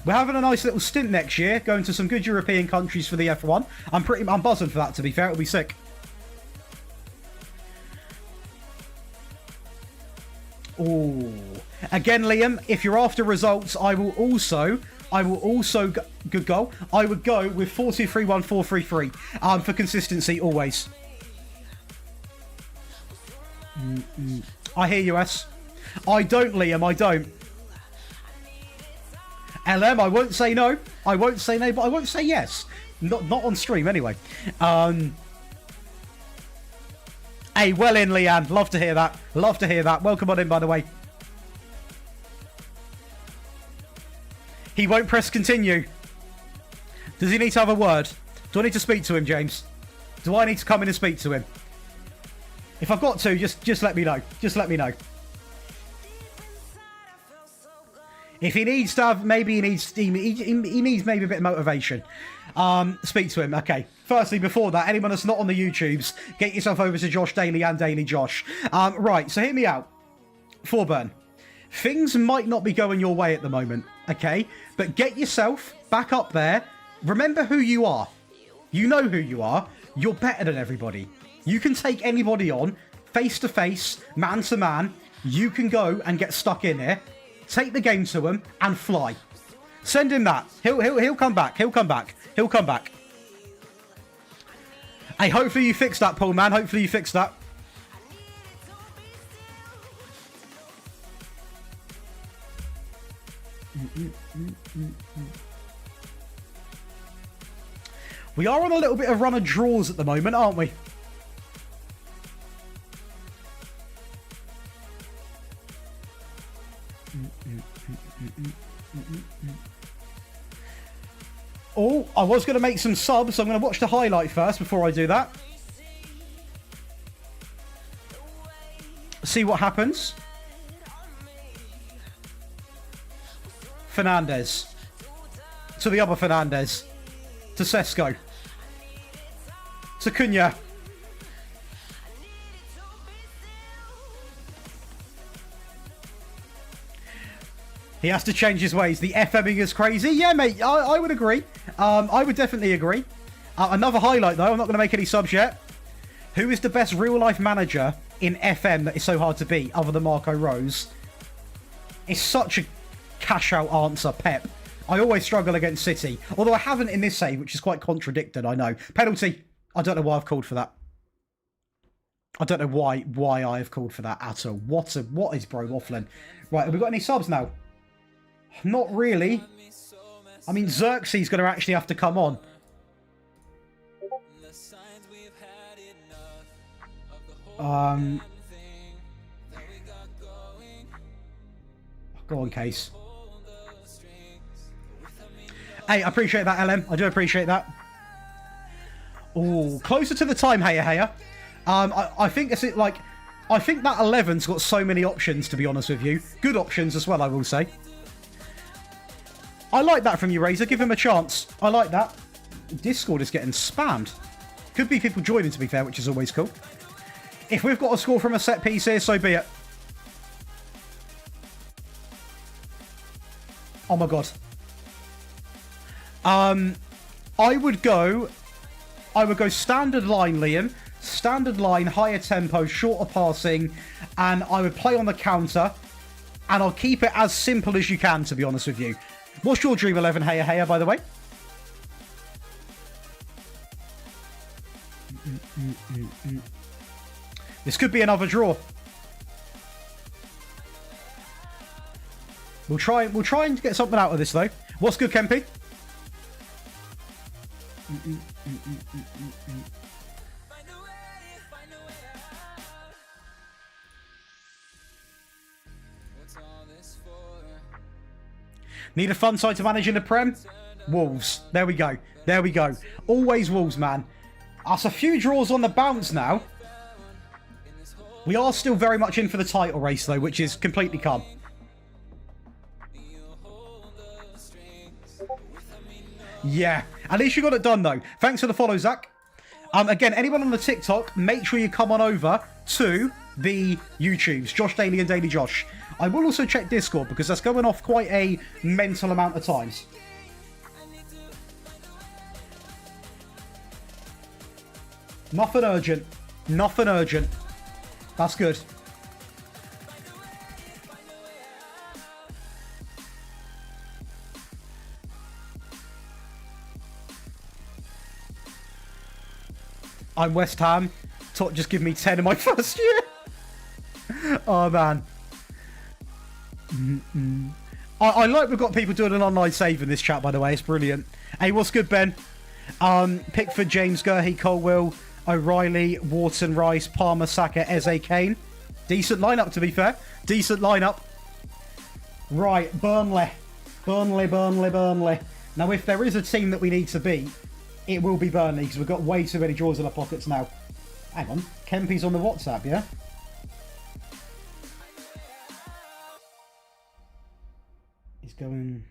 S1: We're having a nice little stint next year, going to some good European countries for the F1. I'm buzzing for that, to be fair. It'll be sick. Oh, again, Liam, if you're after results, I will also good goal. I would go with 4-2-3-1, 4-3-3 for consistency always. I hear you, S. I don't, Liam. I don't. LM, I won't say no. I won't say no, but I won't say yes. Not on stream anyway. Hey, well in, Leanne. Love to hear that. Love to hear that. Welcome on in, by the way. He won't press continue. Does he need to have a word? Do I need to speak to him, James? Do I need to come in and speak to him? If I've got to, just let me know. Just let me know. If he needs to have, maybe he needs maybe a bit of motivation. Speak to him. Okay. Firstly, before that, anyone that's not on the YouTubes, get yourself over to Josh Daly and Daily Josh. Right, so hear me out. Forburn. Things might not be going your way at the moment, okay? But get yourself back up there. Remember who you are. You know who you are. You're better than everybody. You can take anybody on, face to face, man to man. You can go and get stuck in here, take the game to him, and fly. Send him that. He'll come back. He'll come back. He'll come back. Hey, hopefully you fix that, Paul, man. Hopefully you fix that. We are on a little bit of run of draws at the moment, aren't we? Oh, I was going to make some subs, so I'm going to watch the highlight first before I do that. See what happens. Fernandez. To the other Fernandez. To Sesko. To Cunha. He has to change his ways. The FMing is crazy. Yeah, mate, I would agree. I would definitely agree. Another highlight, though. I'm not going to make any subs yet. Who is the best real-life manager in FM that is so hard to beat, other than Marco Rose? It's such a cash-out answer, Pep. I always struggle against City. Although I haven't in this save, which is quite contradicted, I know. Penalty. I don't know why I've called for that. I don't know why I have called for that at all. What is bro waffling? Right, have we got any subs now? Not really. I mean, Xerxes going to actually have to come on. Go on, Case. Hey, I appreciate that, LM. I do appreciate that. Oh, closer to the time, Heya. I think it's like... I think that 11's got so many options, to be honest with you. Good options as well, I will say. I like that from you, Razor. Give him a chance. I like that. Discord is getting spammed. Could be people joining, to be fair, which is always cool. If we've got a score from a set piece here, so be it. Oh my god. I would go standard line, Liam. Standard line, higher tempo, shorter passing, and I would play on the counter, and I'll keep it as simple as you can, to be honest with you. What's your Dream 11, Heya, by the way? This could be another draw. We'll try and get something out of this, though. What's good, Kempy? Need a fun side to manage in the Prem? Wolves. There we go. There we go. Always Wolves, man. That's a few draws on the bounce now. We are still very much in for the title race, though, which is completely calm. Yeah. At least you got it done, though. Thanks for the follow, Zach. Again, anyone on the TikTok, make sure you come on over to the YouTubes. Josh Daly and Daily Josh. I will also check Discord because that's going off quite a mental amount of times. Nothing urgent. Nothing urgent. That's good. I'm West Ham. Tot just give me 10 in my first year. Oh, man. I like we've got people doing an online save in this chat, by the way. It's brilliant. Hey, what's good, Ben? Pickford, James, Gurhey, Colwell, O'Reilly, Wharton, Rice, Palmer, Saka, Eze, Kane. Decent lineup, to be fair. Decent lineup. Right, Burnley. Burnley. Now, if there is a team that we need to beat, it will be Burnley, because we've got way too many draws in our pockets now. Hang on. Kempy's on the WhatsApp, yeah? going...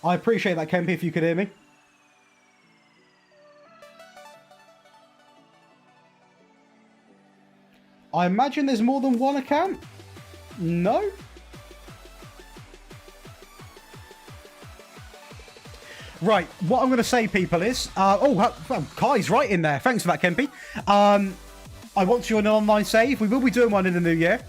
S1: I appreciate that, Kempy, if you could hear me. I imagine there's more than one account? No? Right, what I'm going to say, people, is... well, Kai's right in there. Thanks for that, Kempy. I want you on an online save. We will be doing one in the new year.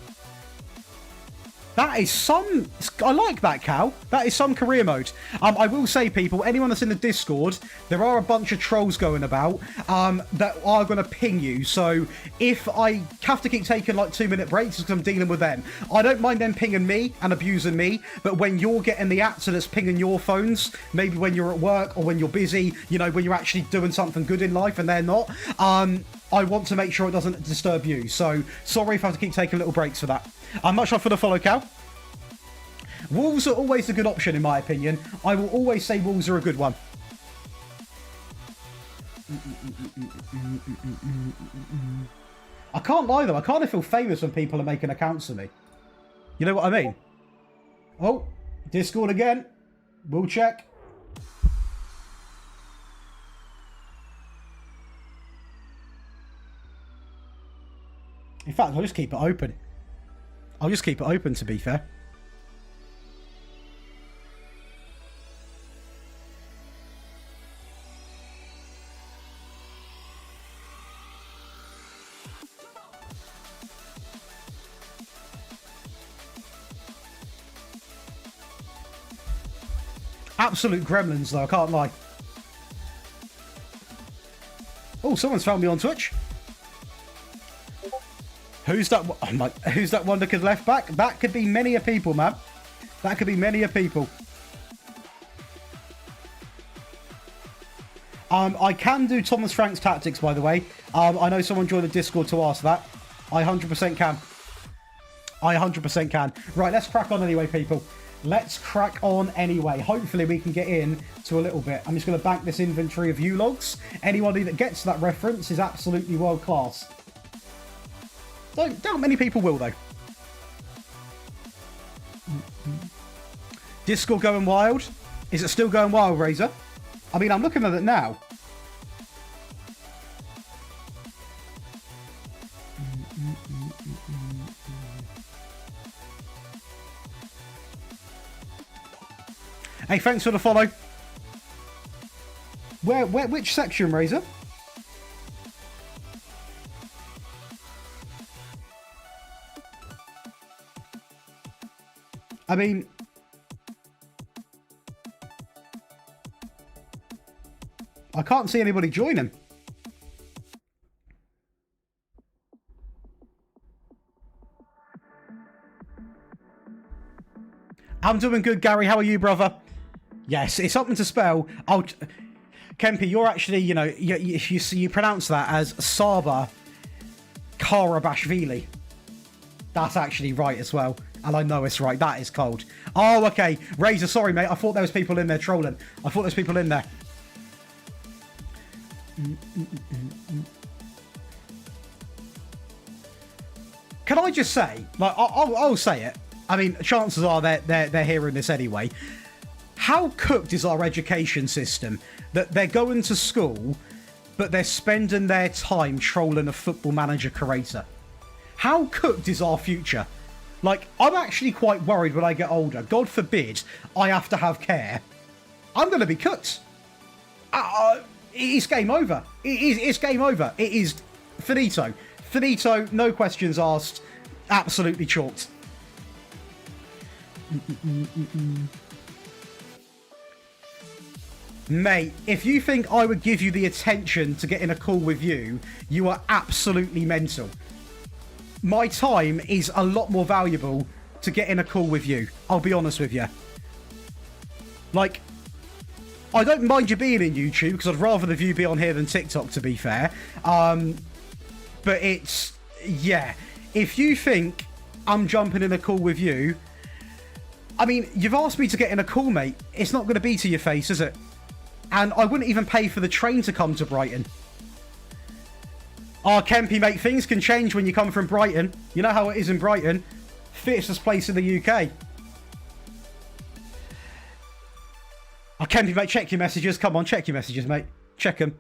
S1: That is some... I like that, Cal. That is some career mode. I will say, people, anyone that's in the Discord, there are a bunch of trolls going about that are going to ping you. So if I have to keep taking like 2-minute breaks, it's because I'm dealing with them. I don't mind them pinging me and abusing me, but when you're getting the actor that's pinging your phones, maybe when you're at work or when you're busy, you know, when you're actually doing something good in life and they're not, I want to make sure it doesn't disturb you. So sorry if I have to keep taking little breaks for that. Much love for the follow, Cal. Wolves are always a good option, in my opinion. I will always say Wolves are a good one. I can't lie, though. I kind of feel famous when people are making accounts of me. You know what I mean? Oh, Discord again. We'll check. In fact, I'll just keep it open. I'll just keep it open, to be fair. Absolute gremlins, though, I can't lie. Oh, someone's found me on Twitch. Who's that? Who's that wonderkid left back? That could be many a people, man. That could be many a people. I can do Thomas Frank's tactics, by the way. I know someone joined the Discord to ask that. I 100% can. I 100% can. Right, let's crack on anyway, people. Let's crack on anyway. Hopefully we can get in to a little bit. I'm just going to bank this inventory of U-logs. Anybody that gets that reference is absolutely world class. Don't doubt many people will, though. Discord going wild? Is it still going wild, Razor? I mean, I'm looking at it now. Hey, thanks for the follow. Which section, Razor? I mean... I can't see anybody joining. I'm doing good, Gary. How are you, brother? Yes, it's something to spell. Kempy, you're actually, you know, you pronounce that as Saba Karabashvili. That's actually right as well. And I know it's right. That is cold. Oh, okay. Razor, sorry, mate. I thought there was people in there trolling. I thought there was people in there. Can I just say, like, I'll say it. I mean, chances are they're hearing this anyway. How cooked is our education system that they're going to school, but they're spending their time trolling a Football Manager creator? How cooked is our future? Like, I'm actually quite worried when I get older. God forbid I have to have care. I'm going to be cooked. It's game over. It's game over. It is finito. Finito, no questions asked. Absolutely chalked. Mate, if you think I would give you the attention to get in a call with you, you are absolutely mental. My time is a lot more valuable to get in a call with you. I'll be honest with you. Like, I don't mind you being in YouTube, because I'd rather the view be on here than TikTok, to be fair. But it's... yeah. If you think I'm jumping in a call with you... I mean, you've asked me to get in a call, mate. It's not going to be to your face, is it? And I wouldn't even pay for the train to come to Brighton. Ah, Kempy, mate, things can change when you come from Brighton. You know how it is in Brighton. Fiercest place in the UK. Oh, Kempy, mate, check your messages. Come on, check your messages, mate. Check them.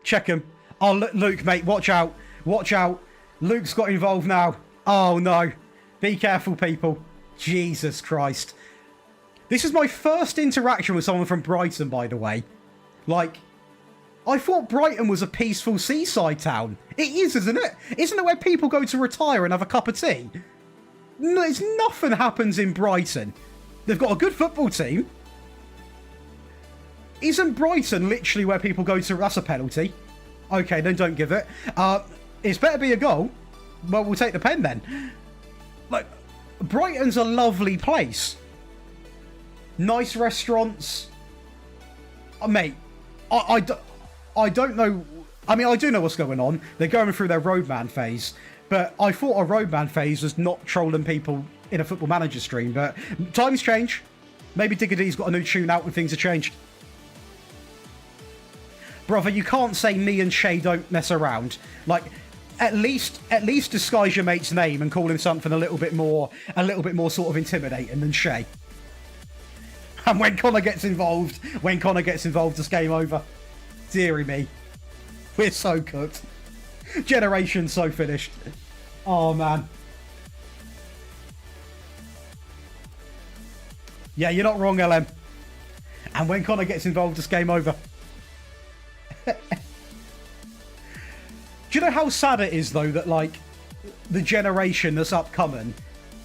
S1: Check them. Oh, Luke, mate, watch out. Watch out. Luke's got involved now. Oh, no. Be careful, people. Jesus Christ. This is my first interaction with someone from Brighton, by the way. Like, I thought Brighton was a peaceful seaside town. It is, isn't it? Isn't it where people go to retire and have a cup of tea? No, nothing happens in Brighton. They've got a good football team. Isn't Brighton literally where people go to... That's a penalty. Okay, then don't give it. It's better be a goal. Well, we'll take the pen then. Like, Brighton's a lovely place. Nice restaurants. Mate, I don't know... I mean, I do know what's going on. They're going through their roadman phase. But I thought a roadman phase was not trolling people in a Football Manager stream. But times change. Maybe Diggity's got a new tune out when things have changed. Brother, you can't say me and Shay don't mess around. Like, at least disguise your mate's name and call him something a little bit more sort of intimidating than Shay. And when Connor gets involved, it's game over. Deary me. We're so cooked. Generation so finished. Oh, man. Yeah, you're not wrong, LM. And when Connor gets involved, it's game over. Do you know how sad it is, though, that, like, the generation that's upcoming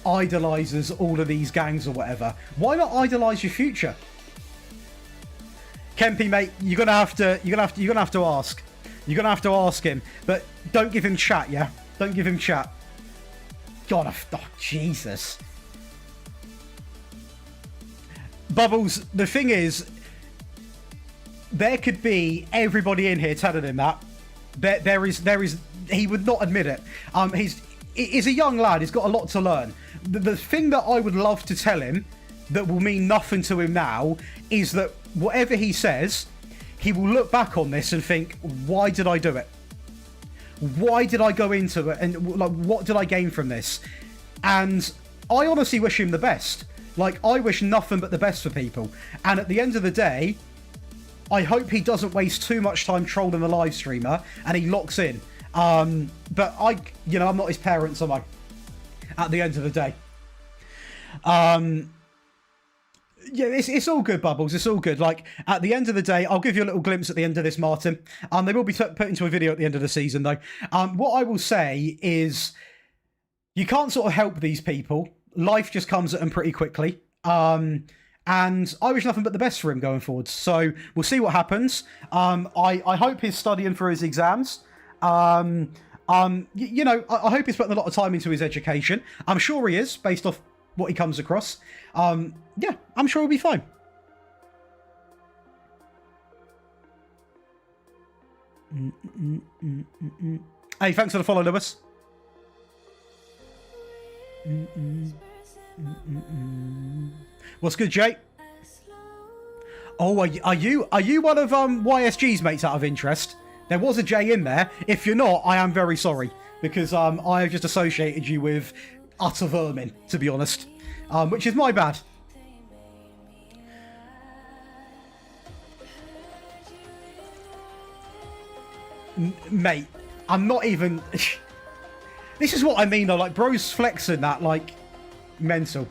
S1: idolizes all of these gangs or whatever? Why not idolize your future? Kempy, mate, you're gonna have to ask. You're gonna have to ask him, but don't give him chat, yeah? Don't give him chat. God, oh, Jesus. Bubbles, the thing is, there could be everybody in here telling him that. There is. He would not admit it. He's a young lad. He's got a lot to learn. The thing that I would love to tell him that will mean nothing to him now is that whatever he says, he will look back on this and think, why did I do it? Why did I go into it? And like, what did I gain from this? And I honestly wish him the best. Like, I wish nothing but the best for people. And at the end of the day, I hope he doesn't waste too much time trolling the live streamer and he locks in. But I'm not his parents, am I? At the end of the day. Yeah, it's all good, Bubbles. It's all good. Like, at the end of the day, I'll give you a little glimpse at the end of this, Martin. They will be put into a video at the end of the season, though. What I will say is, you can't sort of help these people. Life just comes at them pretty quickly. And I wish nothing but the best for him going forward. So we'll see what happens. I hope he's studying for his exams. I hope he's putting a lot of time into his education. I'm sure he is, based off what he comes across. Yeah, I'm sure he'll be fine. Hey, thanks for the follow, Lewis. What's good, Jay? Oh, are you one of YSG's mates out of interest? There was a J in there. If you're not, I am very sorry, because I have just associated you with utter vermin, to be honest, which is my bad. Mate, I'm not even... This is what I mean, though. Like, bro's flexing that, like, mental.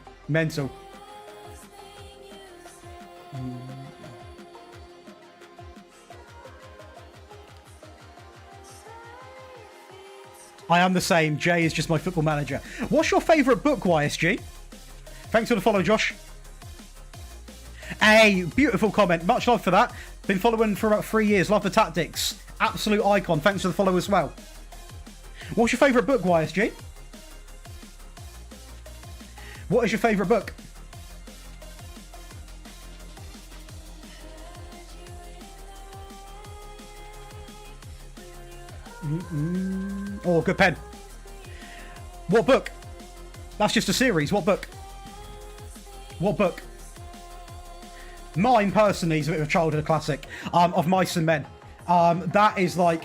S1: I am the same. Jay is just my Football Manager. What's your favourite book, YSG? Thanks for the follow, Josh. Hey, beautiful comment. Much love for that. Been following for about 3 years. Love the tactics. Absolute icon. Thanks for the follow as well. What's your favourite book, YSG? What is your favourite book? Oh, good pen. What book? That's just a series. What book? What book? Mine, personally, is a bit of a childhood classic of Mice and Men. That is like...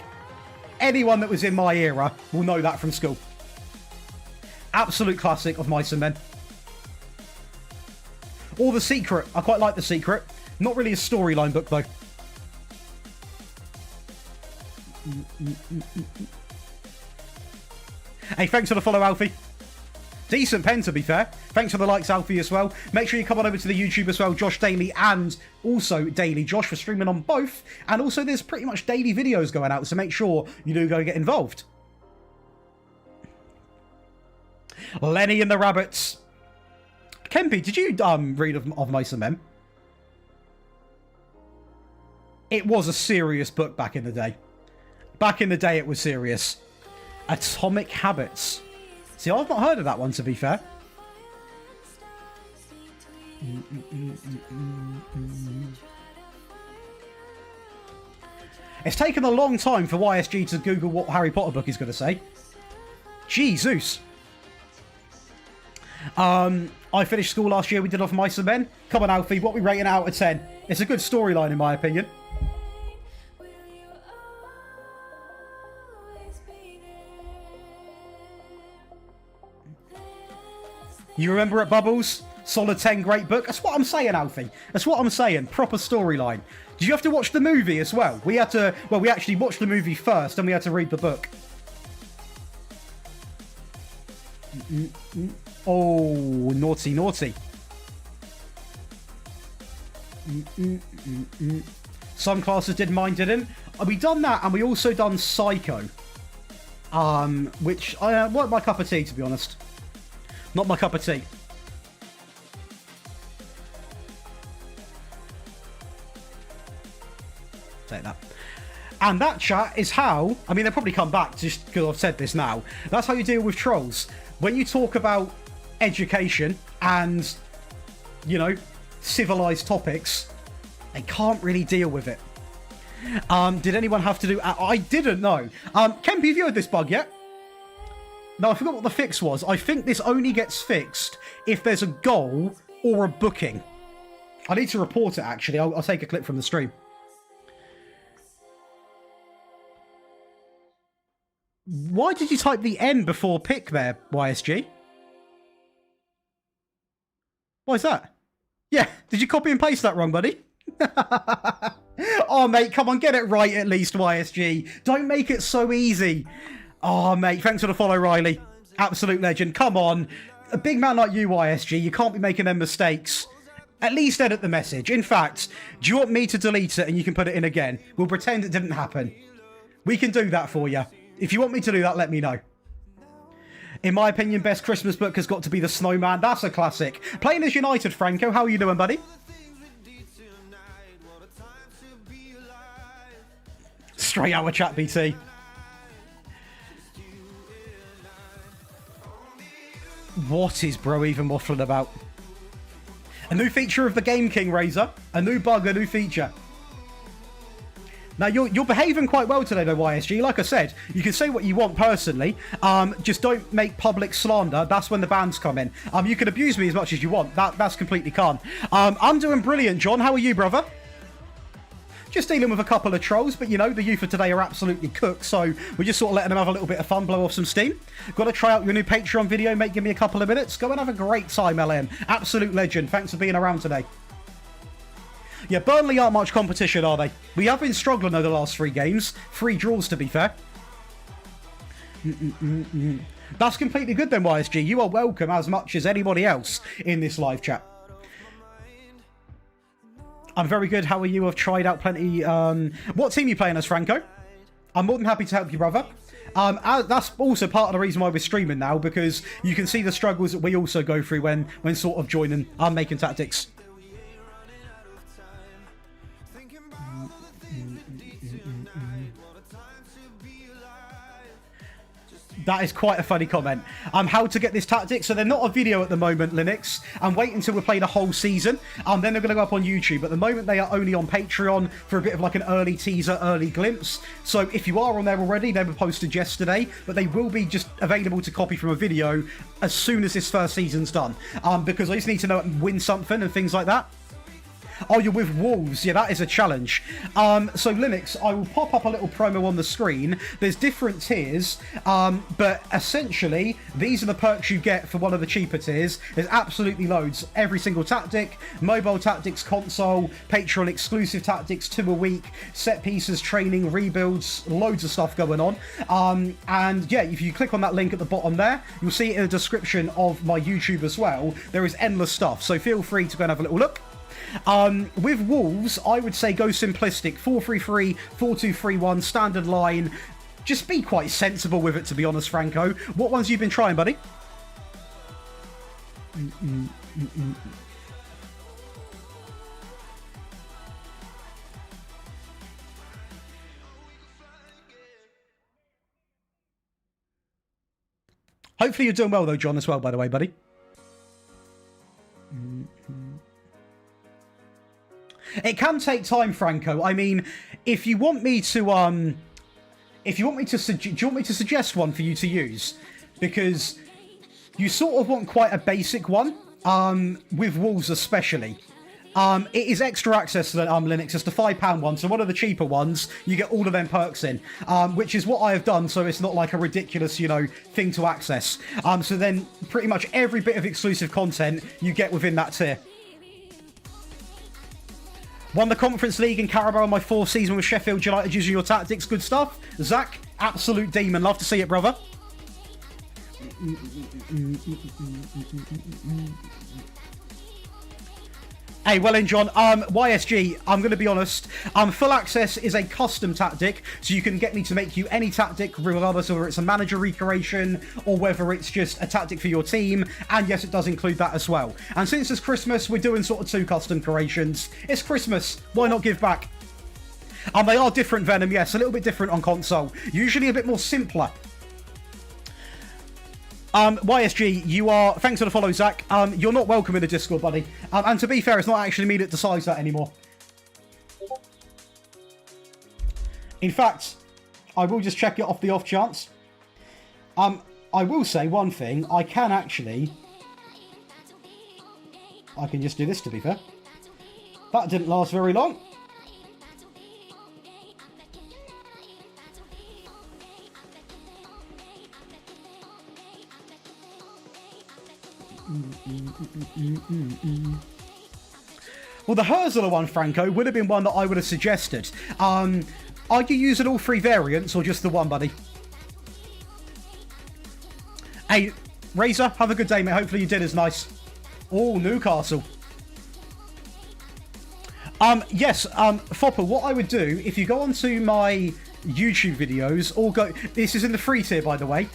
S1: Anyone that was in my era will know that from school. Absolute classic of Mice and Men. Or The Secret. I quite like The Secret. Not really a storyline book, though. Hey, thanks for the follow, Alfie. Decent pen, to be fair. Thanks for the likes, Alfie, as well. Make sure you come on over to the YouTube as well, Josh Daly and also Daily Josh, for streaming on both. And also, there's pretty much daily videos going out, so make sure you do go get involved. Lenny and the Rabbits. Kempy, did you read of Mice and Men? It was a serious book back in the day. Back in the day, it was serious. Atomic Habits. See, I've not heard of that one, to be fair. It's taken a long time for YSG to Google what Harry Potter book is going to say. Jesus. I finished school last year. We did off Mice and Men. Come on, Alfie. What are we rating out of 10? It's a good storyline, in my opinion. You remember it, Bubbles? Solid 10, great book. That's what I'm saying, Alfie. That's what I'm saying. Proper storyline. Did you have to watch the movie as well? We had to... Well, we actually watched the movie first, and we had to read the book. Oh, naughty, naughty. Some classes did, mine didn't. We done that, and we also done Psycho. Which weren't my cup of tea, to be honest. Not my cup of tea. Take that. And that, chat, is how... I mean, they'll probably come back just because I've said this now. That's how you deal with trolls. When you talk about education and, you know, civilized topics, they can't really deal with it. Did anyone have to do... I didn't know. Kempy, have you heard this bug yet? No, I forgot what the fix was. I think this only gets fixed if there's a goal or a booking. I need to report it, actually. I'll take a clip from the stream. Why did you type the N before pick there, YSG? Why is that? Yeah, did you copy and paste that wrong, buddy? Oh, mate, come on, get it right at least, YSG. Don't make it so easy. Oh, mate, thanks for the follow, Riley. Absolute legend. Come on. A big man like you, YSG, you can't be making them mistakes. At least edit the message. In fact, do you want me to delete it and you can put it in again? We'll pretend it didn't happen. We can do that for you. If you want me to do that, let me know. In my opinion, best Christmas book has got to be The Snowman. That's a classic. Playing as United, Franco. How are you doing, buddy? Straight out of chat, BT. What is bro even waffling about? A new feature of the Game King Razor. A new bug, a new feature. Now, you're behaving quite well today, though, YSG. Like I said, you can say what you want personally. Just don't make public slander. That's when the bans come in. You can abuse me as much as you want. That's completely calm. I'm doing brilliant, John. How are you, brother? Just dealing with a couple of trolls, but, you know, the youth of today are absolutely cooked, so we're just sort of letting them have a little bit of fun, blow off some steam. Got to try out your new Patreon video, mate. Give me a couple of minutes. Go and have a great time, LM. Absolute legend. Thanks for being around today. Yeah, Burnley aren't much competition, are they? We have been struggling over the last 3 games. 3 draws, to be fair. That's completely good then, YSG. You are welcome as much as anybody else in this live chat. I'm very good. How are you? I've tried out plenty. What team are you playing as, Franco? I'm more than happy to help you, brother. That's also part of the reason why we're streaming now, because you can see the struggles that we also go through when sort of joining making tactics. That is quite a funny comment. How to get this tactic. So they're not a video at the moment, Linux. I'm waiting until we play the whole season. Then they're going to go up on YouTube. At the moment, they are only on Patreon for a bit of like an early teaser, early glimpse. So if you are on there already, they were posted yesterday. But they will be just available to copy from a video as soon as this first season's done. Because I just need to know win something and things like that. Oh, you're with Wolves. Yeah, that is a challenge. So Linux, I will pop up a little promo on the screen. There's different tiers, but essentially, these are the perks you get for one of the cheaper tiers. There's absolutely loads. Every single tactic, mobile tactics, console, Patreon exclusive tactics, 2 a week, set pieces, training, rebuilds, loads of stuff going on. And yeah, if you click on that link at the bottom there, you'll see it in the description of my YouTube as well. There is endless stuff, so feel free to go and have a little look. With Wolves, I would say go simplistic. 4-3-3, 4-2-3-1, standard line. Just be quite sensible with it, to be honest, Franco. What ones have you been trying, buddy? Hopefully you're doing well, though, John, as well, by the way, buddy. It can take time, Franco. I mean, if you want me to, do you want me to suggest one for you to use? Because you sort of want quite a basic one, with Wolves especially. It is extra access to Linux. It's the £5 one, so one of the cheaper ones, you get all of them perks in, which is what I have done, so it's not like a ridiculous, thing to access. So then pretty much every bit of exclusive content you get within that tier. Won the Conference League in Carabao in my 4th season with Sheffield United using your tactics. Good stuff. Zach, absolute demon. Love to see it, brother. Hey, well in, John. YSG, I'm going to be honest. Full access is a custom tactic, so you can get me to make you any tactic, regardless of whether it's a manager recreation or whether it's just a tactic for your team. And yes, it does include that as well. And since it's Christmas, we're doing sort of 2 custom creations. It's Christmas. Why not give back? They are different, Venom. Yes, a little bit different on console. Usually a bit more simpler. YSG, you are... Thanks for the follow, Zach. You're not welcome in the Discord, buddy. And to be fair, it's not actually me that decides that anymore. In fact, I will just check it off the off chance. I will say one thing. I can just do this, to be fair. That didn't last very long. Well, the Herzler one, Franco, would have been one that I would have suggested. Are you using all 3 variants or just the one, buddy? Hey, Razor, have a good day, mate. Hopefully your dinner's nice. Oh, Newcastle. Yes, Fopper, what I would do, if you go onto my YouTube videos, or go... This is in the free tier, by the way.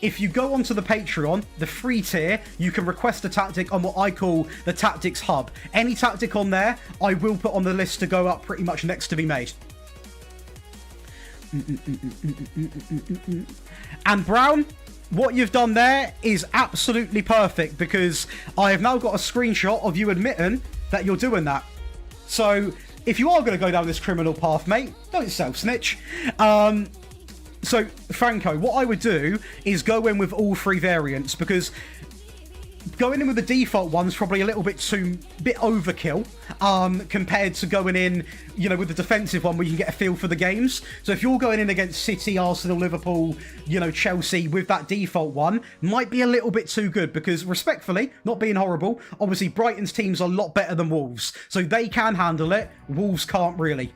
S1: If you go onto the Patreon, the free tier, you can request a tactic on what I call the Tactics Hub. Any tactic on there, I will put on the list to go up pretty much next to be made. And Brown, what you've done there is absolutely perfect, because I have now got a screenshot of you admitting that you're doing that. So, if you are going to go down this criminal path, mate, don't self-snitch. So, Franco, what I would do is go in with all 3 variants, because going in with the default one's probably a little bit overkill, compared to going in, with the defensive one where you can get a feel for the games. So if you're going in against City, Arsenal, Liverpool, Chelsea with that default one, might be a little bit too good, because respectfully, not being horrible, obviously Brighton's team's a lot better than Wolves, so they can handle it. Wolves can't really.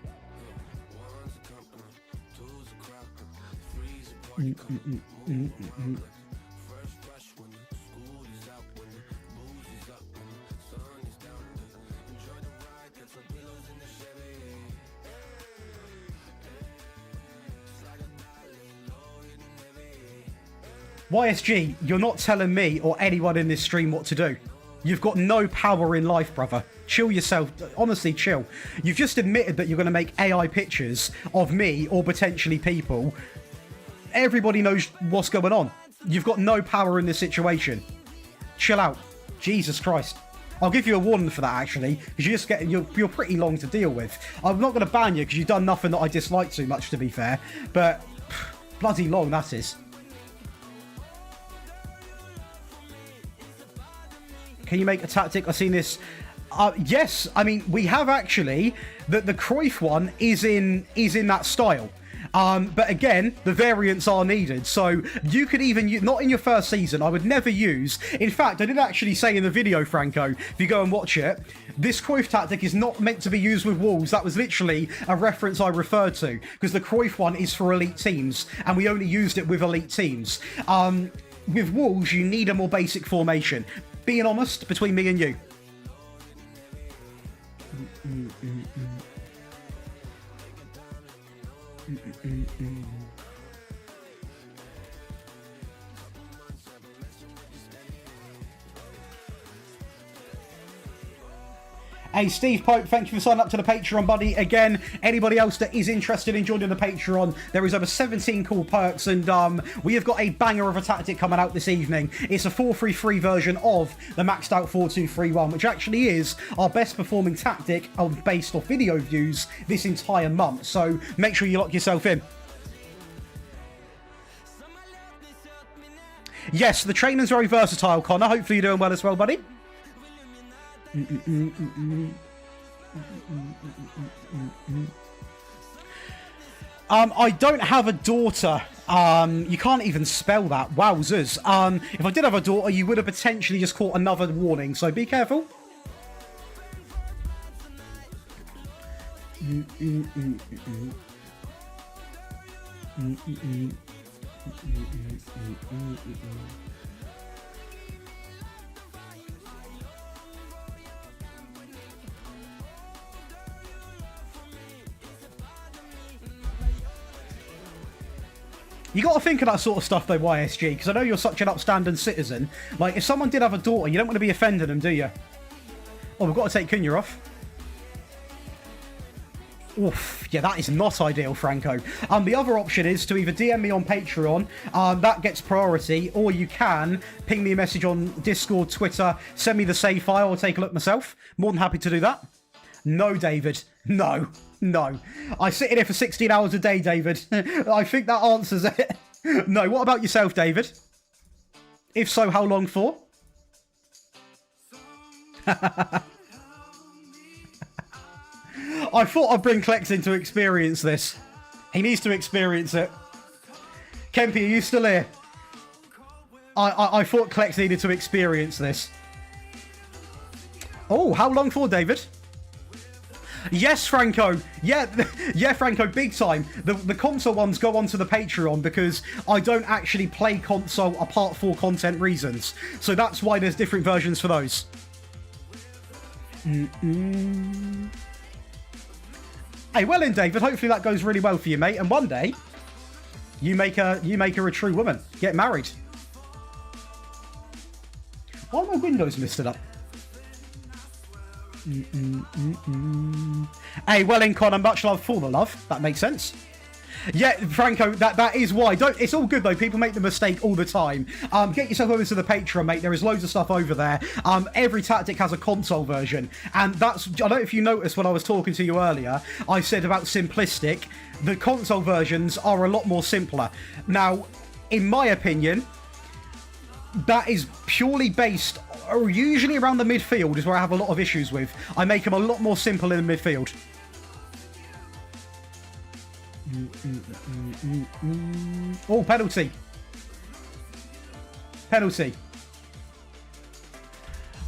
S1: YSG, you're not telling me or anyone in this stream what to do. You've got no power in life, brother. Chill yourself. Honestly, chill. You've just admitted that you're going to make AI pictures of me or potentially people. Everybody knows what's going on. You've got no power in this situation. Chill out. Jesus Christ. I'll give you a warning for that, actually, because you're pretty long to deal with. I'm not going to ban you because you've done nothing that I dislike too much, to be fair. But bloody long, that is. Can you make a tactic? I've seen this. Yes, I mean, we have actually, the Cruyff one is in that style. But again, the variants are needed. So you could even, not in your first season, I would never use. In fact, I did actually say in the video, Franco, if you go and watch it, this Cruyff tactic is not meant to be used with Wolves. That was literally a reference I referred to, because the Cruyff one is for elite teams, and we only used it with elite teams. With Wolves, you need a more basic formation. Being honest, between me and you. Hey, Steve Pope, thank you for signing up to the Patreon, buddy. Again, anybody else that is interested in joining the Patreon, there is over 17 cool perks, and we have got a banger of a tactic coming out this evening. It's a 4-3-3 version of the maxed out 4-2-3-1, which actually is our best performing tactic based off video views this entire month. So make sure you lock yourself in. Yes, the training's very versatile, Connor. Hopefully you're doing well as well, buddy. I don't have a daughter. You can't even spell that. Wowzers. If I did have a daughter, you would have potentially just caught another warning, so be careful. You got to think of that sort of stuff though, YSG, because I know you're such an upstanding citizen. Like, if someone did have a daughter, you don't want to be offending them, do you? Oh, we've got to take Cunha off. Oof, yeah, that is not ideal, Franco. The other option is to either DM me on Patreon, that gets priority, or you can ping me a message on Discord, Twitter, send me the save file, I'll take a look myself. More than happy to do that. No, David. No. No. I sit in here for 16 hours a day, David. I think that answers it. No, what about yourself, David? If so, how long for? I thought I'd bring Klex in to experience this. He needs to experience it. Kempy, are you still here? I thought Klex needed to experience this. Oh, how long for, David? Yes, Franco. Yeah, yeah, Franco, big time. The console ones go onto the Patreon because I don't actually play console apart for content reasons. So that's why there's different versions for those. Hey, well in, David. Hopefully that goes really well for you, mate. And one day, you make her a true woman. Get married. Why are my windows misted up? Hey, well in, Connor, much love for the love. That makes sense. Yeah, Franco, that is why. It's all good though. People make the mistake all the time. Get yourself over to the Patreon, mate. There is loads of stuff over there. Every tactic has a console version, and that's. I don't know if you noticed when I was talking to you earlier. I said about simplistic. The console versions are a lot more simpler. Now, in my opinion, that is purely based, or usually around the midfield is where I have a lot of issues with. I make them a lot more simple in the midfield. Oh, penalty. Penalty.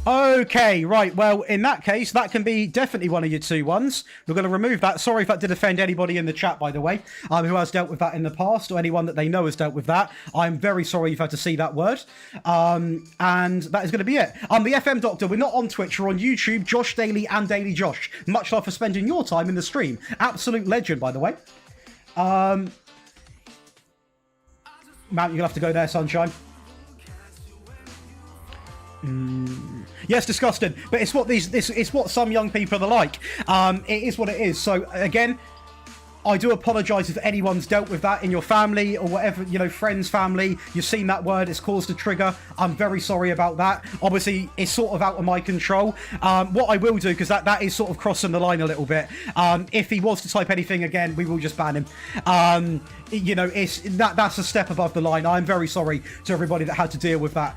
S1: Okay, right. Well, in that case, that can be definitely one of your 2-1s. We're going to remove that. Sorry if that did offend anybody in the chat, by the way, who has dealt with that in the past, or anyone that they know has dealt with that. I'm very sorry you've had to see that word. And that is going to be it. The FM Doctor, we're not on Twitch, we're on YouTube, Josh Daily and Daily Josh. Much love for spending your time in the stream. Absolute legend, by the way. Mount, you're going to have to go there, sunshine. Yes, disgusting, but it's what it's what some young people are like. It is what it is. So again, I do apologise if anyone's dealt with that in your family or whatever, you know, friends, family. You've seen that word, it's caused a trigger. I'm very sorry about that. Obviously, it's sort of out of my control. What I will do, because that is sort of crossing the line a little bit, if he was to type anything again, we will just ban him. You know, that's a step above the line. I'm very sorry to everybody that had to deal with that.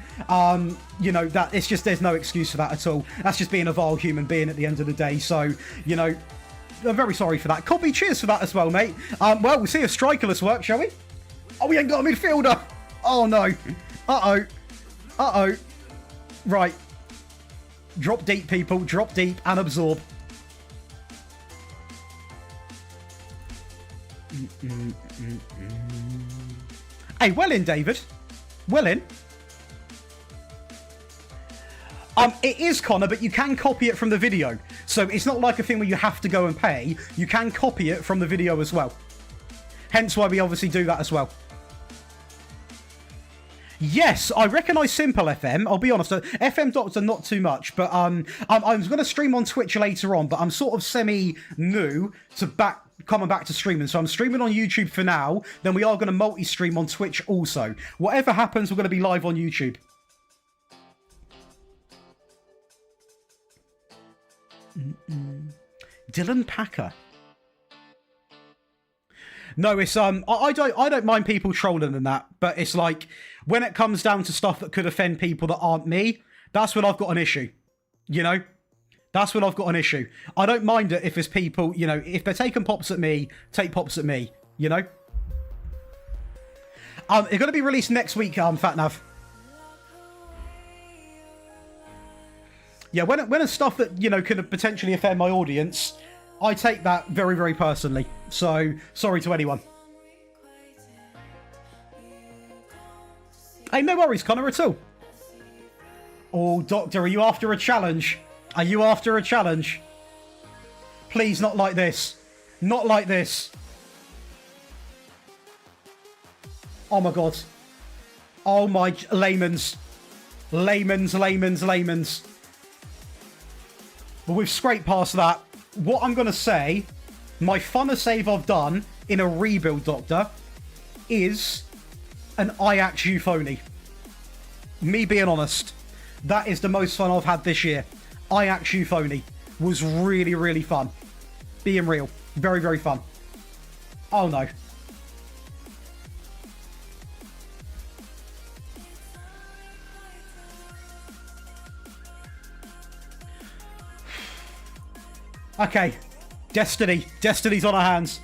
S1: You know, that it's just, there's no excuse for that at all. That's just being a vile human being at the end of the day. So, you know, I'm very sorry for that. Copy, cheers for that as well, mate. Well, we'll see if strikerless work, shall we? Oh, we ain't got a midfielder. Oh, no. Uh-oh. Uh-oh. Right. Drop deep, people. Drop deep and absorb. Hey, well in, David. Well in. It is, Connor, but you can copy it from the video. So it's not like a thing where you have to go and pay. You can copy it from the video as well. Hence why we obviously do that as well. Yes, I recognise Simple FM. I'll be honest. FM Doctor, not too much. But I'm going to stream on Twitch later on. But I'm sort of semi-new to coming back to streaming. So I'm streaming on YouTube for now. Then we are going to multi-stream on Twitch also. Whatever happens, we're going to be live on YouTube. Dylan Packer. No, it's I don't mind people trolling and that, but it's like when it comes down to stuff that could offend people that aren't me, that's when I've got an issue. You know? That's when I've got an issue. I don't mind it if it's people, you know, if they're taking pops at me, take pops at me, you know? It's going to be released next week, FatNav. Yeah, when it's stuff that, you know, could potentially offend my audience, I take that very, very personally. So, sorry to anyone. Hey, no worries, Connor, at all. Oh, Doctor, are you after a challenge? Are you after a challenge? Please, not like this. Not like this. Oh, my God. Oh, my... Layman's. Layman's. But we've scraped past that. What I'm going to say, my funnest save I've done in a rebuild, Doctor, is an Ajax euphony. Me being honest, that is the most fun I've had this year. Ajax euphony was really, really fun. Being real. Very, very fun. Oh, no. Okay, Destiny. Destiny's on our hands.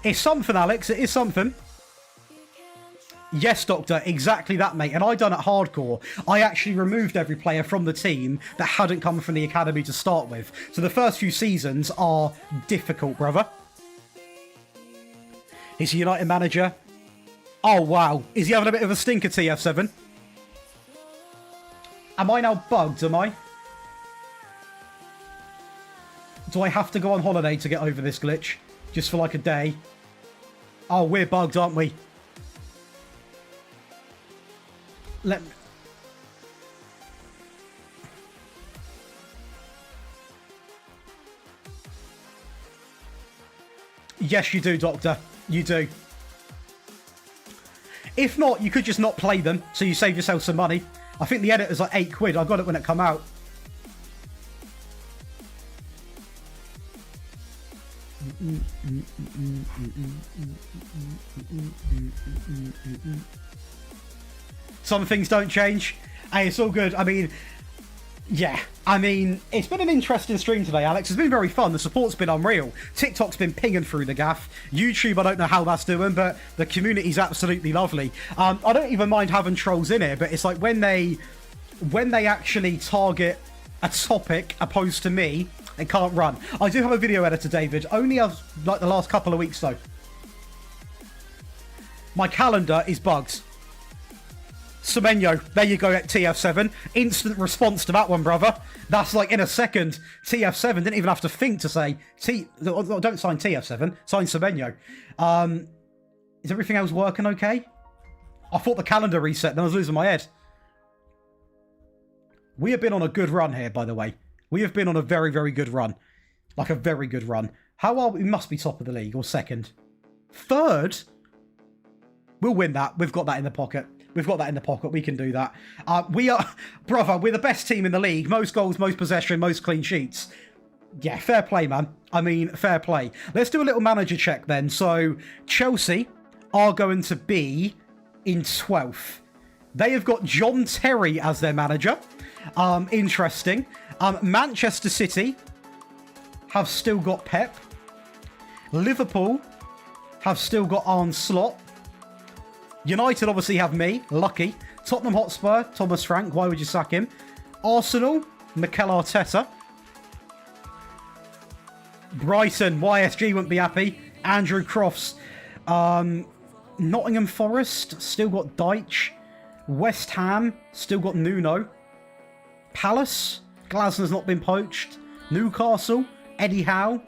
S1: It's something, Alex. It is something. Yes, Doctor, exactly that, mate. And I done it hardcore. I actually removed every player from the team that hadn't come from the academy to start with. So the first few seasons are difficult, brother. He's a United manager. Oh, wow. Is he having a bit of a stinker, TF7? Am I now bugged, am I? Do I have to go on holiday to get over this glitch? Just for like a day? Oh, we're bugged, aren't we? Let me... Yes, you do, Doctor. You do. If not, you could just not play them, so you save yourself some money. I think the editor's like £8. I got it when it come out. Some things don't change. Hey, it's all good. I mean, yeah. I mean, it's been an interesting stream today, Alex. It's been very fun. The support's been unreal. TikTok's been pinging through the gaff. YouTube, I don't know how that's doing, but the community's absolutely lovely. I don't even mind having trolls in here, but it's like when they actually target a topic opposed to me, it can't run. I do have a video editor, David. Only of like the last couple of weeks, though. My calendar is bugged. Semenyo, there you go at TF7. Instant response to that one, brother. That's like in a second. TF7 didn't even have to think to say, don't sign TF7, sign Semenyo. Is everything else working okay? I thought the calendar reset, then I was losing my head. We have been on a good run here, by the way. We have been on a very, very good run. Like a very good run. How are we? We must be top of the league, or second. Third? We'll win that. We've got that in the pocket. We've got that in the pocket. We can do that. We are, brother, we're the best team in the league. Most goals, most possession, most clean sheets. Yeah, fair play, man. I mean, fair play. Let's do a little manager check then. So, Chelsea are going to be in 12th. They have got John Terry as their manager. Interesting. Manchester City have still got Pep. Liverpool have still got Arne Slot. United obviously have me, lucky. Tottenham Hotspur, Thomas Frank, why would you sack him? Arsenal, Mikel Arteta. Brighton, YSG wouldn't be happy. Andrew Crofts. Nottingham Forest, still got Deitch. West Ham, still got Nuno. Palace, Glasner's not been poached. Newcastle, Eddie Howe.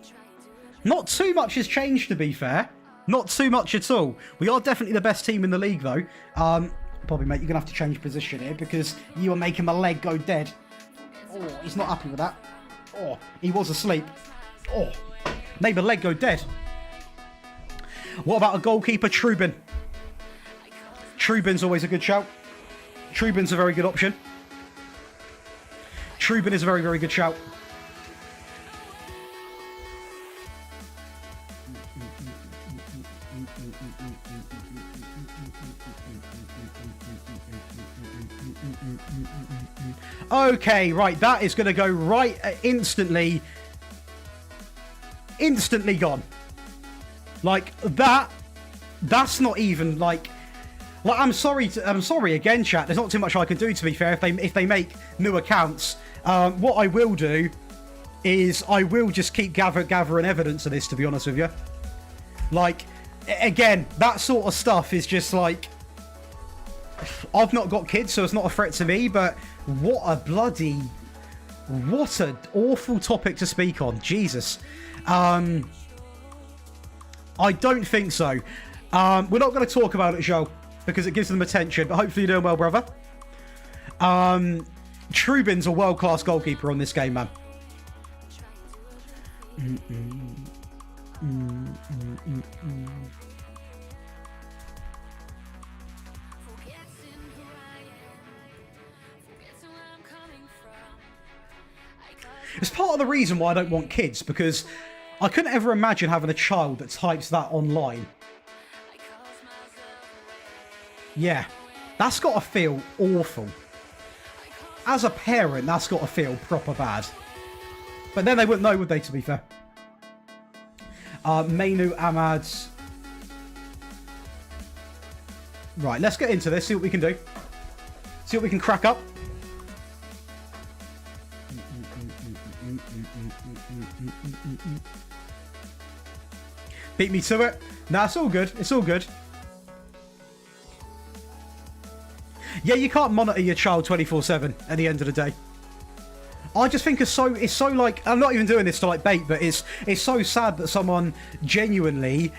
S1: Not too much has changed, to be fair. Not too much at all. We are definitely the best team in the league, though. Probably, mate, you're going to have to change position here because you are making my leg go dead. Oh, he's not happy with that. Oh, he was asleep. Oh, made my leg go dead. What about a goalkeeper? Trubin. Trubin's always a good shout. Trubin's a very good option. Trubin is a very, very good shout. Okay, right, that is going to go right instantly gone. Like that's not even like I'm sorry again, chat. There's not too much I can do, to be fair. If they make new accounts, what I will do is I will just keep gathering evidence of this, to be honest with you. Like, again, that sort of stuff is just like, I've not got kids, so it's not a threat to me, but what an awful topic to speak on. Jesus. I don't think so. We're not going to talk about it, Joe, because it gives them attention, but hopefully you're doing well, brother. Trubin's a world-class goalkeeper on this game, man. It's part of the reason why I don't want kids, because I couldn't ever imagine having a child that types that online. Yeah, that's got to feel awful. As a parent, that's got to feel proper bad. But then they wouldn't know, would they, to be fair? Mainu Ahmad. Right, let's get into this, see what we can do. See what we can crack up. Beat me to it. Nah, it's all good. It's all good. Yeah, you can't monitor your child 24/7 at the end of the day. I just think it's so like, I'm not even doing this to like bait, but it's so sad that someone genuinely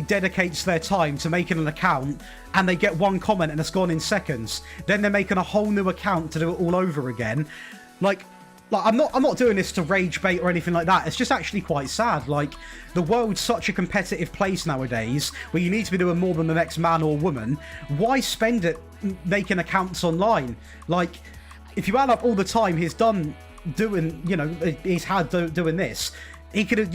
S1: dedicates their time to making an account and they get one comment and it's gone in seconds. Then they're making a whole new account to do it all over again. Like I'm not doing this to rage bait or anything like that. It's just actually quite sad. Like, the world's such a competitive place nowadays where you need to be doing more than the next man or woman. Why spend it making accounts online? Like, if you add up all the time he's done doing, he's had doing this, he could have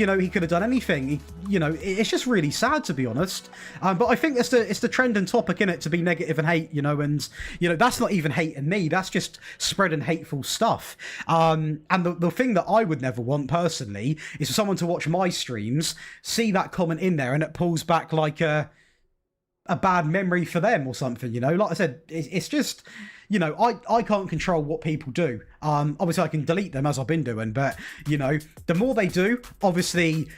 S1: done anything. It's just really sad, to be honest. But I think it's the trend and topic in it to be negative and hate, and that's not even hating me. That's just spreading hateful stuff. And the thing that I would never want personally is for someone to watch my streams, see that comment in there, and it pulls back like a bad memory for them or something. Like I said, it's just. I can't control what people do. Obviously, I can delete them as I've been doing, but, the more they do, obviously,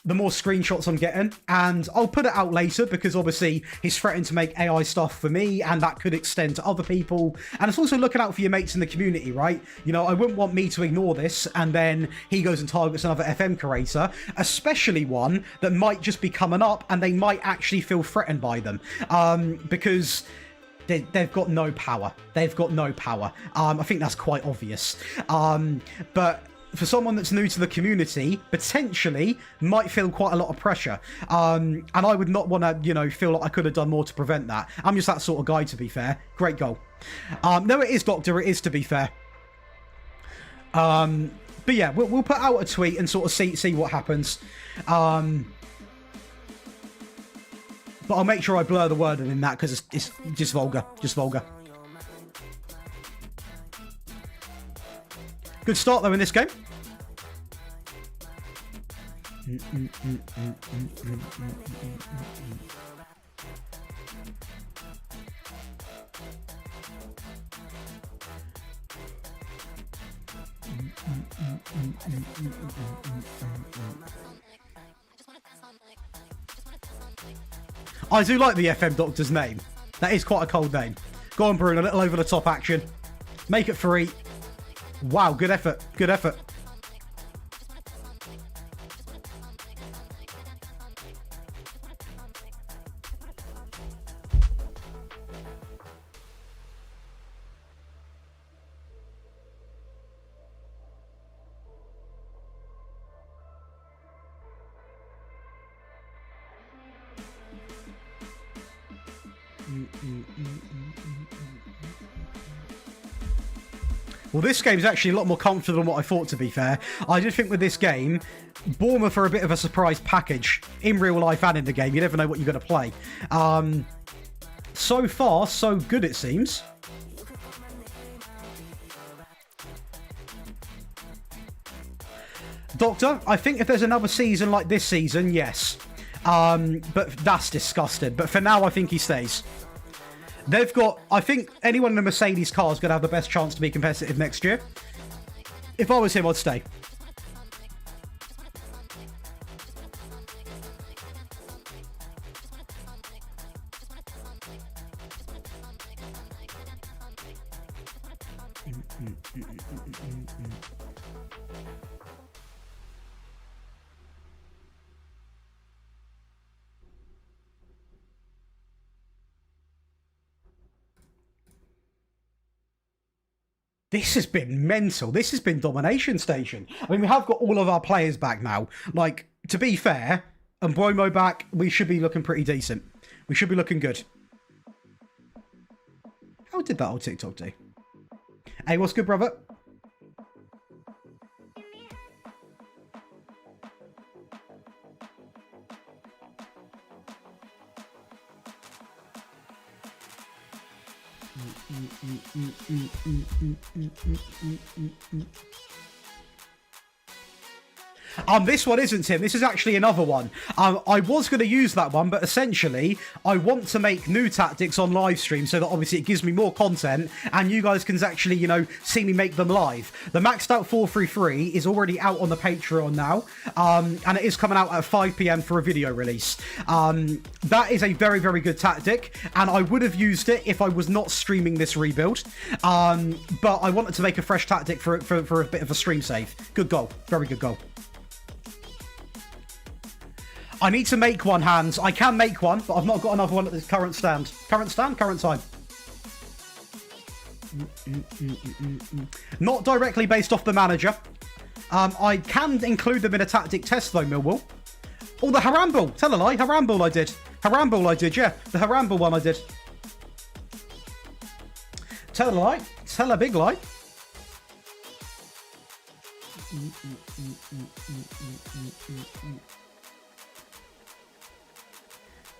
S1: the more screenshots I'm getting, and I'll put it out later because obviously he's threatened to make AI stuff for me, and that could extend to other people. And it's also looking out for your mates in the community, right? You know, I wouldn't want me to ignore this and then he goes and targets another FM creator, especially one that might just be coming up and they might actually feel threatened by them, because they've got no power. They've got no power. I think that's quite obvious. But for someone that's new to the community, potentially might feel quite a lot of pressure. And I would not want to, you know, feel like I could have done more to prevent that. I'm just that sort of guy, to be fair. Great goal. No, it is, Doctor. It is, to be fair. But yeah, we'll put out a tweet and sort of see what happens. But I'll make sure I blur the wording in that because it's just vulgar. Just vulgar. Good start, though, in this game. I do like the FM Doctor's name. That is quite a cold name. Go on, Bruno, a little over the top action. Make it 3. Wow, good effort. Good effort. Well, this game's actually a lot more comfortable than what I thought, to be fair. I did think with this game, Bournemouth are a bit of a surprise package in real life and in the game. You never know what you're going to play. So far, so good, it seems. Doctor, I think if there's another season like this season, yes. But that's disgusting. But for now, I think he stays. They've got, I think anyone in a Mercedes car is going to have the best chance to be competitive next year. If I was him, I'd stay. This has been mental. This has been domination station. I mean, we have got all of our players back now. Like, to be fair, and Bromo back, we should be looking pretty decent. We should be looking good. How did that old TikTok do? Hey, what's good, brother? This one isn't, Tim. This is actually another one. I was going to use that one, but essentially, I want to make new tactics on live stream so that obviously it gives me more content and you guys can actually, you know, see me make them live. The maxed out 433 is already out on the Patreon now, and it is coming out at 5 PM for a video release. That is a very, very good tactic, and I would have used it if I was not streaming this rebuild, but I wanted to make a fresh tactic for a bit of a stream save. Good goal. Very good goal. I need to make one, Hans. I can make one, but I've not got another one at this current stand. Current stand? Current time. Not directly based off the manager. I can include them in a tactic test, though, Millwall. Oh, the Harambul. Tell a lie. Harambul I did. Harambul I did, yeah. The Harambul one I did. Tell a lie. Tell a big lie.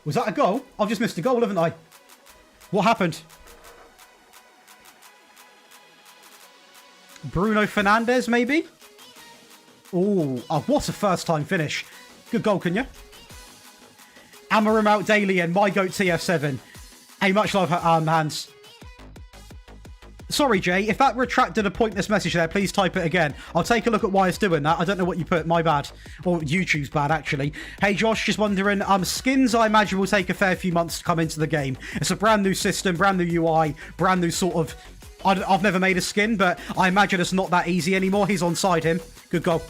S1: Was that a goal? I've just missed a goal, haven't I? What happened? Bruno Fernandes, maybe? Oh, what a first-time finish. Good goal, can you? Amorim out daily and my goat TF7. Hey, much love, Hans. Sorry, Jay, if that retracted a pointless message there, please type it again. I'll take a look at why it's doing that. I don't know what you put. My bad. Or YouTube's bad, actually. Hey, Josh, just wondering, skins, I imagine, will take a fair few months to come into the game. It's a brand new system, brand new UI, brand new sort of... I've never made a skin, but I imagine it's not that easy anymore. He's onside him. Good goal.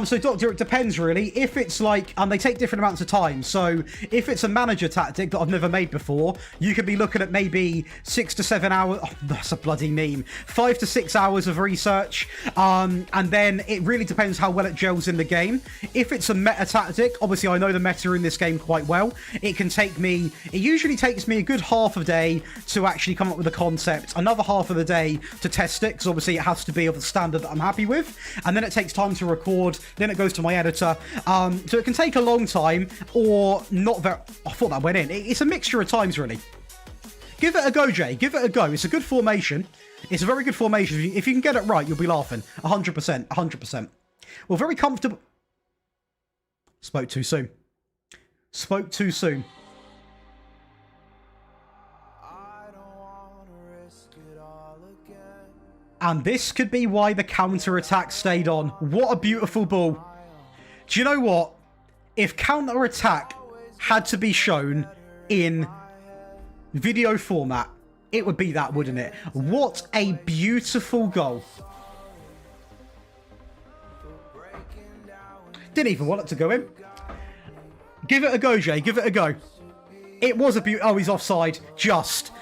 S1: So, Doctor, it depends, really. If it's like, they take different amounts of time. So, if it's a manager tactic that I've never made before, you could be looking at maybe 6 to 7 hours. Oh, that's a bloody meme. 5 to 6 hours of research. And then it really depends how well it gels in the game. If it's a meta tactic, obviously I know the meta in this game quite well. It usually takes me a good half a day to actually come up with a concept. Another half of the day to test it, because obviously it has to be of a standard that I'm happy with. And then it takes time to record. Then it goes to my editor. So it can take a long time or not very... I thought that went in. It's a mixture of times, really. Give it a go, Jay. Give it a go. It's a good formation. It's a very good formation. If you can get it right, you'll be laughing. 100%. 100%. Well, very comfortable... Spoke too soon. Spoke too soon. And this could be why the counter-attack stayed on. What a beautiful ball. Do you know what? If counter-attack had to be shown in video format, it would be that, wouldn't it? What a beautiful goal. Didn't even want it to go in. Give it a go, Jay. Give it a go. It was a beautiful... Oh, he's offside. Just.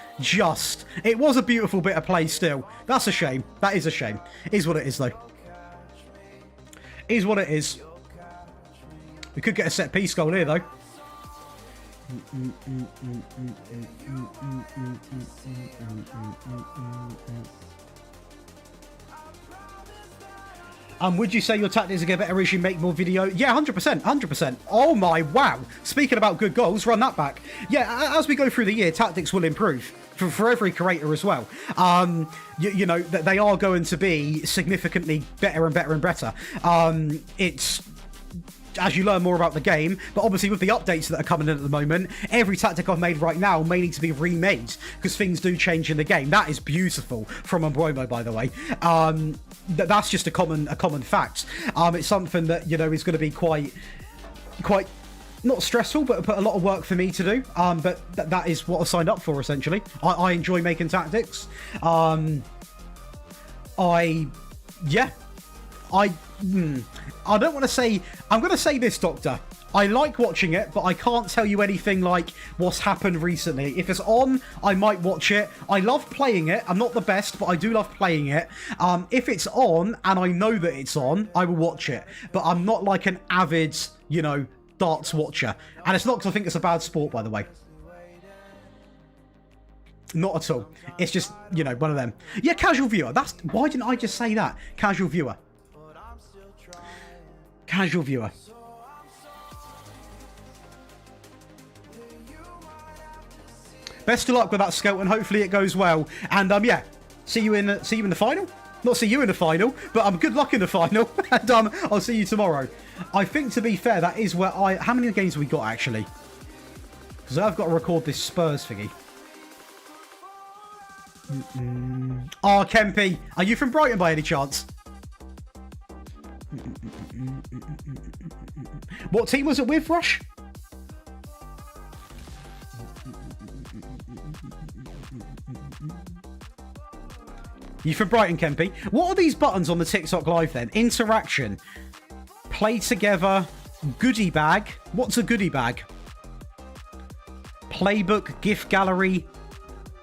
S1: It was a beautiful bit of play still. That's a shame. That is a shame. Is what it is, though. Is what it is. We could get a set-piece goal here, though. Would you say your tactics are get better as you make more video? Yeah, 100%, 100%. Oh my, wow. Speaking about good goals, run that back. Yeah, as we go through the year, tactics will improve. For every creator as well. You know, they are going to be significantly better and better and better. It's... as you learn more about the game, but obviously with the updates that are coming in at the moment, every tactic I've made right now may need to be remade because things do change in the game. That is beautiful from Amorim, by the way. That's just a common fact. It's something that, you know, is going to be quite not stressful, but a lot of work for me to do. But that is what I signed up for, essentially. I enjoy making tactics. I don't want to say... I'm going to say this, Doctor. I like watching it, but I can't tell you anything like what's happened recently. If it's on, I might watch it. I love playing it. I'm not the best, but I do love playing it. If it's on, and I know that it's on, I will watch it. But I'm not like an avid, you know, darts watcher. And it's not because I think it's a bad sport, by the way. Not at all. It's just, you know, one of them. Yeah, casual viewer. Why didn't I just say that? Casual viewer. Casual viewer. Best of luck with that, Scout, and hopefully it goes well. And yeah, see you in the final. Not see you in the final, but good luck in the final. And I'll see you tomorrow. I think, to be fair, that is where how many games have we got actually? Because I've got to record this Spurs thingy. Oh, Kempy, are you from Brighton by any chance? What team was it with, Rush? You from Brighton, Kempy? What are these buttons on the TikTok live then? Interaction. Play together. Goodie bag. What's a goodie bag? Playbook. Gift gallery.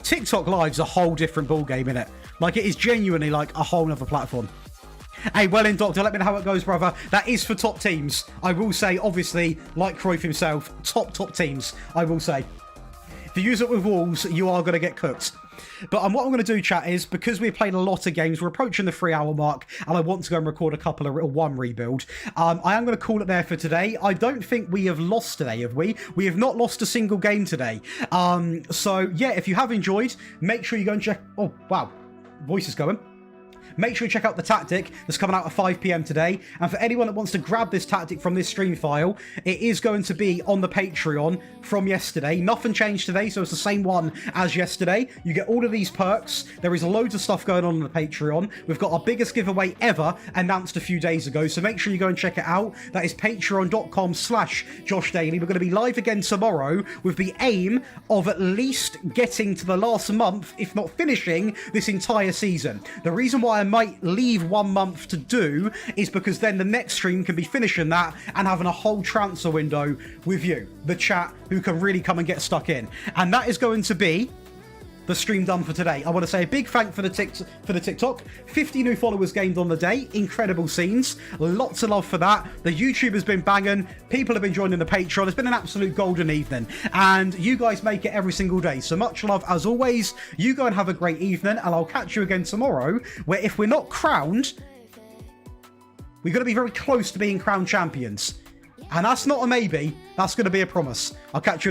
S1: TikTok live's a whole different ballgame, innit? Like, it is genuinely like a whole other platform. Hey, well in, Doctor. Let me know how it goes, brother. That is for top teams. I will say, obviously, like Cruyff himself, top teams, I will say. If you use it with Wolves, you are going to get cooked. But what I'm going to do, chat, is because we've played a lot of games, we're approaching the 3-hour mark, and I want to go and record a couple of one rebuild. I am going to call it there for today. I don't think we have lost today, have we? We have not lost a single game today. So, yeah, if you have enjoyed, make sure you go and check... Oh, wow. Voice is going. make sure you check out the tactic that's coming out at 5 p.m. today. And for anyone that wants to grab this tactic from this stream file, it is going to be on the Patreon from yesterday. Nothing changed today, so it's the same one as yesterday. You get all of these perks. There is loads of stuff going on the Patreon. We've got our biggest giveaway ever announced a few days ago, so make sure you go and check it out. That is patreon.com/Josh Daly. We're going to be live again tomorrow with the aim of at least getting to the last month, if not finishing this entire season. The reason why I might leave 1 month to do is because then the next stream can be finishing that and having a whole transfer window with you, the chat, who can really come and get stuck in. And that is going to be the stream done for today. I want to say a big thank for the TikTok. 50 new followers gained on the day. Incredible scenes. Lots of love for that. The YouTube has been banging. People have been joining the Patreon. It's been an absolute golden evening. And you guys make it every single day. So much love as always. You go and have a great evening. And I'll catch you again tomorrow, where if we're not crowned, we're going to be very close to being crowned champions. And that's not a maybe. That's going to be a promise. I'll catch you in